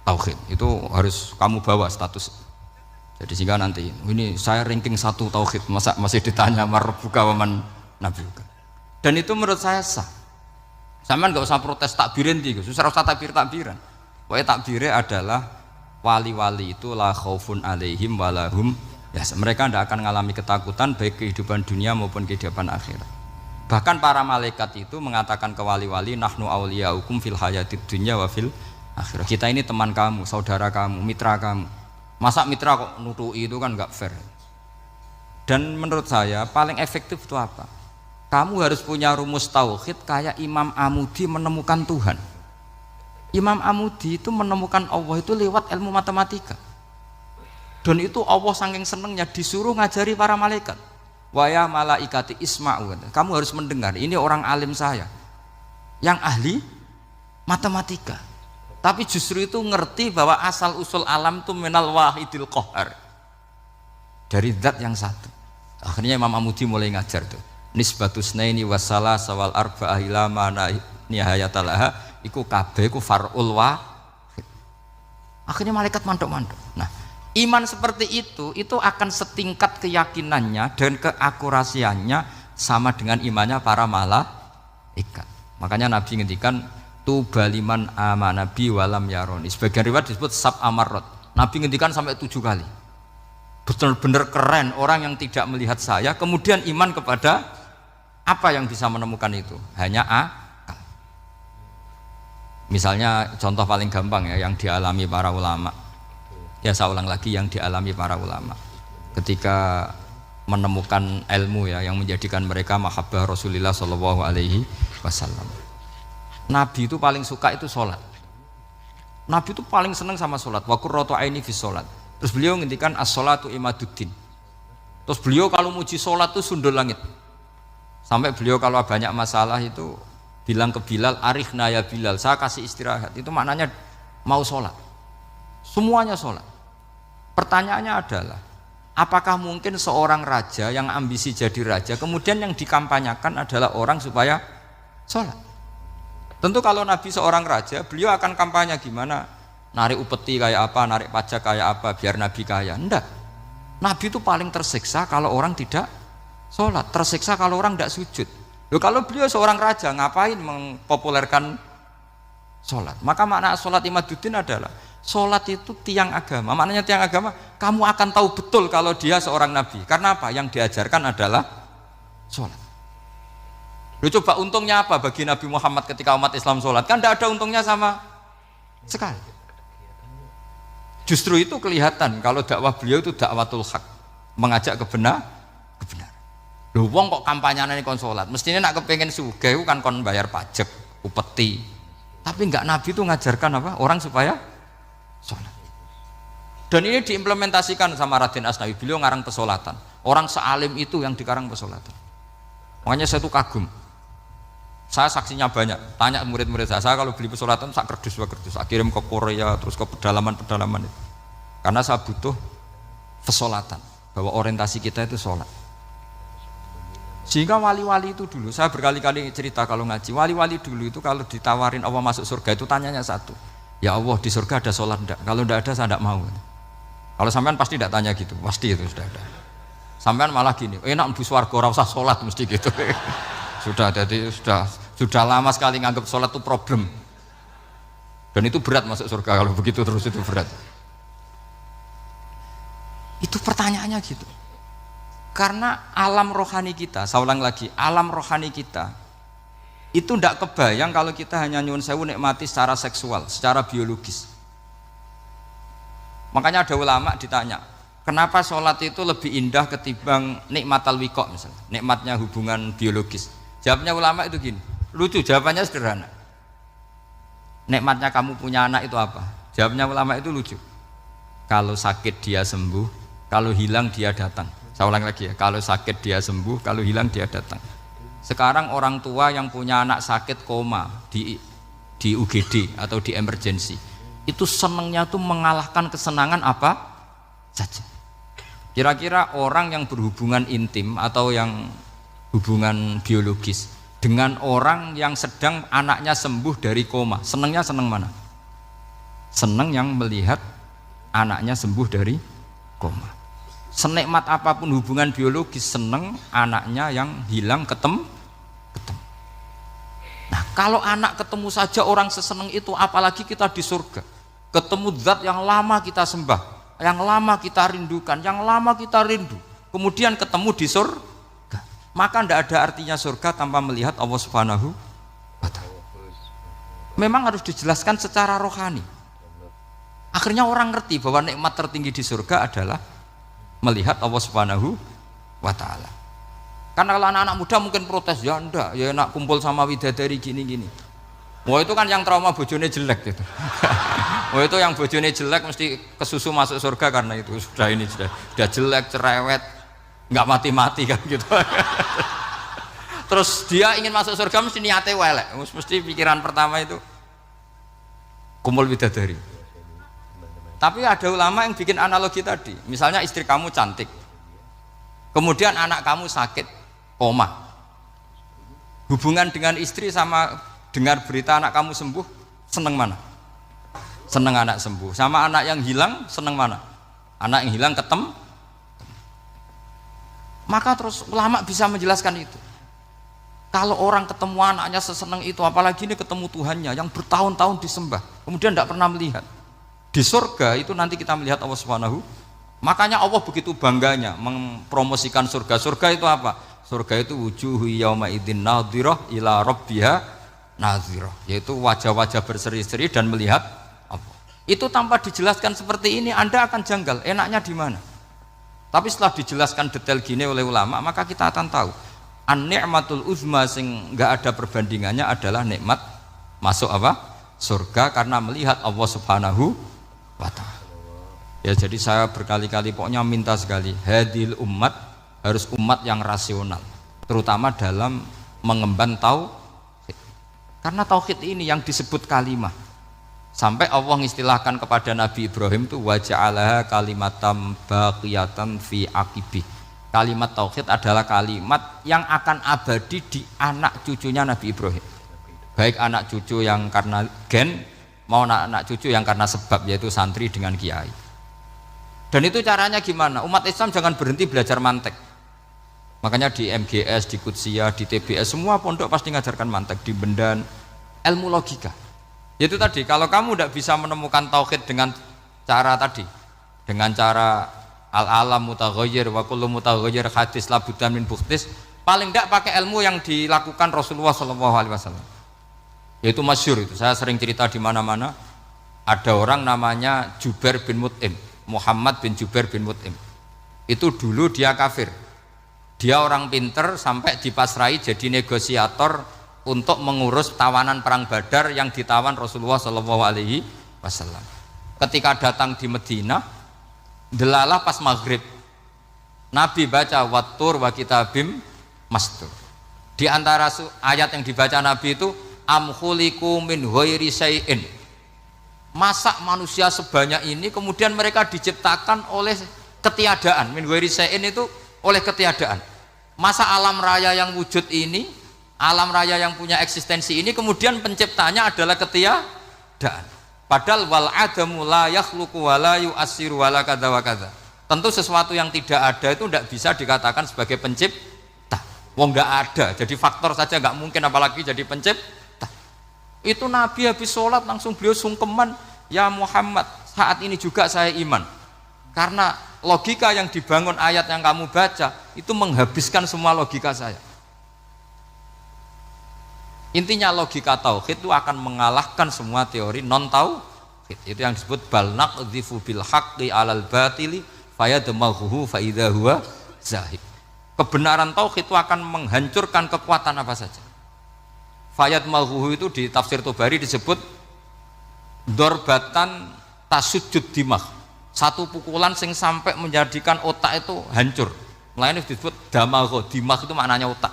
Speaker 2: tauhid itu harus kamu bawa status. Jadi sehingga nanti ini saya ranking 1 tauhid, masa masih ditanya marbuka waman nabiuka. Dan itu menurut saya sah. Sama nggak usah protes takbirin gitu, susah usah takbiran. Pokoknya takbirnya adalah wali-wali itu la khaufun alaihim walahum ya, mereka tidak akan mengalami ketakutan baik kehidupan dunia maupun kehidupan akhirat. Bahkan para malaikat itu mengatakan ke wali-wali nahnu awliyaukum fil hayatid dunya wa fil akhirah. Kita ini teman kamu, saudara kamu, mitra kamu. Masa mitra kok nutui itu kan nggak fair. Dan menurut saya paling efektif itu apa? Kamu harus punya rumus tauhid kayak Imam Amudi menemukan Tuhan. Imam Amudi itu menemukan Allah itu lewat ilmu matematika. Dan itu Allah saking senengnya disuruh ngajari para malaikat. Wa ya malaikati isma'u. Kamu harus mendengar, ini orang alim saya yang ahli matematika. Tapi justru itu ngerti bahwa asal usul alam itu minal wahidil qahar. Dari zat yang satu. Akhirnya Imam Amudi mulai ngajar tuh. Nisbatus naini wassalah sawal arba'ah ila mana nihayatalaha iku kabeh iku far'ul wahid. Akhirnya malaikat mantuk-mantuk. Nah, iman seperti itu akan setingkat keyakinannya dan keakurasiannya sama dengan imannya para malaikat. Makanya Nabi ngendikan tubaliman amanabi walam yaroni. Sebagian riwayat disebut sab amarot. Nabi ngendikan sampai 7 kali. Benar-benar keren orang yang tidak melihat saya kemudian iman kepada apa yang bisa menemukan itu? Hanya akal. Misalnya contoh paling gampang ya yang dialami para ulama. Ya saya ulang lagi yang dialami para ulama ketika menemukan ilmu ya yang menjadikan mereka mahabbah Rasulullah Shallallahu Alaihi Wasallam. Nabi itu paling suka itu sholat. Nabi itu paling senang sama sholat. Wa qurratu aini fi sholat. Terus beliau ngendikan as-sholatu imaduddin. Terus beliau kalau muji sholat tuh sundul langit. Sampai beliau kalau banyak masalah itu bilang ke Bilal, "Arikhna ya Bilal, saya kasih istirahat." Itu maknanya mau sholat. Semuanya sholat. Pertanyaannya adalah, apakah mungkin seorang raja yang ambisi jadi raja, kemudian yang dikampanyakan adalah orang supaya sholat? Tentu kalau Nabi seorang raja, beliau akan kampanye gimana? Narik upeti kayak apa, narik pajak kayak apa, biar Nabi kaya. Enggak. Nabi itu paling tersiksa kalau orang tidak sholat, tersiksa kalau orang tidak sujud. Loh, kalau beliau seorang raja, ngapain mempopulerkan sholat? Maka makna sholat Imaduddin adalah sholat itu tiang agama. Maknanya tiang agama, kamu akan tahu betul kalau dia seorang nabi. Karena apa? Yang diajarkan adalah sholat. Loh, coba untungnya apa bagi Nabi Muhammad ketika umat Islam sholat? Kan tidak ada untungnya sama sekali. Justru itu kelihatan kalau dakwah beliau itu dakwatul haq, mengajak kebenaran. Loh, wong kok kampanyane kon sholat, mestinya nak kepengen sugih kan kon bayar pajak, upeti. Tapi enggak, Nabi itu ngajarkan apa? Orang supaya sholat. Dan ini diimplementasikan sama Raden Asnawi, beliau ngarang pesolatan. Orang sealim itu yang dikarang pesolatan. Makanya saya tuh kagum. Saya saksinya banyak, tanya murid-murid saya kalau beli pesolatan sak kerdus, saya kirim ke Korea, terus ke pedalaman-pedalaman itu. Karena saya butuh pesolatan, bahwa orientasi kita itu sholat. Sehingga wali-wali itu dulu, saya berkali-kali cerita kalau ngaji, wali-wali dulu itu kalau ditawarin Allah masuk surga itu tanyanya satu, ya Allah di surga ada sholat enggak? Kalau enggak ada saya enggak mau. Kalau sampean pasti enggak tanya gitu, pasti itu sudah ada. Sampean malah gini, enak mlebu swarga ora usah sholat mesti gitu. Sudah, jadi sudah lama sekali nganggap sholat itu problem, dan itu berat masuk surga kalau begitu terus, itu berat. Itu pertanyaannya gitu. Karena alam rohani kita, saya ulang lagi, alam rohani kita itu tidak kebayang kalau kita hanya nyuwun sewu nikmati secara seksual, secara biologis. Makanya ada ulama ditanya, kenapa sholat itu lebih indah ketimbang nikmatal wiqo misalnya, nikmatnya hubungan biologis. Jawabnya ulama itu gini, lucu, jawabannya sederhana. Nikmatnya kamu punya anak itu apa? Jawabnya ulama itu lucu. Kalau sakit dia sembuh, kalau hilang dia datang. Saya ulang lagi ya, kalau sakit dia sembuh, kalau hilang dia datang. Sekarang orang tua yang punya anak sakit koma di UGD atau di emergency, itu senangnya tuh mengalahkan kesenangan apa saja. Kira-kira orang yang berhubungan intim atau yang hubungan biologis dengan orang yang sedang anaknya sembuh dari koma, senangnya senang mana? Senang yang melihat anaknya sembuh dari koma. Senikmat apapun hubungan biologis, senang anaknya yang hilang ketemu. Nah, kalau anak ketemu saja orang seseneng itu, apalagi kita di surga, ketemu zat yang lama kita sembah, yang lama kita rindukan, yang lama kita rindu, kemudian ketemu di surga, maka tidak ada artinya surga tanpa melihat Allah Subhanahu wa Ta'ala. Memang harus dijelaskan secara rohani. Akhirnya orang ngerti bahwa nikmat tertinggi di surga adalah melihat Allah Subhanahu wa Ta'ala. Karena kalau anak-anak muda mungkin protes, ya enggak, ya enak kumpul sama widadari gini-gini. Wah, itu kan yang trauma bojone jelek gitu. Wah, itu yang bojone jelek mesti kesusu masuk surga karena itu sudah jelek, cerewet, nggak mati-mati kan gitu. Terus dia ingin masuk surga mesti niatnya welek, mesti pikiran pertama itu kumpul widadari. Tapi ada ulama yang bikin analogi tadi, misalnya istri kamu cantik, kemudian anak kamu sakit, koma. Hubungan dengan istri sama dengar berita anak kamu sembuh, seneng mana? Seneng anak sembuh. Sama anak yang hilang, seneng mana? Anak yang hilang ketemu. Maka terus ulama bisa menjelaskan itu. Kalau orang ketemu anaknya seseneng itu, apalagi ini ketemu Tuhannya yang bertahun-tahun disembah, kemudian tidak pernah melihat. Di surga itu nanti kita melihat Allah Subhanahu. Makanya Allah begitu bangganya mempromosikan surga. Surga itu apa? Surga itu wujuhu yauma idzin nadhirah ila rabbiha nadhirah, yaitu wajah-wajah berseri-seri dan melihat apa. Itu tanpa dijelaskan seperti ini Anda akan janggal, enaknya di mana? Tapi setelah dijelaskan detail gini oleh ulama, maka kita akan tahu an-ni'matul uzma sing enggak ada perbandingannya adalah nikmat masuk apa? Surga karena melihat Allah Subhanahu wa Ta'ala. Ya, jadi saya berkali-kali pokoknya minta sekali hadil ummat harus umat yang rasional, terutama dalam mengemban tauhid. Karena tauhid ini yang disebut kalimah. Sampai Allah mengistilahkan kepada Nabi Ibrahim itu wa ja'alaha kalimatam baqiyatan fi aqibih. Kalimat tauhid adalah kalimat yang akan abadi di anak cucunya Nabi Ibrahim. Baik anak cucu yang karena gen mau anak cucu yang karena sebab, yaitu santri dengan kiai. Dan itu caranya gimana? Umat Islam jangan berhenti belajar mantek. Makanya di MGS, di Qudsiyah, di TBS semua pondok pasti ngajarkan mantek, di Bendan, ilmu logika. Itu tadi, kalau kamu tidak bisa menemukan tauhid dengan cara tadi, dengan cara al-alam mutaghayyir wa kullu mutaghayyir hadis la budda min bukhtis, paling tidak pakai ilmu yang dilakukan Rasulullah SAW. Yaitu masyhur itu, saya sering cerita di mana-mana. Ada orang namanya Jubair bin Mut'im, Muhammad bin Jubair bin Mut'im. Itu dulu dia kafir. Dia orang pinter sampai dipasrai jadi negosiator untuk mengurus tawanan perang Badar yang ditawan Rasulullah SAW. Ketika datang di Medina, delalah pas maghrib, Nabi baca wattur wa kitabim mastur. Di antara ayat yang dibaca Nabi itu am khuliqu min ghairi syai'in. Masa manusia sebanyak ini kemudian mereka diciptakan oleh ketiadaan. Min ghairi syai'in itu oleh ketiadaan. Masa alam raya yang wujud ini, alam raya yang punya eksistensi ini kemudian penciptanya adalah ketiadaan. Padahal wal adamu la yakhluqu wa la yu'assiru wa la kadza wa kadza. Tentu sesuatu yang tidak ada itu tidak bisa dikatakan sebagai pencipta. Wong enggak ada, jadi faktor saja enggak mungkin apalagi jadi pencipta. Itu Nabi habis sholat langsung beliau sungkeman, ya Muhammad, saat ini juga saya iman. Karena logika yang dibangun ayat yang kamu baca itu menghabiskan semua logika saya. Intinya logika tauhid itu akan mengalahkan semua teori non tauhid. Itu yang disebut bal naqdhifu bil haqqi 'alal batili fayadmaghuhu fa idza huwa zahid. Kebenaran tauhid itu akan menghancurkan kekuatan apa saja. Fayadmaghuhu itu di tafsir Tobari disebut dorbatan tasujud dimah. Satu pukulan sing sampai menjadikan otak itu hancur. Mulanya disebut damagho, dimah itu maknanya otak.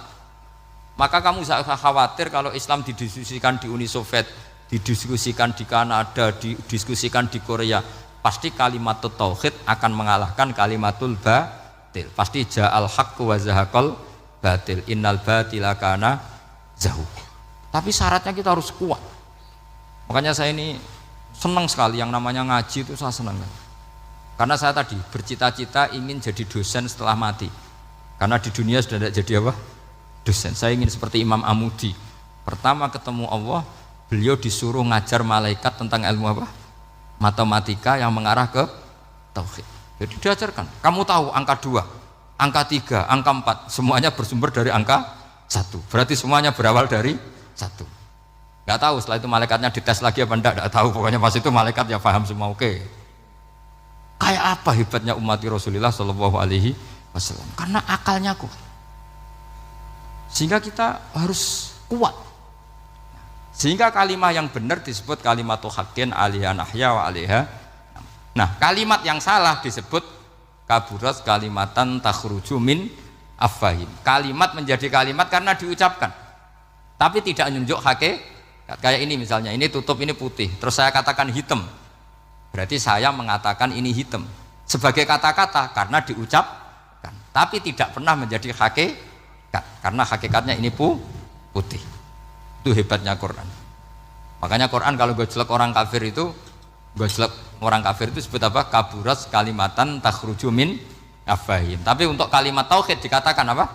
Speaker 2: Maka kamu jangan khawatir kalau Islam didiskusikan di Uni Soviet, didiskusikan di Kanada, didiskusikan di Korea, pasti kalimat tauhid akan mengalahkan kalimatul batil. Pasti ja'al haqqu wa zahaqal batil, innal batila kana zahuq. Tapi syaratnya kita harus kuat. Makanya saya ini senang sekali yang namanya ngaji itu, saya senang. Karena saya tadi bercita-cita ingin jadi dosen setelah mati. Karena di dunia sudah tidak jadi apa? Dosen. Saya ingin seperti Imam Amudi. Pertama ketemu Allah, beliau disuruh ngajar malaikat tentang ilmu apa? Matematika yang mengarah ke tauhid. Jadi diajarkan. Kamu tahu angka 2, angka 3, angka 4, semuanya bersumber dari angka 1. Berarti semuanya berawal dari 1. Gak tahu setelah itu malaikatnya dites lagi apa enggak, gak tahu. Pokoknya pas itu malaikat ya paham semua, oke. Kayak apa hebatnya umat Rasulullah Shallallahu Alaihi Wasallam? Karena akalnya kuat, sehingga kita harus kuat. Sehingga kalimat yang benar disebut kalimatu haqqin alaiha nahya wa alaiha. Nah, kalimat yang salah disebut kaburat kalimatan takhruju min afwahim. Kalimat menjadi kalimat karena diucapkan, tapi tidak menunjuk hakikat. Kayak ini misalnya, ini tutup, ini putih, terus saya katakan hitam. Berarti saya mengatakan ini hitam sebagai kata-kata karena diucapkan, tapi tidak pernah menjadi hakikat karena hakikatnya ini putih. Itu hebatnya Quran. Makanya Quran kalau gue jelek orang kafir itu, disebut apa? Kaburas kalimatan takhruju min afwahim. Tapi untuk kalimat tauhid dikatakan apa?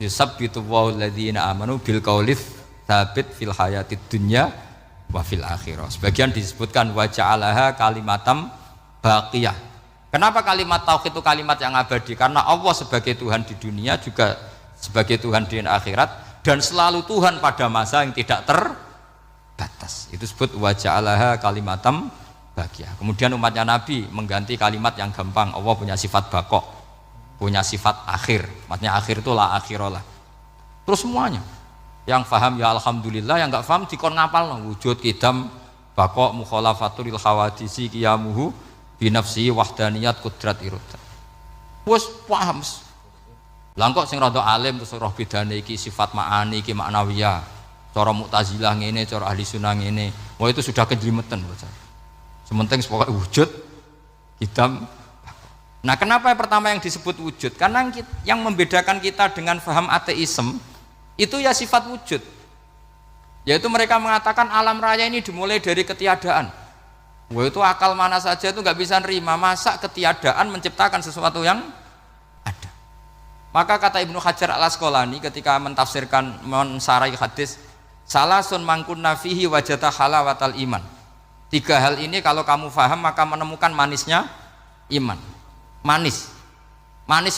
Speaker 2: Yusabbitu wal ladzina amanu bil qaulits tsabit fil hayatid dunya wa fil akhirah. Sebagian disebutkan wa ja'alaha kalimatam baqiyah. Kenapa kalimat tauhid itu kalimat yang abadi? Karena Allah sebagai Tuhan di dunia juga sebagai Tuhan di akhirat, dan selalu Tuhan pada masa yang tidak terbatas. Itu disebut wa ja'alaha kalimatam baqiyah. Kemudian umatnya Nabi mengganti kalimat yang gampang. Allah punya sifat baqo, punya sifat akhir. Maksudnya akhir itu la akhirah. Terus semuanya. Yang paham ya alhamdulillah, yang enggak paham dikon ngapal wujud kidam baqo mukhalafatul hawadisi qiyamuhu binafsi wahdaniyat kudrat irodat. Wes paham. Lah kok sing rada alim terus roh bedane iki sifat ma'ani iki maknawiyah. Cara Mu'tazilah ngene, cara Ahli Sunnah ngene. Wah itu sudah kejlimetan buat saya. Sementing pokoknya wujud hitam. Nah, kenapa yang pertama yang disebut wujud? Karena yang membedakan kita dengan faham ateisme itu ya sifat wujud. Yaitu mereka mengatakan alam raya ini dimulai dari ketiadaan. Wah itu akal mana saja itu nggak bisa nerima masa ketiadaan menciptakan sesuatu yang ada. Maka kata Ibnu Hajar al-Asqalani ketika mentafsirkan mensarai hadis salasun mangkunna fihi wajata halawatal iman. 3 hal ini kalau kamu faham maka menemukan manisnya iman. Manis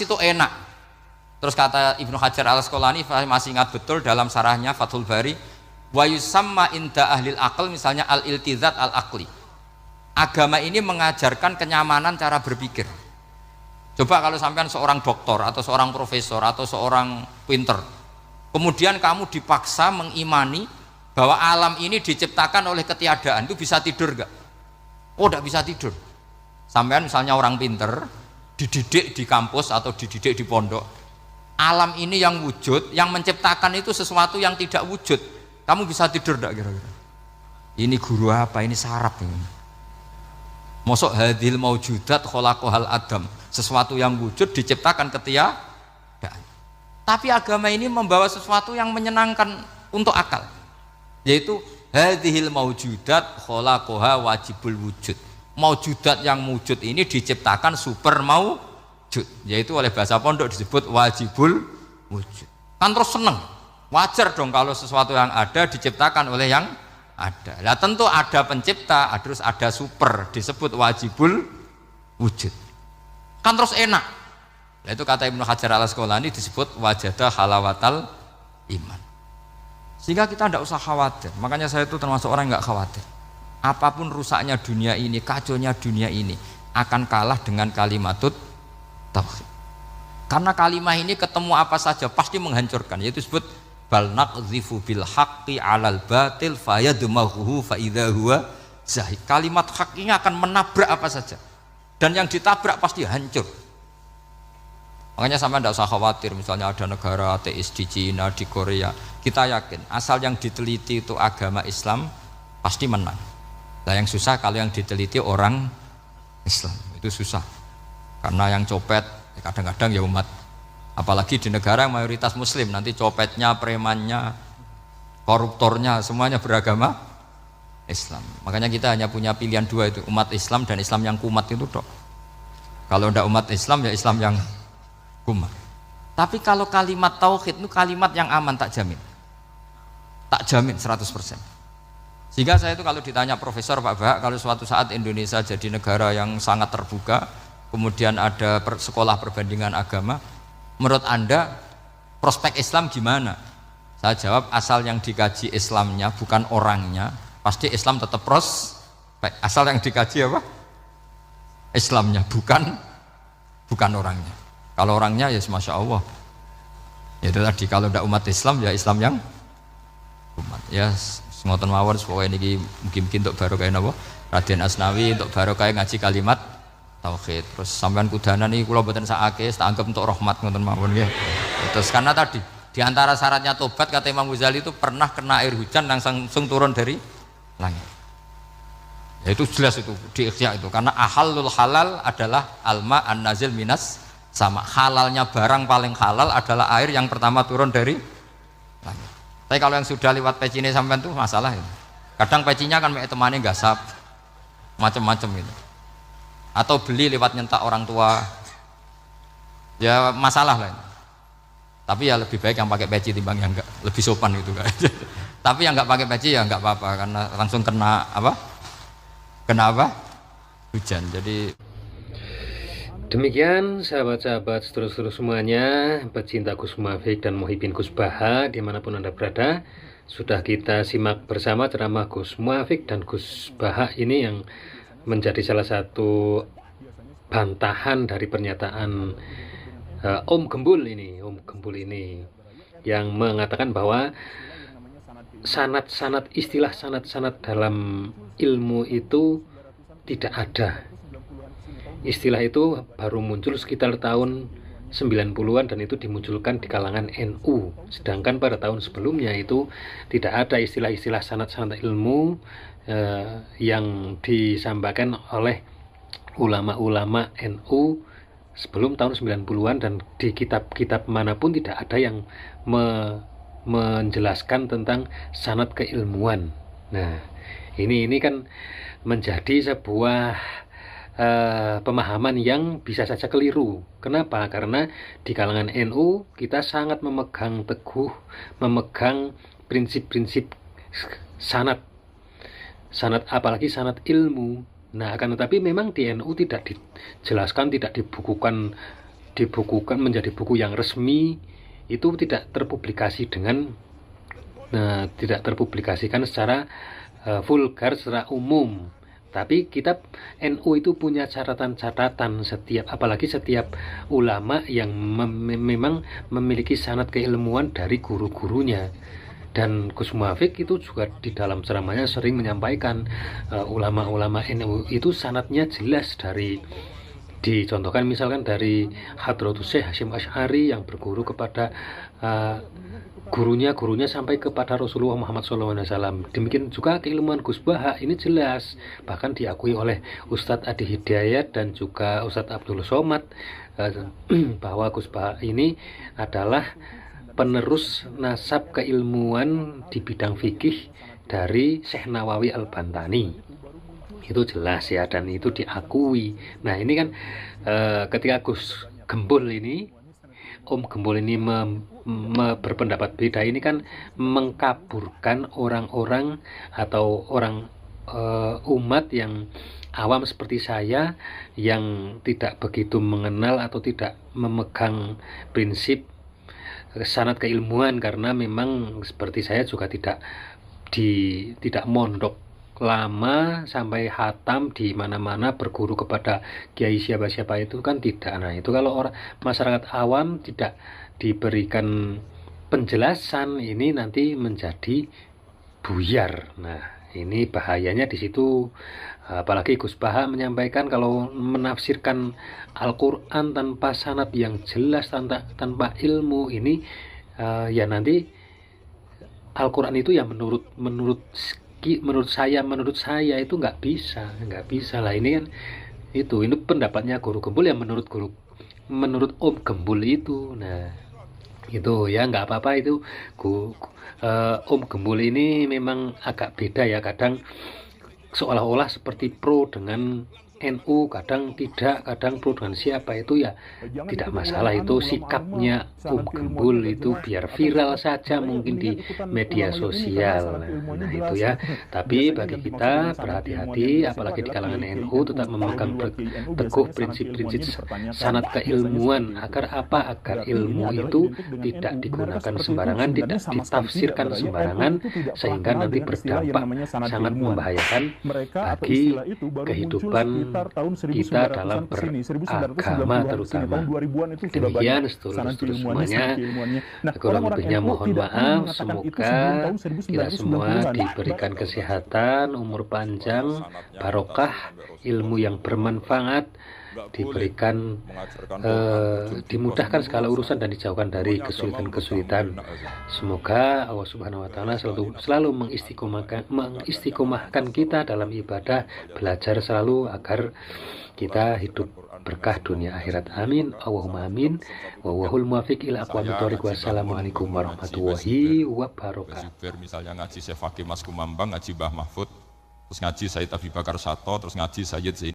Speaker 2: itu enak. Terus kata Ibnu Hajar al-Asqalani masih ingat betul dalam sarahnya Fathul Bari wa yusamma inda ahlil aql misalnya al-iltizat al-aqli. Agama ini mengajarkan kenyamanan cara berpikir. Coba kalau sampean seorang doktor atau seorang profesor atau seorang pinter, kemudian kamu dipaksa mengimani bahwa alam ini diciptakan oleh ketiadaan, itu bisa tidur gak? Oh tidak bisa tidur. Sampean misalnya orang pinter dididik di kampus atau dididik di pondok, alam ini yang wujud, yang menciptakan itu sesuatu yang tidak wujud, kamu bisa tidur gak kira-kira? Ini guru apa? Ini sarap ini. Mosok hadil maujudat khalaqahal adam, sesuatu yang wujud diciptakan ketiadaan. Tapi agama ini membawa sesuatu yang menyenangkan untuk akal, yaitu hadhil maujudat khalaqaha wajibul wujud. Maujudat yang wujud ini diciptakan super maujud, yaitu oleh bahasa pondok disebut wajibul wujud. Kan terus seneng, wajar dong kalau sesuatu yang ada diciptakan oleh yang ada. Lah tentu ada pencipta, terus ada super, disebut wajibul wujud. Kan terus enak. Nah, itu kata Ibnu Hajar al-Asqalani disebut wajada halawatal iman. Sehingga kita tidak usah khawatir. Makanya saya itu termasuk orang yang nggak khawatir. Apapun rusaknya dunia ini, kacaunya dunia ini akan kalah dengan kalimatut tauhid. Karena kalimat ini ketemu apa saja pasti menghancurkan. Yaitu disebut bal naqdhifu bil haqqi 'alal batil fayadmaghuhu fa idza huwa zahid. Kalimat hak ini akan menabrak apa saja. Dan yang ditabrak pasti hancur. Makanya sampai tidak usah khawatir misalnya ada negara ateis di Cina, di Korea. Kita yakin asal yang diteliti itu agama Islam pasti menang. Nah yang susah kalau yang diteliti orang Islam, itu susah. Karena yang copet kadang-kadang ya umat. Apalagi di negara yang mayoritas muslim, nanti copetnya, premannya, koruptornya semuanya beragama Islam. Makanya kita hanya punya pilihan 2 itu, umat Islam dan Islam yang kumat itu dok. Kalau tidak umat Islam ya Islam yang kumat. Tapi kalau kalimat tauhid itu kalimat yang aman, tak jamin. Tak jamin 100%. Sehingga saya itu kalau ditanya Profesor Pak Bahak, kalau suatu saat Indonesia jadi negara yang sangat terbuka, kemudian ada sekolah perbandingan agama, menurut Anda prospek Islam gimana? Saya jawab asal yang dikaji Islamnya bukan orangnya, pasti Islam tetap prospek. Asal yang dikaji apa? Islamnya bukan orangnya. Kalau orangnya ya Masya Allah. Ya itu tadi kalau tidak umat Islam ya Islam yang umat. Ya ngoten mawon supaya niki mungkin untuk barokah napa? Raden Asnawi untuk barokah ngaji kalimat tauhid. Terus sampean kudanan iki kula mboten sakake, tak anggap untuk rahmat ngoten mawon nggih. Terus karena tadi di antara syaratnya tobat kata Imam Ghazali itu pernah kena air hujan langsung turun dari langit. Ya itu jelas itu di Ikhya itu karena ahalul halal adalah alma an-nazil minas sama. Halalnya barang paling halal adalah air yang pertama turun dari langit. Tapi kalau yang sudah lewat pecine sampean tuh masalah itu. Kadang pecinya kan mek temane gasap macam-macam gitu. Atau beli lewat nyentak orang tua. Ya masalah lah ini. Tapi ya lebih baik yang pakai peci timbang yang enggak, lebih sopan gitu kan. Tapi yang enggak pakai peci ya enggak apa-apa karena langsung kena apa? Kena apa? Hujan. Jadi
Speaker 5: demikian sahabat-sahabat seterus semuanya, pecinta Gus Muafik dan Muhyiddin Gus Baha dimanapun Anda berada, sudah kita simak bersama ceramah Gus Muafik dan Gus Baha ini yang menjadi salah satu bantahan dari pernyataan Om Gembul ini yang mengatakan bahwa sanad-sanad, istilah sanad-sanad dalam ilmu itu tidak ada. Istilah itu baru muncul sekitar tahun 90-an dan itu dimunculkan di kalangan NU. Sedangkan pada tahun sebelumnya itu tidak ada istilah-istilah sanad-sanad ilmu yang disampaikan oleh ulama-ulama NU sebelum tahun 90-an, dan di kitab-kitab manapun tidak ada yang menjelaskan tentang sanad keilmuan. Nah, ini kan menjadi sebuah pemahaman yang bisa saja keliru. Kenapa? Karena di kalangan NU kita sangat memegang teguh, memegang prinsip-prinsip sanad, apalagi sanad ilmu. Nah, akan tetapi memang di NU tidak dijelaskan, tidak dibukukan menjadi buku yang resmi, itu tidak terpublikasi tidak terpublikasikan secara vulgar, secara umum. Tapi kitab NU itu punya catatan-catatan apalagi setiap ulama yang memang memiliki sanad keilmuan dari guru-gurunya. Dan Gus Muafik itu juga di dalam ceramahnya sering menyampaikan ulama-ulama NU itu sanadnya jelas dicontohkan misalkan dari Hadratus Syekh Hasyim Asy'ari yang berguru kepada gurunya sampai kepada Rasulullah Muhammad SAW. Demikian juga keilmuan Gus Baha ini jelas, bahkan diakui oleh Ustadz Adi Hidayat dan juga Ustadz Abdul Somad bahwa Gus Baha ini adalah penerus nasab keilmuan di bidang fikih dari Syekh Nawawi Al-Bantani. Itu jelas ya, dan itu diakui. Nah, ini kan ketika Gus Gembul ini Om Gembul ini berpendapat beda, ini kan mengkaburkan orang-orang atau orang umat yang awam seperti saya yang tidak begitu mengenal atau tidak memegang prinsip sanad keilmuan, karena memang seperti saya juga tidak mondok lama sampai hatam di mana-mana berguru kepada kiai siapa-siapa itu kan tidak. Nah, itu kalau orang masyarakat awam tidak diberikan penjelasan, ini nanti menjadi buyar. Nah, ini bahayanya di situ. Apalagi Gus Baha menyampaikan kalau menafsirkan Al-Qur'an tanpa sanad yang jelas, tanpa ilmu, ini ya nanti Al-Qur'an itu ya menurut saya itu nggak bisa lah. Ini kan ini pendapatnya Guru Gembul ya menurut Om Gembul itu. Nah, itu ya nggak apa-apa itu. Om Gembul ini memang agak beda ya, kadang seolah-olah seperti pro dengan NU, kadang tidak, kadang pro dengan siapa, itu ya tidak masalah. Itu sikapnya Om Gembul, itu biar viral saja mungkin di media sosial. Nah itu ya, tapi bagi kita berhati-hati, apalagi di kalangan NU tetap memegang teguh prinsip-prinsip sanad keilmuan. Agar apa? Agar ilmu itu tidak digunakan sembarangan, tidak ditafsirkan sembarangan, sehingga nanti berdampak sangat membahayakan bagi kehidupan kita dalam beragama terutama. Demikian seluruh semuanya, kurang lebihnya mohon maaf. Semoga kita semua diberikan kesehatan, umur panjang, barokah, ilmu yang bermanfaat, diberikan dimudahkan segala urusan dan dijauhkan dari kesulitan-kesulitan. Semoga Allah Subhanahu wa taala selalu mengistiqomahkan kita dalam ibadah, belajar selalu agar kita hidup berkah dunia akhirat. Amin. Allahumma amin. Wallahul muwaffiq ila aqwamit thoriq. Wassalamualaikum warahmatullahi wabarakatuh.
Speaker 6: Misalnya ngaji Syekh Fakih Mas Kumambang, ngaji Mbah Mahfud, terus ngaji Said Abi Bakar Sato, terus ngaji Sayyid Zain